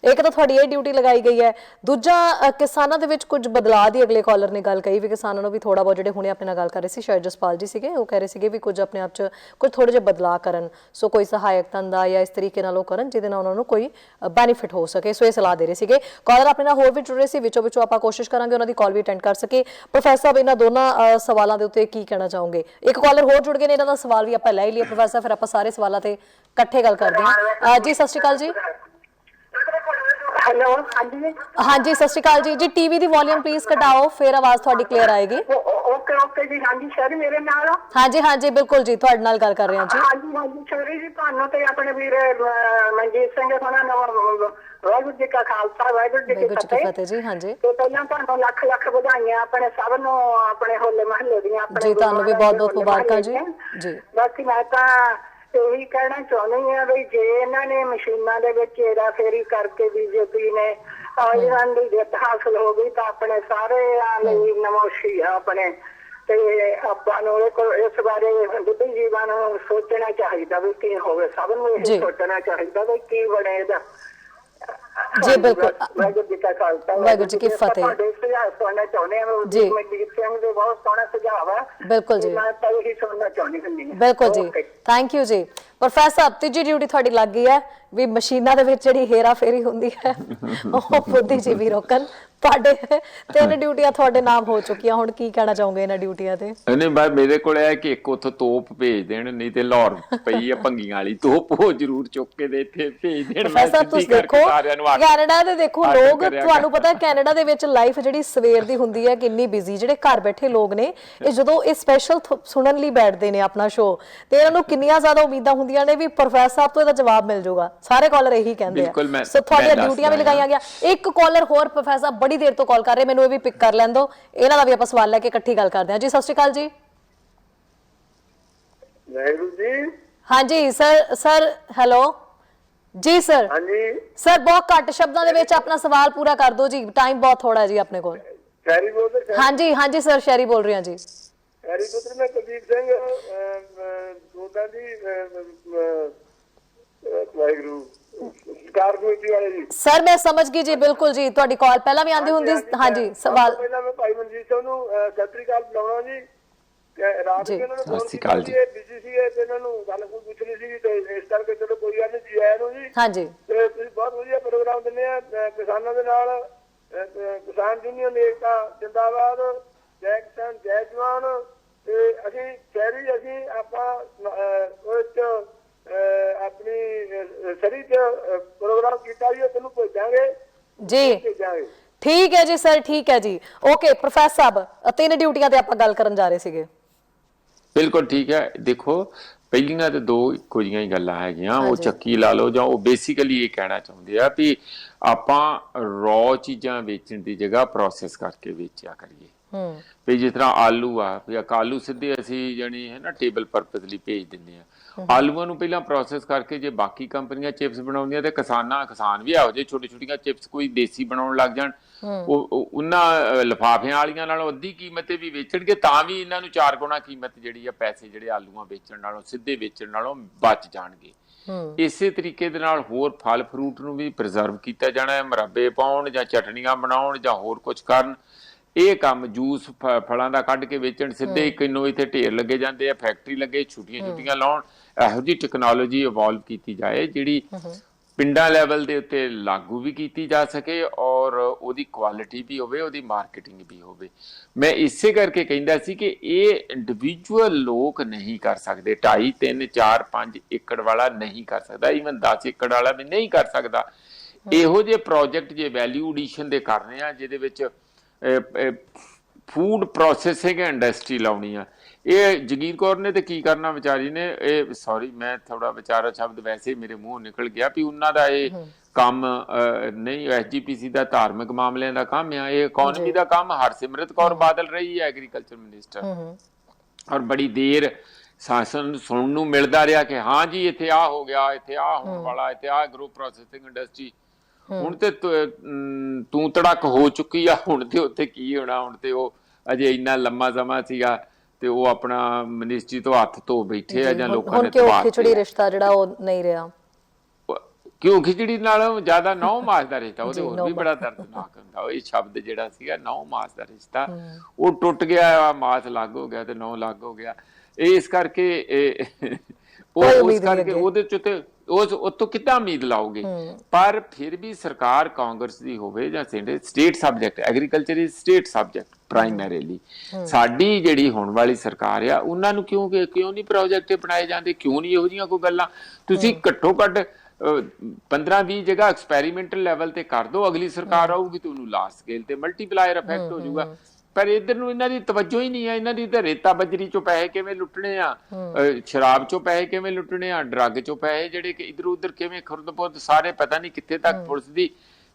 ਇੱਕ ਤਾਂ ਤੁਹਾਡੀ ਇਹ ਡਿਊਟੀ ਲਗਾਈ ਗਈ ਹੈ। ਦੂਜਾ ਕਿਸਾਨਾਂ ਦੇ ਵਿੱਚ ਕੁਝ ਬਦਲਾਅ ਦੀ ਅਗਲੇ ਕਾਲਰ ਨੇ ਗੱਲ ਕਹੀ ਵੀ ਕਿਸਾਨਾਂ ਨੂੰ ਵੀ ਥੋੜਾ ਬਹੁਤ, ਜਿਹੜੇ ਹੁਣੇ ਆਪਣੇ ਨਾਲ ਗੱਲ ਕਰ ਰਹੇ ਸੀ ਸ਼ਾਇਦ ਜਸਪਾਲ ਜੀ ਸੀਗੇ, ਉਹ ਕਹਿ ਰਹੇ ਸੀਗੇ ਵੀ ਕੁਝ ਆਪਣੇ ਆਪ 'ਚ ਕੁਝ ਥੋੜੇ ਜਿਹੇ ਬਦਲਾਅ ਕਰਨ, ਸੋ ਕੋਈ ਸਹਾਇਕ ਧੰਦਾ ਜਾਂ ਇਸ ਤਰੀਕੇ ਨਾਲ ਉਹ ਕਰਨ ਜਿਹਦੇ ਨਾਲ ਉਹਨਾਂ ਨੂੰ ਕੋਈ ਬੈਨੀਫਿਟ ਹੋ ਸਕੇ, ਸੋ ਇਹ ਸਲਾਹ ਦੇ ਰਹੇ ਸੀਗੇ। ਕਾਲਰ ਆਪਣੇ ਨਾਲ ਹੋਰ ਵੀ ਜੁੜ ਰਹੇ ਸੀ, ਵਿੱਚੋਂ ਆਪਾਂ ਕੋਸ਼ਿਸ਼ ਕਰਾਂਗੇ ਉਹਨਾਂ ਦੀ ਕਾਲ ਵੀ ਅਟੈਂਡ ਕਰ ਸਕੇ। ਪ੍ਰੋਫੈਸਰ ਸਾਹਿਬ ਇਹਨਾਂ ਦੋਨਾਂ ਸਵਾਲਾਂ ਦੇ ਉੱਤੇ ਕੀ ਕਹਿਣਾ ਚਾਹੋਗੇ? ਇੱਕ ਕਾਲਰ ਹੋਰ ਜੁੜ ਗਏ ਨੇ, ਇਹਨਾਂ ਦਾ ਸਵਾਲ ਵੀ ਆਪਾਂ ਲੈ ਹੀ ਲਈਏ ਪ੍ਰੋਫੈਸਰ, ਫਿਰ ਆਪਾਂ ਸਾਰੇ ਸਵਾਲਾਂ ਤੇ ਇਕੱਠੇ ਗੱਲ ਕਰਦੇ ਹਾਂ। ਜੀ ਸਤਿ ਸ਼੍ਰੀ ਅਕਾਲ ਜੀ। हेलो, हाँ जी। हाँ जी, सत श्री अकाल जी। जी टीवी दी वॉल्यूम प्लीज घटाओ, फिर आवाज थोड़ी क्लियर आएगी। ओके ओके जी। हाँ जी सर, मेरे नाल। हाँ जी बिल्कुल जी, थोड़े नाल गल कर रहे हैं जी। हाँ जी सर जी, ਤੁਹਾਨੂੰ ਤੇ ਆਪਣੇ ਵੀਰ ਮਨਜੀਤ ਸਿੰਘ ਹੋਣਾ ਨੂੰ ਵਾਹਿਗੁਰੂ ਜੀ ਕਾ ਖਾਲਸਾ ਵਾਹਿਗੁਰੂ ਜੀ ਕੀ ਫਤਿਹ ਜੀ। हाँ जी, ਤੇ ਪਹਿਲਾਂ ਤੁਹਾਨੂੰ ਲੱਖ ਲੱਖ ਵਧਾਈਆਂ ਆਪਣੇ ਸਭ ਨੂੰ, ਆਪਣੇ ਹੋਲੇ ਮਹੱਲੇ ਦੀਆਂ ਆਪਣੇ ਜੀ ਤੁਹਾਨੂੰ ਵੀ ਬਹੁਤ ਬਹੁਤ ਮੁਬਾਰਕਾਂ ਜੀ। ਜੀ ਬਾਕੀ ਮੈਂ ਤਾਂ ਇਹੀ ਕਹਿਣਾ ਚਾਹੁੰਦੀ ਹਾਂ ਵੀ ਜੇ ਇਹਨਾਂ ਨੇ ਮਸ਼ੀਨਾਂ ਦੇ ਵਿੱਚ ਹੇਰਾ ਫੇਰੀ ਕਰਕੇ ਬੀਜੇਪੀ ਨੇ ਇਹਨਾਂ ਦੀ ਜਿੱਤ ਹਾਸਲ ਹੋ ਗਈ ਤਾਂ ਆਪਣੇ ਸਾਰੇ ਲਈ ਨਮੋਸ਼ੀ ਆ ਆਪਣੇ। ਤੇ ਆਪਾਂ ਨੂੰ ਇਸ ਬਾਰੇ ਬੁੱਧੀ ਜੀਵਾਂ ਨੂੰ ਸੋਚਣਾ ਚਾਹੀਦਾ ਵੀ ਕੀ ਹੋਵੇ। ਸਭ ਨੂੰ ਇਹ ਸੋਚਣਾ ਚਾਹੀਦਾ ਵੀ ਕੀ ਬਣੇ ਇਹਦਾ। ਜੀ ਬਿਲकुल, ਵਾਹਿਗੁਰੂ ਜੀ ਕਾ ਖਾਲਸਾ ਵਾਹਿਗੁਰੂ ਜੀ ਕੀ ਫਤਿਹ। ਤੁਹਾਡੇ ਸੁਝਾਅ ਸੁਣਨਾ ਚਾਹੁੰਦੇ ਹਾਂ ਜੀ। ਮਨਜੀਤ ਸਿੰਘ ਦੇ ਬਹੁਤ ਸੋਹਣਾ ਸੁਝਾਅ ਹੈ। ਬਿਲਕੁਲ ਜੀ, ਮੈਂ ਤਾਂ ਇਹੀ ਸੁਣਨਾ ਚਾਹੁੰਦੀ ਹੁੰਦੀ ਹਾਂ। ਬਿਲਕੁਲ ਜੀ, ਥੈਂਕ ਯੂ ਜੀ। ਪ੍ਰੋਫੈਸਰ ਸਾਹਿਬ ਤੀਜੀ ਡਿਊਟੀ ਤੁਹਾਡੀ ਲੱਗ ਗਈ ਹੈ ਵੀ ਮਸ਼ੀਨਾਂ ਦੇ ਵਿੱਚ ਜਿਹੜੀ ਹੇਰਾ ਫੇਰੀ ਹੁੰਦੀ ਹੈ ਉਹ ਬੁੱਧੀਜੀਵੀ ਰੋਕਣ। ਤੁਹਾਡੇ 3 ਡਿਊਟੀਆਂ ਤੁਹਾਡੇ ਨਾਮ ਹੋ ਚੁੱਕੀਆਂ, ਹੁਣ ਕੀ ਕਹਿਣਾ ਚਾਹੋਗੇ ਇਹਨਾਂ ਡਿਊਟੀਆਂ ਤੇ? ਨਹੀਂ ਬਾਈ, ਮੇਰੇ ਕੋਲ ਹੈ ਕਿ ਇੱਕ ਉੱਥੋਂ ਤੋਪ ਭੇਜ ਦੇਣ, ਨਹੀਂ ਤੇ ਲਾਹੌਰ ਪਈ ਆ ਭੰਗੀਆਂ ਵਾਲੀ ਤੋਪ, ਉਹ ਜ਼ਰੂਰ ਚੁੱਕ ਕੇ ਦੇ ਇੱਥੇ ਭੇਜ ਦੇਣ। ਪ੍ਰੋਫੈਸਰ ਤੁਸੀਂ ਦੇਖੋ ਕੈਨੇਡਾ ਦੇ ਦੇਖੋ ਲੋਕ, ਤੁਹਾਨੂੰ ਪਤਾ ਕੈਨੇਡਾ ਦੇ ਵਿੱਚ ਲਾਈਫ ਜਿਹੜੀ ਸਵੇਰ ਦੀ ਹੁੰਦੀ ਹੈ ਕਿੰਨੀ ਬਿਜ਼ੀ। ਜਿਹੜੇ ਘਰ ਬੈਠੇ ਲੋਕ ਨੇ ਇਹ ਜਦੋਂ ਇਹ ਸਪੈਸ਼ਲ ਸੁਣਨ ਲਈ ਬੈਠਦੇ ਨੇ ਆਪਣਾ ਸ਼ੋਅ, ਤੇ ਇਹਨਾਂ ਨੂੰ ਕਿੰਨੀਆਂ ਜ਼ਿਆਦਾ ਉਮੀਦਾਂ ਹੁੰਦੀਆਂ ਨੇ ਵੀ ਪ੍ਰੋਫੈਸਰ ਸਾਹਿਬ ਤੋਂ ਇਹਦਾ ਜਵਾਬ ਮਿਲ ਜਾਊਗਾ। ਸਾਰੇ ਕਾਲਰ ਇਹੀ ਕਹਿੰਦੇ ਆ, ਸੋ ਤੁਹਾਡੀਆਂ ਡਿਊਟੀਆਂ ਵੀ ਲਗਾਈਆਂ ਗਿਆ। ਇੱਕ ਕਾਲਰ ਹੋਰ ਪ੍ਰੋਫੈਸਰ ਬੜੀ ਦੇਰ ਤੋਂ ਕਾਲ ਕਰ ਰਹੇ, ਮੈਨੂੰ ਇਹ ਵੀ ਪਿਕ ਕਰ ਲੈਣ ਦਿਓ, ਇਹਨਾਂ ਦਾ ਵੀ ਆਪਾਂ ਸਵਾਲ ਲੈ ਕੇ ਇਕੱਠੀ ਗੱਲ ਕਰਦੇ ਹਾਂ। ਜੀ ਸਤਿ ਸ਼੍ਰੀ ਅਕਾਲ ਜੀ। ਵਾਹਿਗੁਰੂ ਜੀ। ਹਾਂਜੀ ਸਰ ਹੈਲੋ ਜੀ ਸਰ। ਹਾਂਜੀ ਸਰ, ਬਹੁਤ ਘੱਟ ਸ਼ਬਦਾਂ ਦੇ ਵਿੱਚ ਆਪਣਾ ਸਵਾਲ ਪੂਰਾ ਕਰ ਦਿਓ ਜੀ, ਟਾਈਮ ਬਹੁਤ ਥੋੜਾ ਹੈ ਜੀ ਆਪਣੇ ਕੋਲ। ਸ਼ਹਿਰੀ ਬੋਲਦੇ? ਹਾਂਜੀ ਸਰ, ਸ਼ਹਿਰੀ ਬੋਲ ਰਹੀ ਹਾਂ ਜੀ। ਸ਼ਹਿਰੀ ਪੁੱਤਰ ਮੈਂ ਕੁਲਦੀਪ ਸਿੰਘ ਦੋਦਾ ਜੀ, ਵਾਹਿਗੁਰੂ ਸਰਕਾਰ ਕਮੇਟੀ ਵਾਲੇ ਜੀ। ਸਰ ਮੈਂ ਸਮਝ ਗਈ ਜੀ, ਬਿਲਕੁਲ ਜੀ, ਤੁਹਾਡੀ ਕਾਲ ਪਹਿਲਾਂ ਵੀ ਆਉਂਦੀ ਹੁੰਦੀ। ਹਾਂਜੀ ਸਵਾਲ ਪਹਿਲਾਂ ਮੈਂ ਭਾਈ ਮਨਜੀਤ ਸਿੰਘ ਨੂੰ ਸਤਿ ਸ੍ਰੀ ਅਕਾਲ ਬੁਲਾਉਣਾ ਜੀ। ਰਾਤ ਨੂੰ ਇਹਨਾਂ ਨੂੰ ਫੋਨ ਕੀਤਾ ਜੀ, ਬਿਜ਼ੀ ਸੀਗੇ ਤੇ ਇਹਨਾਂ ਨੂੰ ਗੱਲ ਪੁੱਛਣੀ ਸੀ ਤੇ ਇਸ ਕਰਕੇ ਚਲੋ ਕੋਈ ਗੱਲ ਨਹੀਂ ਜੀ ਆਇਆਂ ਨੂੰ ਜੀ। ਹਾਂਜੀ, ਤੇ ਤੁਸੀਂ ਬਹੁਤ ਵਧੀਆ ਪ੍ਰੋਗਰਾਮ ਦਿੰਦੇ ਆ ਕਿਸਾਨਾਂ ਦੇ ਨਾਲ। ਕਿਸਾਨ ਯੂਨੀਅਨ ਏਕਤਾ ਜਿੰਦਾਬਾਦ, ਜੈ ਕਿਸਾਨ ਜੈ ਜਵਾਨ। ਤੇ ਅਸੀਂ ਸ਼ਹਿਰੀ ਅਸੀਂ ਆਪਾਂ ਉਹ ਆਪਣੀ ਸਰੀ ਚ ਪ੍ਰੋਗਰਾਮ ਕੀਤਾ ਜੀ, ਤੈਨੂੰ ਭੇਜਾਂਗੇ ਜੀ। ਠੀਕ ਹੈ ਜੀ ਸਰ, ਠੀਕ ਹੈ ਜੀ, ਓਕੇ। ਪ੍ਰੋਫੈਸਰ ਸਾਹਿਬ 3 ਡਿਊਟੀਆਂ ਤੇ ਆਪਾਂ ਗੱਲ ਕਰਨ ਜਾ ਰਹੇ ਸੀਗੇ। ਬਿਲਕੁਲ ਠੀਕ ਹੈ। ਦੇਖੋ ਪਹਿਲੀਆਂ ਤੇ 2 ਇੱਕੋ ਜਿਹੀਆਂ ਹੀ ਗੱਲਾਂ ਹੈਗੀਆਂ। ਉਹ ਚੱਕੀ ਲਾ ਲਓ ਜਾਂ ਉਹ ਬੇਸਿਕਲੀ ਇਹ ਕਹਿਣਾ ਚਾਹੁੰਦੇ ਆ ਵੀ ਆਪਾਂ ਰॉ ਚੀਜ਼ਾਂ ਵੇਚਣ ਦੀ ਜਗ੍ਹਾ ਪ੍ਰੋਸੈਸ ਕਰਕੇ ਵੇਚਿਆ ਕਰੀਏ। ਵੀ ਜਿਸ ਤਰ੍ਹਾਂ ਆਲੂ ਆ, ਵੀ ਆਲੂ ਸਿੱਧੇ ਅਸੀਂ ਜਾਣੀ ਹੈ ਨਾ ਟੇਬਲ ਪਰਪਸ ਲਈ ਭੇਜ ਦਿੰਦੇ ਆ। ਆਲੂਆਂ ਨੂੰ ਪਹਿਲਾਂ ਪ੍ਰੋਸੈਸ ਕਰਕੇ ਜੇ ਬਾਕੀ ਕੰਪਨੀਆਂ ਚਿਪਸ ਬਣਾਉਂਦੀਆਂ ਤੇ ਕਿਸਾਨ ਵੀ ਇਹੋ ਜਿਹੇ ਛੋਟੀ ਛੋਟੀਆਂ ਚਿਪਸ ਕੋਈ ਦੇਸੀ ਬਣਾਉਣ ਲੱਗ ਜਾਣ, ਉਹਨਾਂ ਲਿਫਾਫਿਆਂ ਵਾਲੀਆਂ ਨਾਲੋਂ ਅੱਧੀ ਕੀਮਤ ਤੇ ਵੀ ਵੇਚਣਗੇ ਤਾਂ ਵੀ ਇਹਨਾਂ ਨੂੰ 4 ਗੁਣਾ ਕੀਮਤ ਜਿਹੜੀ ਆ ਪੈਸੇ ਜਿਹੜੇ ਆਲੂਆਂ ਵੇਚਣ ਨਾਲੋਂ ਸਿੱਧੇ ਵੇਚਣ ਨਾਲੋਂ ਬਚ ਜਾਣਗੇ। ਇਸੇ ਤਰੀਕੇ ਦੇ ਨਾਲ ਹੋਰ ਫਲ ਫਰੂਟ ਨੂੰ ਵੀ ਪ੍ਰੀਜ਼ਰਵ ਕੀਤਾ ਜਾਣਾ ਹੈ, ਮੁਰੱਬੇ ਪਾਉਣ ਜਾਂ ਚਟਨੀਆਂ ਬਣਾਉਣ ਜਾਂ ਹੋਰ ਕੁਝ ਕਰਨ। ਇਹ ਕੰਮ ਜੂਸ ਫਲਾਂ ਦਾ ਕੱਢ ਕੇ ਵੇਚਣ, ਸਿੱਧੇ ਇੱਕ ਕਿਲੋ ਇੱਥੇ ਢੇਰ ਲੱਗੇ ਜਾਂਦੇ ਆ, ਫੈਕਟਰੀ ਲੱਗੇ, ਛੁੱਟੀਆਂ ਲਾਉਣ। ਇਹੋ ਜਿਹੀ ਟੈਕਨੋਲੋਜੀ ਇਵੋਲਵ ਕੀਤੀ ਜਾਏ ਜਿਹੜੀ ਪਿੰਡਾਂ ਲੈਵਲ ਦੇ ਉੱਤੇ ਲਾਗੂ ਵੀ ਕੀਤੀ ਜਾ ਸਕੇ ਔਰ ਉਹਦੀ ਕੁਆਲਿਟੀ ਵੀ ਹੋਵੇ, ਉਹਦੀ ਮਾਰਕੀਟਿੰਗ ਵੀ ਹੋਵੇ। ਮੈਂ ਇਸੇ ਕਰਕੇ ਕਹਿੰਦਾ ਸੀ ਕਿ ਇਹ ਇੰਡੀਵਿਜੂਅਲ ਲੋਕ ਨਹੀਂ ਕਰ ਸਕਦੇ, 2.5, 3, 4, 5 ਏਕੜ ਵਾਲਾ ਨਹੀਂ ਕਰ ਸਕਦਾ, ਈਵਨ 10 ਏਕੜ ਵਾਲਾ ਵੀ ਨਹੀਂ ਕਰ ਸਕਦਾ। ਇਹੋ ਜਿਹੇ ਪ੍ਰੋਜੈਕਟ ਜੇ ਵੈਲਿਊ ਐਡੀਸ਼ਨ ਦੇ ਕਰ ਰਹੇ ਆ ਜਿਹਦੇ ਵਿੱਚ ਫੂਡ ਪ੍ਰੋਸੈਸਿੰਗ ਇੰਡਸਟਰੀ ਲਾਉਣੀ ਆ। ਇਹ ਜਗੀਰ ਕੌਰ ਨੇ ਤੇ ਕੀ ਕਰਨਾ ਵਿਚਾਰੀ ਨੇ, ਇਹ ਸੌਰੀ ਮੈਂ ਥੋੜਾ ਵਿਚਾਰਾ ਸ਼ਬਦ ਵੈਸੇ ਮੇਰੇ ਮੂੰਹ ਨਿਕਲ ਗਿਆ ਵੀ ਉਹਨਾਂ ਦਾ ਇਹ ਕੰਮ ਨਹੀਂ, SGPC ਦਾ ਧਾਰਮਿਕ ਮਾਮਲਿਆਂ ਦਾ ਕੰਮ ਆ, ਇਹ ਇਕੋਨਮੀ ਦਾ ਕੰਮ। ਹਰਸਿਮਰਤ ਕੌਰ ਬਾਦਲ ਰਹੀ ਹੈ ਐਗਰੀਕਲਚਰ ਮਿਨਿਸਟਰ ਔਰ ਬੜੀ ਦੇਰ ਸ਼ਾਸਨ ਸੁਣਨ ਨੂੰ ਮਿਲਦਾ ਰਿਹਾ ਕਿ ਹਾਂ ਜੀ ਇੱਥੇ ਆ ਹੋ ਗਿਆ, ਇੱਥੇ ਆ ਹੋਣ ਵਾਲਾ, ਇੱਥੇ ਆ ਐਗਰੋ ਪ੍ਰੋਸੈਸਿੰਗ ਇੰਡਸਟਰੀ। ਹੁਣ ਤੇ ਤੂੰ ਤੜਕ ਹੋ ਚੁੱਕੀ ਆ, ਹੁਣ ਤੇ ਉੱਥੇ ਕੀ ਹੋਣਾ, ਹੁਣ ਤੇ ਉਹ ਅਜੇ ਇੰਨਾ ਲੰਮਾ ਸਮਾਂ ਸੀਗਾ ਤੇ ਉਹ ਆਪਣਾ ਮਿਨਿਸਟਰੀ ਤੋਂ ਹੱਥ ਧੋ ਬੈਠੇ ਆ ਜਾਂ ਲੋਕਾਂ ਨੇ ਤਬਾਹ ਖਿਚੜੀ ਰਿਸ਼ਤਾ ਜਿਹੜਾ ਉਹ ਨਹੀਂ ਰਿਹਾ। ਕਿਉਂ ਖਿਚੜੀ ਨਾਲੋਂ ਜ਼ਿਆਦਾ 9 ਮਾਸ ਦਾ ਰਿਸ਼ਤਾ, ਉਹਦੇ ਹੋਰ ਵੀ ਬੜਾ ਦਰਦਨਾਕ ਹੁੰਦਾ। ਇਹ ਸ਼ਬਦ ਜਿਹੜਾ ਸੀਗਾ 9 ਮਾਸ ਦਾ ਰਿਸ਼ਤਾ, ਉਹ ਟੁੱਟ ਗਿਆ, ਮਾਸ ਲੱਗ ਹੋ ਗਿਆ ਤੇ 9 ਲੱਗ ਹੋ ਗਿਆ। ਇਸ ਕਰਕੇ ਉਸ ਕਰਕੇ ਉਹਦੇ ਚ ਤੇ ਉਸ ਤੋਂ ਕਿੱਦਾਂ ਉਮੀਦ ਲਾਓਗੇ। ਪਰ ਫਿਰ ਵੀ ਸਰਕਾਰ ਕਾਂਗਰਸ ਦੀ ਹੋਵੇ ਜਾਂ state subject, agriculture is state subject primarily. ਸਾਡੀ ਜਿਹੜੀ ਹੋਣ ਵਾਲੀ ਸਰਕਾਰ ਆ ਉਹਨਾਂ ਨੂੰ ਕਿਉਂ ਨਹੀਂ ਪ੍ਰੋਜੈਕਟ ਬਣਾਏ ਜਾਂਦੇ, ਕਿਉਂ ਨਹੀਂ ਇਹੋ ਜਿਹੀਆਂ ਕੋਈ ਗੱਲਾਂ। ਤੁਸੀਂ ਘੱਟੋ ਘੱਟ 15-20 ਜਗ੍ਹਾ ਐਕਸਪੈਰੀਮੈਂਟਲ ਲੈਵਲ ਤੇ ਕਰ ਦੋ, ਅਗਲੀ ਸਰਕਾਰ ਆਊਗੀ ਤੇ ਉਹਨੂੰ ਲਾਰਜ ਸਕੇਲ ਤੇ ਮਲਟੀਪਲਾਇਰ ਇਫੈਕਟ ਹੋ ਜਾਊਗਾ। ਪਰ ਇੱਧਰ ਨੂੰ ਇਹਨਾਂ ਦੀ ਤਵੱਜੋ ਹੀ ਨਹੀਂ ਹੈ। ਇਹਨਾਂ ਦੀ ਤਾਂ ਰੇਤਾ ਬਜਰੀ ਚੋਂ ਪੈਸੇ ਕਿਵੇਂ ਲੁੱਟਣੇ ਆ, ਸ਼ਰਾਬ ਚੋਂ ਪੈਸੇ ਕਿਵੇਂ ਲੁੱਟਣੇ ਆ, ਡਰੱਗ ਚੋਂ ਪੈਸੇ ਜਿਹੜੇ ਕਿ ਇੱਧਰ ਉੱਧਰ ਕਿਵੇਂ ਖੁਰਦ-ਪੁਰਦ ਸਾਰੇ ਪਤਾ ਨਹੀਂ ਕਿੱਥੇ ਤੱਕ ਪੁਲਿਸ ਦੀ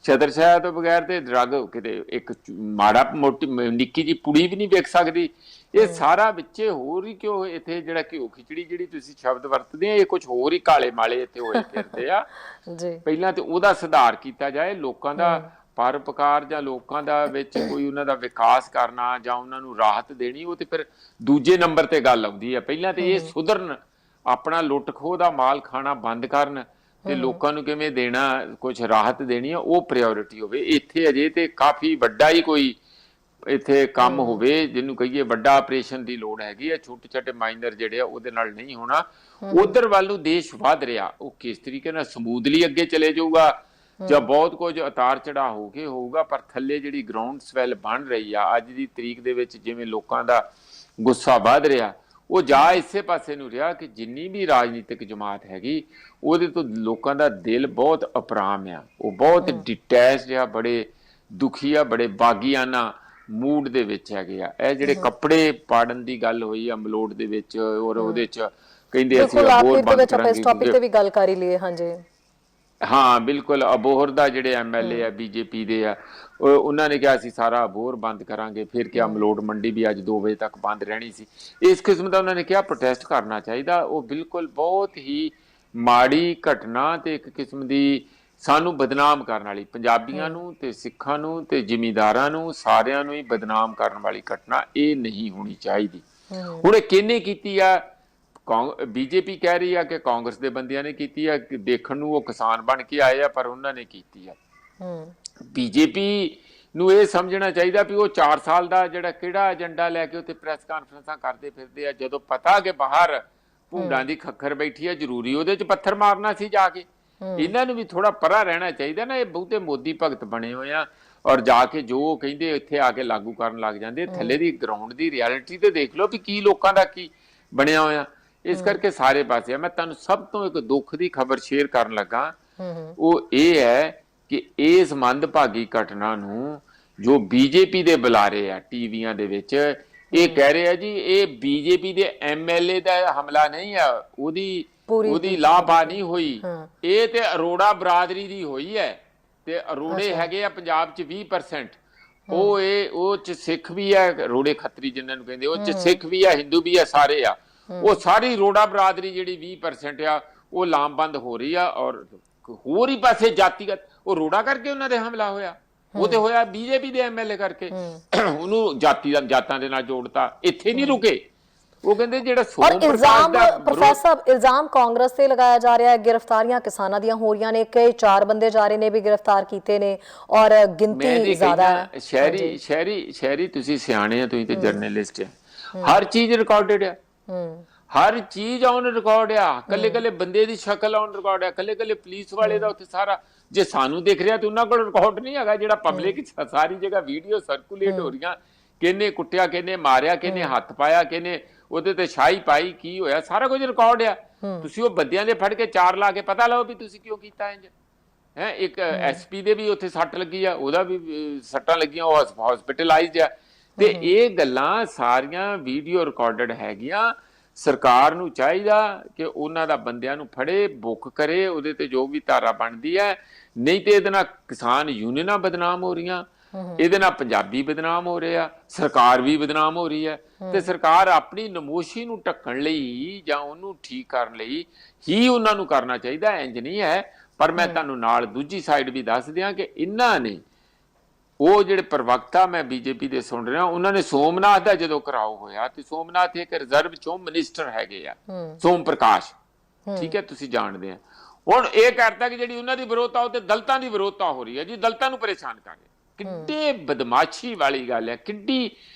ਛਤਰਛਾਇਆ ਤੋਂ ਬਗੈਰ ਤੇ ਡਰੱਗ ਕਿਤੇ ਇੱਕ ਮਾੜਾ ਮੋਟੀ ਨਿੱਕੀ ਜੀ ਪੁੜੀ ਵੀ ਨਹੀਂ ਵੇਖ ਸਕਦੀ। ਇਹ ਸਾਰਾ ਵਿੱਚੇ ਹੋਰ ਹੀ ਕਿਉਂ ਇੱਥੇ ਜਿਹੜਾ ਘਿਓ ਖਿਚੜੀ ਜਿਹੜੀ ਤੁਸੀਂ ਸ਼ਬਦ ਵਰਤਦੇ ਆ, ਇਹ ਕੁਝ ਹੋਰ ਹੀ ਕਾਲੇ ਮਾਲੇ ਇੱਥੇ ਹੋਏ ਫਿਰਦੇ ਆ। ਪਹਿਲਾਂ ਤੇ ਉਹਦਾ ਸੁਧਾਰ ਕੀਤਾ ਜਾਏ, ਲੋਕਾਂ ਦਾ ਪਰਉਪਕਾਰ ਜਾਂ ਲੋਕਾਂ ਦਾ ਵਿੱਚ ਕੋਈ ਉਹਨਾਂ ਦਾ ਵਿਕਾਸ ਕਰਨਾ ਜਾਂ ਉਹਨਾਂ ਨੂੰ ਰਾਹਤ ਦੇਣੀ, ਉਹ ਤੇ ਫਿਰ ਦੂਜੇ ਨੰਬਰ ਤੇ ਗੱਲ ਆਉਂਦੀ ਹੈ। ਪਹਿਲਾਂ ਤੇ ਇਹ ਸੁਧਰਨ, ਆਪਣਾ ਲੁੱਟ ਖੋਹ ਦਾ ਮਾਲ ਖਾਣਾ ਬੰਦ ਕਰਨ ਤੇ ਲੋਕਾਂ ਨੂੰ ਕਿਵੇਂ ਦੇਣਾ, ਕੁਝ ਰਾਹਤ ਦੇਣੀ ਆ, ਉਹ ਪ੍ਰਾਇੋਰਟੀ ਹੋਵੇ। ਇੱਥੇ ਅਜੇ ਤੇ ਕਾਫੀ ਵੱਡਾ ਹੀ ਕੋਈ ਇੱਥੇ ਕੰਮ ਹੋਵੇ ਜਿਹਨੂੰ ਕਹੀਏ ਵੱਡਾ ਆਪਰੇਸ਼ਨ ਦੀ ਲੋੜ ਹੈਗੀ ਆ। ਛੋਟੇ ਛੋਟੇ ਮਾਈਨਰ ਜਿਹੜੇ ਆ ਉਹਦੇ ਨਾਲ ਨਹੀਂ ਹੋਣਾ। ਉਧਰ ਵੱਲ ਨੂੰ ਦੇਸ਼ ਵੱਧ ਰਿਹਾ, ਉਹ ਕਿਸ ਤਰੀਕੇ ਨਾਲ ਸਮੂਥਲੀ ਅੱਗੇ ਚਲੇ ਜਾਊਗਾ ਜਾਂ ਬਹੁਤ ਕੁਝ ਉਤਾਰ ਚੜਾ ਹੋ ਕੇ ਹੋਊਗਾ, ਪਰ ਥੱਲੇ ਜਿਹੜੀ ਗਰਾਊਂਡ ਸਵੈਲ ਬਣ ਰਹੀ ਆ ਅੱਜ ਦੀ ਤਰੀਕ ਦੇ ਵਿੱਚ, ਜਿਵੇਂ ਲੋਕਾਂ ਦਾ ਗੁੱਸਾ ਵੱਧ ਰਿਹਾ, ਉਹ ਜਾ ਇਸੇ ਪਾਸੇ ਨੂੰ ਰਿਹਾ ਕਿ ਜਿੰਨੀ ਵੀ ਰਾਜਨੀਤਿਕ ਜਮਾਤ ਹੈਗੀ ਉਹਦੇ ਤੋਂ ਲੋਕਾਂ ਦਾ ਦਿਲ ਬਹੁਤ ਅਪਰਾਮ ਆ, ਉਹ ਬਹੁਤ ਡਿਟੈਚਡ ਆ, ਬੜੇ ਦੁਖੀ ਆ, ਬੜੇ ਬਾਗੀਆਨਾ ਮੂਡ ਦੇ ਵਿੱਚ ਹੈਗੇ ਆ। ਇਹ ਜਿਹੜੇ ਕੱਪੜੇ ਪਾੜਨ ਦੀ ਗੱਲ ਹੋਈ ਆ ਮਲੋਟ ਦੇ ਵਿੱਚ ਔਰ ਉਹਦੇ ਚ ਕਹਿੰਦੇ ਅਸੀਂ ਅਬੋਹਰ ਬੰਦ ਕਰਾਂਗੇ, ਇਸ ਟੌਪਿਕ ਤੇ ਵੀ ਗੱਲ ਕਰ ਹੀ ਲਈਏ। ਹਾਂਜੀ ਹਾਂ ਬਿਲਕੁਲ। ਅਬੋਹਰ ਦਾ ਜਿਹੜੇ MLA ਆ BJP ਦੇ ਆ, ਉਹਨਾਂ ਨੇ ਕਿਹਾ ਅਸੀਂ ਸਾਰਾ ਅਬੋਹਰ ਬੰਦ ਕਰਾਂਗੇ। ਫਿਰ ਕਿਹਾ ਮਲੋਟ ਮੰਡੀ ਵੀ ਅੱਜ 2 ਵਜੇ ਤੱਕ ਬੰਦ ਰਹਿਣੀ ਸੀ। ਇਸ ਕਿਸਮ ਦਾ ਉਹਨਾਂ ਨੇ ਕਿਹਾ ਪ੍ਰੋਟੈਸਟ ਕਰਨਾ ਚਾਹੀਦਾ। ਉਹ ਬਿਲਕੁਲ ਬਹੁਤ ਹੀ ਮਾੜੀ ਘਟਨਾ ਤੇ ਇੱਕ ਕਿਸਮ ਦੀ ਸਾਨੂੰ ਬਦਨਾਮ ਕਰਨ ਵਾਲੀ, ਪੰਜਾਬੀਆਂ ਨੂੰ ਤੇ ਸਿੱਖਾਂ ਨੂੰ ਤੇ ਜ਼ਿਮੀਂਦਾਰਾਂ ਨੂੰ ਸਾਰਿਆਂ ਨੂੰ ਹੀ ਬਦਨਾਮ ਕਰਨ ਵਾਲੀ ਘਟਨਾ ਇਹ ਨਹੀਂ ਹੋਣੀ ਚਾਹੀਦੀ। ਹੁਣ ਇਹ ਕਿਹਨੇ ਕੀਤੀ ਆ? BJP ਕਹਿ ਰਹੀ ਆ ਕਿ ਕਾਂਗਰਸ ਦੇ ਬੰਦਿਆਂ ਨੇ ਕੀਤੀ ਆ, ਦੇਖਣ ਨੂੰ ਉਹ ਕਿਸਾਨ ਬਣ ਕੇ ਆਏ ਆ ਪਰ ਉਹਨਾਂ ਨੇ ਕੀਤੀ ਆ। BJP ਨੂੰ ਇਹ ਸਮਝਣਾ ਚਾਹੀਦਾ ਵੀ ਉਹ 4 ਸਾਲ ਦਾ ਜਿਹੜਾ ਕਿਹੜਾ ਏਜੰਡਾ ਲੈ ਕੇ ਉੱਥੇ ਪ੍ਰੈਸ ਕਾਨਫਰੰਸਾਂ ਕਰਦੇ ਫਿਰਦੇ ਆ, ਜਦੋਂ ਪਤਾ ਕਿ ਬਾਹਰ ਭੁੰਡਾਂ ਦੀ ਖੱਖਰ ਬੈਠੀ ਆ, ਜ਼ਰੂਰੀ ਉਹਦੇ 'ਚ ਪੱਥਰ ਮਾਰਨਾ ਸੀ ਜਾ ਕੇ। ਇਹਨਾਂ ਨੂੰ ਵੀ ਥੋੜਾ ਪਰਾ ਰਹਿਣਾ ਚਾਹੀਦਾ ਨਾ। ਇਹ ਬਹੁਤੇ ਮੋਦੀ ਭਗਤ ਬਣੇ ਹੋਏ ਆ ਔਰ ਜਾ ਕੇ ਜੋ ਕਹਿੰਦੇ ਇੱਥੇ ਆ ਕੇ ਲਾਗੂ ਕਰਨ ਲੱਗ ਜਾਂਦੇ। ਥੱਲੇ ਦੀ ਗਰਾਊਂਡ ਦੀ ਰਿਐਲਿਟੀ ਤੇ ਦੇਖ ਲਓ ਵੀ ਕੀ ਲੋਕਾਂ ਦਾ ਕੀ ਬਣਿਆ ਹੋਇਆ। ਇਸ ਕਰਕੇ ਸਾਰੇ ਪਾਸੇ ਮੈਂ ਤੁਹਾਨੂੰ ਸਭ ਤੋਂ ਇੱਕ ਦੁੱਖ ਦੀ ਖਬਰ ਸ਼ੇਅਰ ਕਰਨ ਲੱਗਾ, ਉਹ ਇਹ ਹੈ ਕਿ ਇਸ ਮੰਦਭਾਗੀ ਘਟਨਾ ਨੂੰ ਜੋ BJP ਦੇ ਬੁਲਾਰੇ ਆ ਟੀਵੀਆਂ ਦੇ ਵਿੱਚ, ਇਹ ਕਹਿ ਰਹੇ ਆ ਜੀ ਇਹ BJP ਦੇ MLA ਦਾ ਹਮਲਾ ਨਹੀਂ ਆ, ਉਹਦੀ ਲਾਪਾ ਨਹੀਂ ਹੋਈ, ਇਹ ਤੇ ਅਰੋੜਾ ਬਰਾਦਰੀ ਦੀ ਹੋਈ ਹੈ। ਤੇ ਅਰੋੜੇ ਹੈਗੇ ਆ ਪੰਜਾਬ 'ਚ 20%। ਉਹ ਚ ਸਿੱਖ ਵੀ ਆ, ਰੋੜੇ ਖੱਤਰੀ ਜਿਨ੍ਹਾਂ ਨੂੰ ਕਹਿੰਦੇ, ਉਹ ਚ ਸਿੱਖ ਵੀ ਆ, ਹਿੰਦੂ ਵੀ ਆ, ਸਾਰੇ ਆ। ਉਹ ਸਾਰੀ ਰੋੜਾ ਬਰਾਦਰੀ ਜਿਹੜੀ 20% ਆ ਉਹ ਲਾਮਬੰਦ ਹੋ ਰਹੀ ਆ। ਔਰ ਹੋਰ ਹੀ ਪਾਸੇ ਜਾਤੀਗਤ, ਉਹ ਰੋੜਾ ਕਰਕੇ ਉਹਨਾਂ ਦੇ ਹਮਲਾ ਹੋਇਆ, ਉਹ ਤੇ ਹੋਇਆ ਬੀਜੇਪੀ ਦੇ ਐਮਐਲਏ ਕਰਕੇ। ਉਹਨੂੰ ਜਾਤਾਂ ਦੇ ਨਾਲ ਜੋੜਤਾ। ਇੱਥੇ ਨਹੀਂ ਰੁਕੇ, ਉਹ ਕਹਿੰਦੇ ਜਿਹੜਾ ਔਰ ਇਲਜ਼ਾਮ ਪ੍ਰੋਫੈਸਰ ਇਲਜ਼ਾਮ ਕਾਂਗਰਸ ਤੇ ਲਗਾਇਆ ਜਾ ਰਿਹਾ ਹੈ। ਗ੍ਰਿਫਤਾਰੀਆਂ ਕਿਸਾਨਾਂ ਦੀਆਂ ਹੋ ਰਹੀਆਂ ਨੇ, ਕਈ 4 ਬੰਦੇ ਜਾ ਰਹੇ ਨੇ ਵੀ ਗ੍ਰਿਫਤਾਰ ਕੀਤੇ ਨੇ ਔਰ ਗਿਣਤੀ ਜ਼ਿਆਦਾ ਹੈ। ਸ਼ਹਿਰੀ ਤੁਸੀਂ ਸਿਆਣੇ ਆ, ਤੁਸੀਂ ਤੇ ਜਰਨਲਿਸਟ ਆ, ਹਰ ਚੀਜ਼ ਰਿਕਾਰਡਡ ਆ, ਹਰ ਚੀਜ਼ ਔਨ ਰਿਕਾਰਡ ਆ। ਕੱਲੇ ਬੰਦੇ ਦੀ ਸ਼ਕਲ ਔਨ ਰਿਕਾਰਡ ਆ, ਕੱਲੇ ਪੁਲਿਸ ਵਾਲੇ ਦਾ ਉੱਥੇ ਸਾਰਾ। ਜੇ ਸਾਨੂੰ ਦਿਖ ਰਿਹਾ ਤੇ ਉਹਨਾਂ ਕੋਲ ਰਿਕਾਰਡ ਨਹੀਂ ਹੈਗਾ। ਜਿਹੜਾ ਪਬਲਿਕ ਸਾਰੀ ਜਗ੍ਹਾ ਵੀਡੀਓ ਸਰਕੂਲੇਟ ਹੋ ਰਹੀਆਂ, ਕਿਹਨੇ ਕੁੱਟਿਆ, ਕਿਹਨੇ ਮਾਰਿਆ, ਕਿਹਨੇ ਹੱਥ ਪਾਇਆ, ਕਿਹਨੇ ਉਹਦੇ ਤੇ ਸ਼ਾਹੀ ਪਾਈ, ਕੀ ਹੋਇਆ, ਸਾਰਾ ਕੁਝ ਰਿਕਾਰਡ ਆ। ਤੁਸੀਂ ਉਹ ਬੰਦਿਆਂ ਦੇ ਫੜ ਕੇ 4 ਲਾ ਕੇ ਪਤਾ ਲਓ ਵੀ ਤੁਸੀਂ ਕਿਉਂ ਕੀਤਾ ਇੰਜ ਹੈ। ਇੱਕ ਐਸਪੀ ਦੇ ਵੀ ਉੱਥੇ ਸੱਟ ਲੱਗੀ ਆ, ਉਹਦਾ ਵੀ ਸੱਟਾਂ ਲੱਗੀਆਂ, ਉਹ ਹਸਪੀਟਲਾਈਜ਼ਡ ਆ। ਤੇ ਇਹ ਗੱਲਾਂ ਸਾਰੀਆਂ ਵੀਡੀਓ ਰਿਕਾਰਡਡ ਹੈਗੀਆਂ। ਸਰਕਾਰ ਨੂੰ ਚਾਹੀਦਾ ਕਿ ਉਹਨਾਂ ਦਾ ਬੰਦਿਆਂ ਨੂੰ ਫੜੇ, ਬੁੱਕ ਕਰੇ, ਉਹਦੇ ਤੇ ਜੋ ਵੀ ਧਾਰਾ ਬਣਦੀ ਹੈ। ਨਹੀਂ ਤੇ ਇਹਦੇ ਨਾਲ ਕਿਸਾਨ ਯੂਨੀਅਨਾਂ ਬਦਨਾਮ ਹੋ ਰਹੀਆਂ, ਇਹਦੇ ਨਾਲ ਪੰਜਾਬੀ ਬਦਨਾਮ ਹੋ ਰਹੇ ਆ, ਸਰਕਾਰ ਵੀ ਬਦਨਾਮ ਹੋ ਰਹੀ ਹੈ। ਤੇ ਸਰਕਾਰ ਆਪਣੀ ਨਮੋਸ਼ੀ ਨੂੰ ਢੱਕਣ ਲਈ ਜਾਂ ਉਹਨੂੰ ਠੀਕ ਕਰਨ ਲਈ ਹੀ ਉਹਨਾਂ ਨੂੰ ਕਰਨਾ ਚਾਹੀਦਾ, ਇੰਜ ਨਹੀਂ ਹੈ। ਪਰ ਮੈਂ ਤੁਹਾਨੂੰ ਨਾਲ ਦੂਜੀ ਸਾਈਡ ਵੀ ਦੱਸ ਦਿਆਂ ਕਿ ਇਹਨਾਂ ਨੇ, ਉਹ ਜਿਹੜੇ ਪ੍ਰਵਕਤਾ ਮੈਂ ਬੀਜੇਪੀ ਦੇ ਸੁਣ ਰਿਹਾ, ਉਹਨਾਂ ਨੇ ਸੋਮਨਾਥ ਦਾ ਜਦੋਂ ਘਿਰਾਓ ਹੋਇਆ ਤੇ ਸੋਮਨਾਥ ਇੱਕ ਰਿਜ਼ਰਵ ਚੋਂ ਮਿਨਿਸਟਰ ਹੈਗੇ ਆ, ਸੋਮ ਪ੍ਰਕਾਸ਼, ਠੀਕ ਹੈ, ਤੁਸੀਂ ਜਾਣਦੇ ਆ। ਹੁਣ ਇਹ ਕਰਤਾ ਕਿ ਜਿਹੜੀ ਉਹਨਾਂ ਦੀ ਵਿਰੋਧਤਾ ਉਹ ਤੇ ਦਲਿਤਾਂ ਦੀ ਵਿਰੋਧਤਾ ਹੋ ਰਹੀ ਹੈ ਜੀ, ਦਲਿਤਾਂ ਨੂੰ ਪਰੇਸ਼ਾਨ ਕਰ ਰਹੇ। ਕਿੱਡੇ ਬਦਮਾਸ਼ੀ ਵਾਲੀ ਗੱਲ ਹੈ, ਕਿੱਡੀ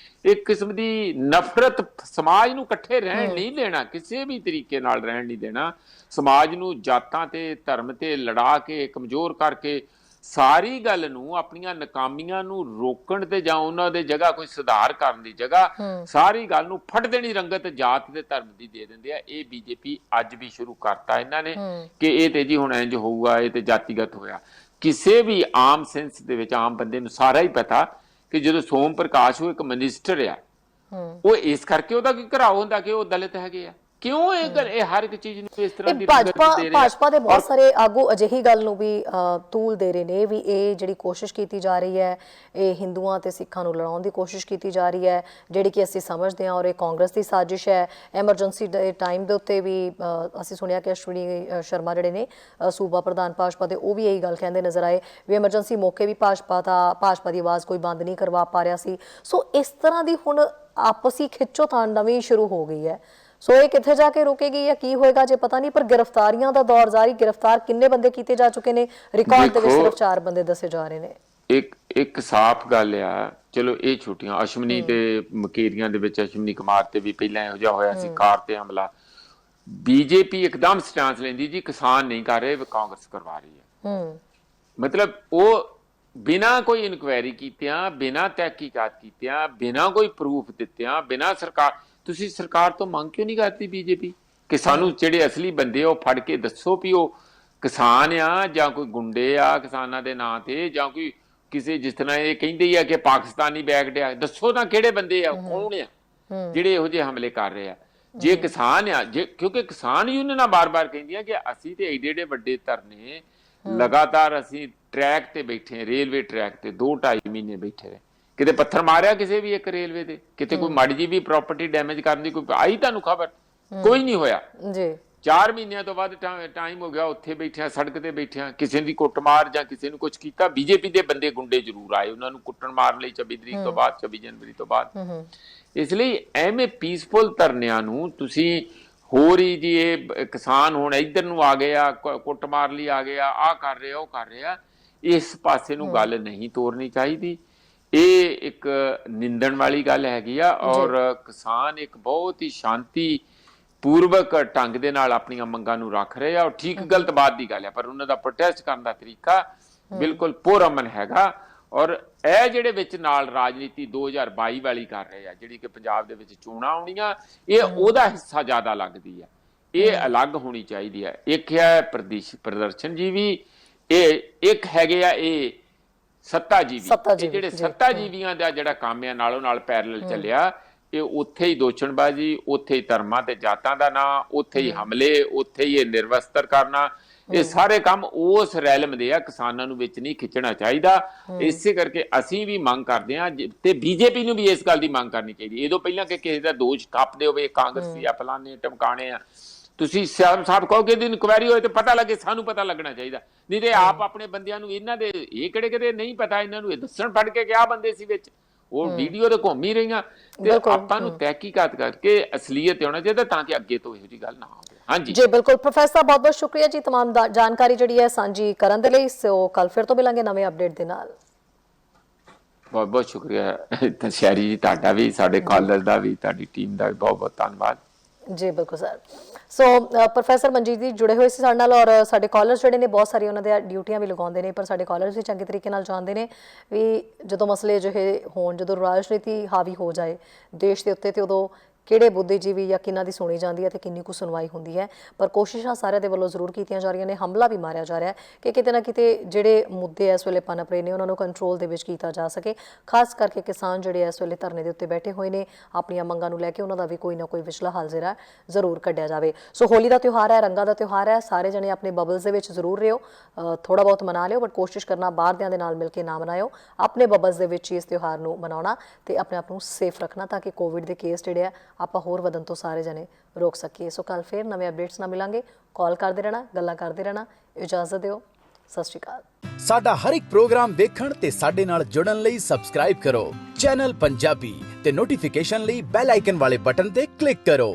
ਇੱਕ ਕਿਸਮ ਦੀ ਨਫ਼ਰਤ। ਸਮਾਜ ਨੂੰ ਇਕੱਠੇ ਰਹਿਣ ਨਹੀਂ ਦੇਣਾ, ਕਿਸੇ ਵੀ ਤਰੀਕੇ ਨਾਲ ਰਹਿਣ ਨਹੀਂ ਦੇਣਾ। ਸਮਾਜ ਨੂੰ ਜਾਤਾਂ ਤੇ ਧਰਮ ਤੇ ਲੜਾ ਕੇ, ਕਮਜ਼ੋਰ ਕਰਕੇ, ਸਾਰੀ ਗੱਲ ਨੂੰ, ਆਪਣੀਆਂ ਨਾਕਾਮੀਆਂ ਨੂੰ ਰੋਕਣ ਤੇ ਜਾਂ ਉਹਨਾਂ ਦੇ ਜਗ੍ਹਾ ਕੋਈ ਸੁਧਾਰ ਕਰਨ ਦੀ ਜਗ੍ਹਾ ਸਾਰੀ ਗੱਲ ਨੂੰ ਫੜ ਦੇਣੀ, ਰੰਗਤ ਜਾਤ ਤੇ ਧਰਮ ਦੀ ਦੇ ਦਿੰਦੇ ਆ। ਇਹ ਬੀਜੇਪੀ ਅੱਜ ਵੀ ਸ਼ੁਰੂ ਕਰਤਾ ਇਹਨਾਂ ਨੇ ਕਿ ਇਹ ਤੇ ਜੀ ਹੁਣ ਇੰਜ ਹੋਊਗਾ, ਇਹ ਤੇ ਜਾਤੀਗਤ ਹੋਇਆ। ਕਿਸੇ ਵੀ ਆਮ ਸੈਂਸ ਦੇ ਵਿੱਚ ਆਮ ਬੰਦੇ ਨੂੰ ਸਾਰਾ ਹੀ ਪਤਾ ਕਿ ਜਦੋਂ ਸੋਮ ਪ੍ਰਕਾਸ਼ ਉਹ ਇੱਕ ਮਿਨਿਸਟਰ ਆ, ਉਹ ਇਸ ਕਰਕੇ ਉਹਦਾ ਕੀ ਘਰਾਓ ਹੁੰਦਾ ਕਿ ਉਹ ਦਲਿਤ ਹੈਗੇ ਆ। ਕਿਉਂ ਇਹ ਹਰ ਇੱਕ ਚੀਜ਼ ਨੂੰ ਇਸ ਤਰ੍ਹਾਂ ਦੀ ਭਾਜਪਾ ਦੇ ਬਹੁਤ ਸਾਰੇ ਆਗੂ ਅਜਿਹੀ ਗੱਲ ਨੂੰ ਵੀ ਤੂਲ ਦੇ ਰਹੇ ਨੇ ਵੀ ਇਹ ਜਿਹੜੀ ਕੋਸ਼ਿਸ਼ ਕੀਤੀ ਜਾ ਰਹੀ ਹੈ, ਇਹ ਹਿੰਦੂਆਂ ਤੇ ਸਿੱਖਾਂ ਨੂੰ ਲੜਾਉਣ ਦੀ ਕੋਸ਼ਿਸ਼ ਕੀਤੀ ਜਾ ਰਹੀ ਹੈ, ਜਿਹੜੀ ਕਿ ਅਸੀਂ ਸਮਝਦੇ ਹਾਂ, ਔਰ ਇਹ ਕਾਂਗਰਸ ਦੀ ਸਾਜ਼ਿਸ਼ ਹੈ। ਐਮਰਜੈਂਸੀ ਦੇ ਟਾਈਮ ਦੇ ਉੱਤੇ ਵੀ ਅਸੀਂ ਸੁਣਿਆ ਕਿ ਅਸ਼ਵਨੀ ਸ਼ਰਮਾ ਜਿਹੜੇ ਨੇ ਸੂਬਾ ਪ੍ਰਧਾਨ ਭਾਜਪਾ ਦੇ, ਉਹ ਵੀ ਇਹੀ ਗੱਲ ਕਹਿੰਦੇ ਨਜ਼ਰ ਆਏ ਵੀ ਐਮਰਜੈਂਸੀ ਮੌਕੇ ਵੀ ਭਾਜਪਾ ਦੀ ਆਵਾਜ਼ ਕੋਈ ਬੰਦ ਨਹੀਂ ਕਰਵਾ ਪਾ ਰਿਹਾ ਸੀ। ਸੋ ਇਸ ਤਰ੍ਹਾਂ ਦੀ ਹੁਣ ਆਪਸੀ ਖਿੱਚੋਤਾਣ ਨਵੀਂ ਸ਼ੁਰੂ ਹੋ ਗਈ ਹੈ। ਸੋ ਇਹ ਕਿੱਥੇ ਜਾ ਕੇ ਰੁਕੇਗੀ ਜਾਂ ਕੀ ਹੋਏਗਾ ਜੇ ਪਤਾ ਨਹੀਂ। ਪਰ ਗ੍ਰਿਫਤਾਰੀਆਂ ਦਾ ਦੌਰ ਜਾਰੀ, ਗ੍ਰਿਫਤਾਰ ਕਿੰਨੇ ਬੰਦੇ ਕੀਤੇ ਜਾ ਚੁੱਕੇ ਨੇ? ਰਿਕਾਰਡ ਦੇ ਵਿੱਚ ਸਿਰਫ 4 ਬੰਦੇ ਦੱਸੇ ਜਾ ਰਹੇ ਨੇ। ਇੱਕ ਸਾਫ਼ ਗੱਲ ਆ, ਚਲੋ ਇਹ ਛੁੱਟੀਆਂ ਅਸ਼ਵਨੀ ਤੇ ਮਕੇਰੀਆਂ ਦੇ ਵਿੱਚ ਅਸ਼ਵਨੀ ਕੁਮਾਰ ਤੇ ਵੀ ਪਹਿਲਾਂ ਇਹੋ ਜਿਹਾ ਹੋਇਆ ਸੀ, ਕਾਰ ਤੇ ਹਮਲਾ। ਬੀਜੇਪੀ ਇੱਕਦਮ ਸਟੈਂਸ ਲੈਂਦੀ ਜੀ ਕਿਸਾਨ ਨਹੀਂ ਕਰ ਰਹੇ, ਕਾਂਗਰਸ ਕਰਵਾ ਰਹੀ ਹੈ। ਮਤਲਬ ਉਹ ਬਿਨਾਂ ਕੋਈ ਇਨਕੁਆਇਰੀ ਕੀਤਿਆਂ, ਬਿਨਾਂ ਤਹਿਕੀਕਾਤ ਕੀਤਿਆਂ, ਬਿਨਾਂ ਕੋਈ ਪ੍ਰੂਫ ਦਿੱਤਿਆਂ, ਬਿਨਾਂ ਤੁਸੀਂ ਸਰਕਾਰ ਤੋਂ ਮੰਗ ਕਿਉਂ ਨਹੀਂ ਕਰਦੀ ਬੀਜੇਪੀ ਕਿ ਸਾਨੂੰ ਜਿਹੜੇ ਅਸਲੀ ਬੰਦੇ ਉਹ ਫੜ ਕੇ ਦੱਸੋ ਵੀ ਉਹ ਕਿਸਾਨ ਆ ਜਾਂ ਕੋਈ ਗੁੰਡੇ ਆ ਕਿਸਾਨਾਂ ਦੇ ਨਾਂ ਤੇ, ਜਾਂ ਕੋਈ ਕਿਸੇ, ਜਿਸ ਤਰ੍ਹਾਂ ਇਹ ਕਹਿੰਦੇ ਆ ਕਿ ਪਾਕਿਸਤਾਨੀ ਬੈਕਡ ਆ, ਦੱਸੋ ਨਾ ਕਿਹੜੇ ਬੰਦੇ ਆ, ਕੌਣ ਆ ਜਿਹੜੇ ਇਹੋ ਜਿਹੇ ਹਮਲੇ ਕਰ ਰਹੇ ਆ। ਜੇ ਕਿਸਾਨ ਆ, ਕਿਉਂਕਿ ਕਿਸਾਨ ਯੂਨੀਅਨਾਂ ਬਾਰ-ਬਾਰ ਕਹਿੰਦੀਆਂ ਕਿ ਅਸੀਂ ਤੇ ਏਡੇ ਵੱਡੇ ਧਰਨੇ ਲਗਾਤਾਰ ਅਸੀਂ ਟਰੈਕ ਤੇ ਬੈਠੇ, ਰੇਲਵੇ ਟਰੈਕ ਤੇ 2-2.5 ਮਹੀਨੇ ਬੈਠੇ ਰਹੇ, ਕਿਤੇ ਪੱਥਰ ਮਾਰਿਆ ਕਿਸੇ ਵੀ ਇੱਕ ਰੇਲਵੇ ਤੇ, ਕਿਤੇ ਕੋਈ ਮਾੜੀ ਜੀ ਵੀ ਪ੍ਰਾਪਰਟੀ ਡੈਮੇਜ ਕਰਨ ਦੀ ਕੋਈ ਆਈ ਤੁਹਾਨੂੰ ਖਬਰ? ਕੋਈ ਨਹੀਂ ਹੋਇਆ ਜੀ। 4 ਮਹੀਨਿਆਂ ਤੋਂ ਬਾਅਦ ਟਾਈਮ ਹੋ ਗਿਆ, ਉੱਥੇ ਬੈਠਿਆ, ਸੜਕ ਤੇ ਬੈਠਿਆ, ਕਿਸੇ ਦੀ ਕੁੱਟਮਾਰ ਜਾਂ ਕਿਸੇ ਨੂੰ ਕੁਝ ਕੀਤਾ। ਬੀਜੇਪੀ ਦੇ ਬੰਦੇ ਗੁੰਡੇ ਜ਼ਰੂਰ ਆਏ ਉਹਨਾਂ ਨੂੰ ਕੁੱਟਣ ਮਾਰਨ ਲਈ 26 ਤਰੀਕ ਤੋਂ ਬਾਅਦ, 26 ਜਨਵਰੀ ਤੋਂ ਬਾਅਦ। ਇਸ ਲਈ ਐਵੇਂ ਪੀਸਫੁਲ ਧਰਨਿਆਂ ਨੂੰ ਤੁਸੀਂ ਹੋਰ ਹੀ ਜੀ, ਇਹ ਕਿਸਾਨ ਹੁਣ ਇੱਧਰ ਨੂੰ ਆ ਗਏ ਆ, ਕੁੱਟਮਾਰ ਲਈ ਆ ਗਏ ਆ, ਆਹ ਕਰ ਰਹੇ ਆ, ਉਹ ਕਰ ਰਹੇ ਆ, ਇਸ ਪਾਸੇ ਨੂੰ ਗੱਲ ਨਹੀਂ ਤੋਰਨੀ ਚਾਹੀਦੀ। ਇਹ ਇੱਕ ਨਿੰਦਣ ਵਾਲੀ ਗੱਲ ਹੈਗੀ ਆ। ਔਰ ਕਿਸਾਨ ਇੱਕ ਬਹੁਤ ਹੀ ਸ਼ਾਂਤੀ ਪੂਰਵਕ ਢੰਗ ਦੇ ਨਾਲ ਆਪਣੀਆਂ ਮੰਗਾਂ ਨੂੰ ਰੱਖ ਰਹੇ ਆ। ਔਰ ਠੀਕ ਗਲਤ ਬਾਤ ਦੀ ਗੱਲ ਹੈ, ਪਰ ਉਹਨਾਂ ਦਾ ਪ੍ਰੋਟੈਸਟ ਕਰਨ ਦਾ ਤਰੀਕਾ ਬਿਲਕੁਲ ਪੁਰਅਮਨ ਹੈਗਾ। ਔਰ ਇਹ ਜਿਹੜੇ ਵਿੱਚ ਨਾਲ ਰਾਜਨੀਤੀ 2022 ਵਾਲੀ ਕਰ ਰਹੇ ਆ, ਜਿਹੜੀ ਕਿ ਪੰਜਾਬ ਦੇ ਵਿੱਚ ਚੋਣਾਂ ਆਉਣੀਆਂ, ਇਹ ਉਹਦਾ ਹਿੱਸਾ ਜ਼ਿਆਦਾ ਲੱਗਦੀ ਹੈ। ਇਹ ਅਲੱਗ ਹੋਣੀ ਚਾਹੀਦੀ ਹੈ। ਇੱਕ ਹੈ ਪ੍ਰਦਰਸ਼ਨ ਜੀਵੀ, ਇਹ ਇੱਕ ਹੈਗੇ ਆ ਇਹ ਸੱਤਾਜੀਵੀ। ਇਹ ਜਿਹੜੇ ਸੱਤਾਜੀਵੀਆਂ ਦਾ ਜਿਹੜਾ ਕੰਮ ਆ ਨਾਲੋਂ ਨਾਲ ਪੈਰਲਲ ਚੱਲਿਆ, ਇਹ ਉੱਥੇ ਹੀ ਦੋਚਣਬਾਜ਼ੀ, ਉੱਥੇ ਹੀ ਧਰਮਾਂ ਤੇ ਜਾਤਾਂ ਦਾ ਨਾਂ, ਉੱਥੇ ਹੀ ਹਮਲੇ, ਉੱਥੇ ਹੀ ਇਹ ਨਿਰਵਸਤਰ ਕਰਨਾ, ਇਹ ਸਾਰੇ ਕੰਮ ਉਸ ਰੈਲਮ ਦੇ ਆ, ਕਿਸਾਨਾਂ ਨੂੰ ਵਿੱਚ ਨਹੀਂ ਖਿੱਚਣਾ ਚਾਹੀਦਾ। ਇਸੇ ਕਰਕੇ ਅਸੀਂ ਵੀ ਮੰਗ ਕਰਦੇ ਹਾਂ ਤੇ ਬੀਜੇਪੀ ਨੂੰ ਵੀ ਇਸ ਗੱਲ ਦੀ ਮੰਗ ਕਰਨੀ ਚਾਹੀਦੀ। ਇਹਦੋਂ ਪਹਿਲਾਂ ਕਿ ਕਿਸੇ ਦਾ ਦੋਸ਼ ਥਾਪਦੇ ਹੋਵੇ ਕਾਂਗਰਸੀ ਆ ਫਲਾਣੇ ਟਮਕਾਣੇ ਆ, ਤੁਸੀਂ ਸਾਫ਼ ਕਹੋ ਕਿ ਇਹਦੀ ਇਨਕੁਆਇਰੀ ਹੋਏ ਤੇ ਪਤਾ ਲੱਗੇ, ਸਾਨੂੰ ਪਤਾ ਲੱਗਣਾ ਚਾਹੀਦਾ। ਨਹੀਂ ਤੇ ਆਪ ਆਪਣੇ ਬੰਦਿਆਂ ਨੂੰ ਇਹਨਾਂ ਦੇ ਇਹ ਕਿਹੜੇ ਨਹੀਂ ਪਤਾ, ਇਹਨਾਂ ਨੂੰ ਇਹ ਦੱਸਣ ਫੜ ਕੇ ਕਿਆ ਬੰਦੇ ਸੀ ਵਿੱਚ, ਉਹ ਵੀਡੀਓ ਤੇ ਘੁੰਮ ਹੀ ਰਹੀਆਂ। ਤੇ ਆਪਾਂ ਨੂੰ ਤਹਿਕੀਕਾਤ ਕਰਕੇ ਅਸਲੀਅਤ ਹੋਣਾ ਚਾਹੀਦਾ ਤਾਂ ਕਿ ਅੱਗੇ ਤੋਂ ਇਹੋ ਜਿਹੀ ਗੱਲ ਨਾ ਹੋਵੇ। ਹਾਂਜੀ ਜੀ ਬਿਲਕੁਲ ਪ੍ਰੋਫੈਸਰ, ਬਹੁਤ ਬਹੁਤ ਸ਼ੁਕਰੀਆ ਜੀ ਤਮਾਮ ਜਾਣਕਾਰੀ ਜਿਹੜੀ ਹੈ ਸਾਂਝੀ ਕਰਨ ਦੇ ਲਈ। ਸੋ ਕੱਲ ਫਿਰ ਤੋਂ ਮਿਲਾਂਗੇ ਨਵੇਂ ਅਪਡੇਟ ਦੇ ਨਾਲ। ਬਹੁਤ ਬਹੁਤ ਸ਼ੁਕਰੀਆ ਸ਼ਹਿਰੀ ਜੀ, ਤੁਹਾਡਾ ਵੀ, ਸਾਡੇ ਕਾਲਜ ਦਾ ਵੀ, ਤੁਹਾਡੀ ਟੀਮ ਦਾ ਵੀ ਬਹੁਤ ਬਹੁਤ ਧੰਨਵਾਦ ਜੀ। ਬਿਲਕੁਲ ਸਰ। ਸੋ ਪ੍ਰੋਫੈਸਰ ਮਨਜੀਤ ਜੀ ਜੁੜੇ ਹੋਏ ਸੀ ਸਾਡੇ ਨਾਲ, ਔਰ ਸਾਡੇ ਕਾਲਰਸ ਜਿਹੜੇ ਨੇ ਬਹੁਤ ਸਾਰੀ ਉਹਨਾਂ ਦੇ ਡਿਊਟੀਆਂ ਵੀ ਲਗਾਉਂਦੇ ਨੇ, ਪਰ ਸਾਡੇ ਕਾਲਰਸ ਵੀ ਚੰਗੇ ਤਰੀਕੇ ਨਾਲ ਜਾਣਦੇ ਨੇ ਵੀ ਜਦੋਂ ਮਸਲੇ ਅਜਿਹੇ ਹੋਣ, ਜਦੋਂ ਰਾਜਨੀਤੀ ਹਾਵੀ ਹੋ ਜਾਏ ਦੇਸ਼ ਦੇ ਉੱਤੇ, ਤੇ ਉਦੋਂ ਕਿਹੜੇ ਬੁੱਧੀਜੀਵੀ ਜਾਂ ਕਿਹਨਾਂ ਦੀ ਸੁਣੀ ਜਾਂਦੀ ਹੈ ਤੇ ਕਿੰਨੀ ਕੁ ਸੁਣਵਾਈ ਹੁੰਦੀ ਹੈ। ਪਰ ਕੋਸ਼ਿਸ਼ਾਂ ਸਾਰਿਆਂ ਦੇ ਵੱਲੋਂ ਜ਼ਰੂਰ ਕੀਤੀਆਂ ਜਾ ਰਹੀਆਂ ਨੇ, ਹਮਲਾ ਵੀ ਮਾਰਿਆ ਜਾ ਰਿਹਾ ਹੈ ਕਿ ਕਿਤੇ ਨਾ ਕਿਤੇ ਜਿਹੜੇ ਮੁੱਦੇ ਇਸ ਵੇਲੇ ਪਨਪ ਰਹੇ ਨੇ ਉਹਨਾਂ ਨੂੰ ਕੰਟਰੋਲ ਦੇ ਵਿੱਚ ਕੀਤਾ ਜਾ ਸਕੇ। ਖਾਸ ਕਰਕੇ ਕਿਸਾਨ ਜਿਹੜੇ ਇਸ ਵੇਲੇ ਧਰਨੇ ਦੇ ਉੱਤੇ ਬੈਠੇ ਹੋਏ ਨੇ, ਆਪਣੀਆਂ ਮੰਗਾਂ ਨੂੰ ਲੈ ਕੇ ਉਹਨਾਂ ਦਾ ਵੀ ਕੋਈ ਨਾ ਕੋਈ ਵਿਚਲਾ ਹੱਲ ਜਿਹੜਾ ਜ਼ਰੂਰ ਕੱਢਿਆ ਜਾਵੇ। ਸੋ ਹੋਲੀ ਦਾ ਤਿਉਹਾਰ ਹੈ, ਰੰਗਾਂ ਦਾ ਤਿਉਹਾਰ ਹੈ, ਸਾਰੇ ਜਣੇ ਆਪਣੇ ਬਬਲਸ ਦੇ ਵਿੱਚ ਜ਼ਰੂਰ ਰਹੋ, ਥੋੜਾ ਬਹੁਤ ਮਨਾ ਲਿਓ, ਬਟ ਕੋਸ਼ਿਸ਼ ਕਰਨਾ ਬਾਹਰ ਦਿਆਂ ਦੇ ਨਾਲ ਮਿਲ ਕੇ ਨਾ ਮਨਾਇਓ, ਆਪਣੇ ਬਬਲਸ ਦੇ ਵਿੱਚ ਹੀ ਇਸ ਤਿਉਹਾਰ ਨੂੰ ਮਨਾਉਣਾ ਤੇ ਆਪਣੇ ਆਪ ਨੂੰ ਸੇਫ ਰੱਖਣਾ ਤਾਂ ਕਿ ਕੋਵਿਡ ਦੇ ਕੇਸ ਜਿਹੜੇ ਆ ਆਪਾਂ ਹੋਰ ਵਧਣ ਤੋਂ ਸਾਰੇ ਜਣੇ ਰੋਕ ਸਕੀਏ। ਸੋ ਕੱਲ ਫਿਰ ਨਵੇਂ ਅਪਡੇਟਸ ਨਾਲ ਮਿਲਾਂਗੇ। ਕਾਲ ਕਰਦੇ ਰਹਿਣਾ, ਗੱਲਾਂ ਕਰਦੇ ਰਹਿਣਾ। ਇਜਾਜ਼ਤ ਦਿਓ, ਸਤਿ ਸ਼੍ਰੀ ਅਕਾਲ। ਸਾਡਾ ਹਰ ਇੱਕ ਪ੍ਰੋਗਰਾਮ ਦੇਖਣ ਤੇ ਸਾਡੇ ਨਾਲ ਜੁੜਨ ਲਈ ਸਬਸਕ੍ਰਾਈਬ ਕਰੋ ਚੈਨਲ ਪੰਜਾਬੀ ਤੇ ਨੋਟੀਫਿਕੇਸ਼ਨ ਲਈ ਬੈਲ ਆਈਕਨ ਵਾਲੇ ਬਟਨ ਤੇ ਕਲਿੱਕ ਕਰੋ।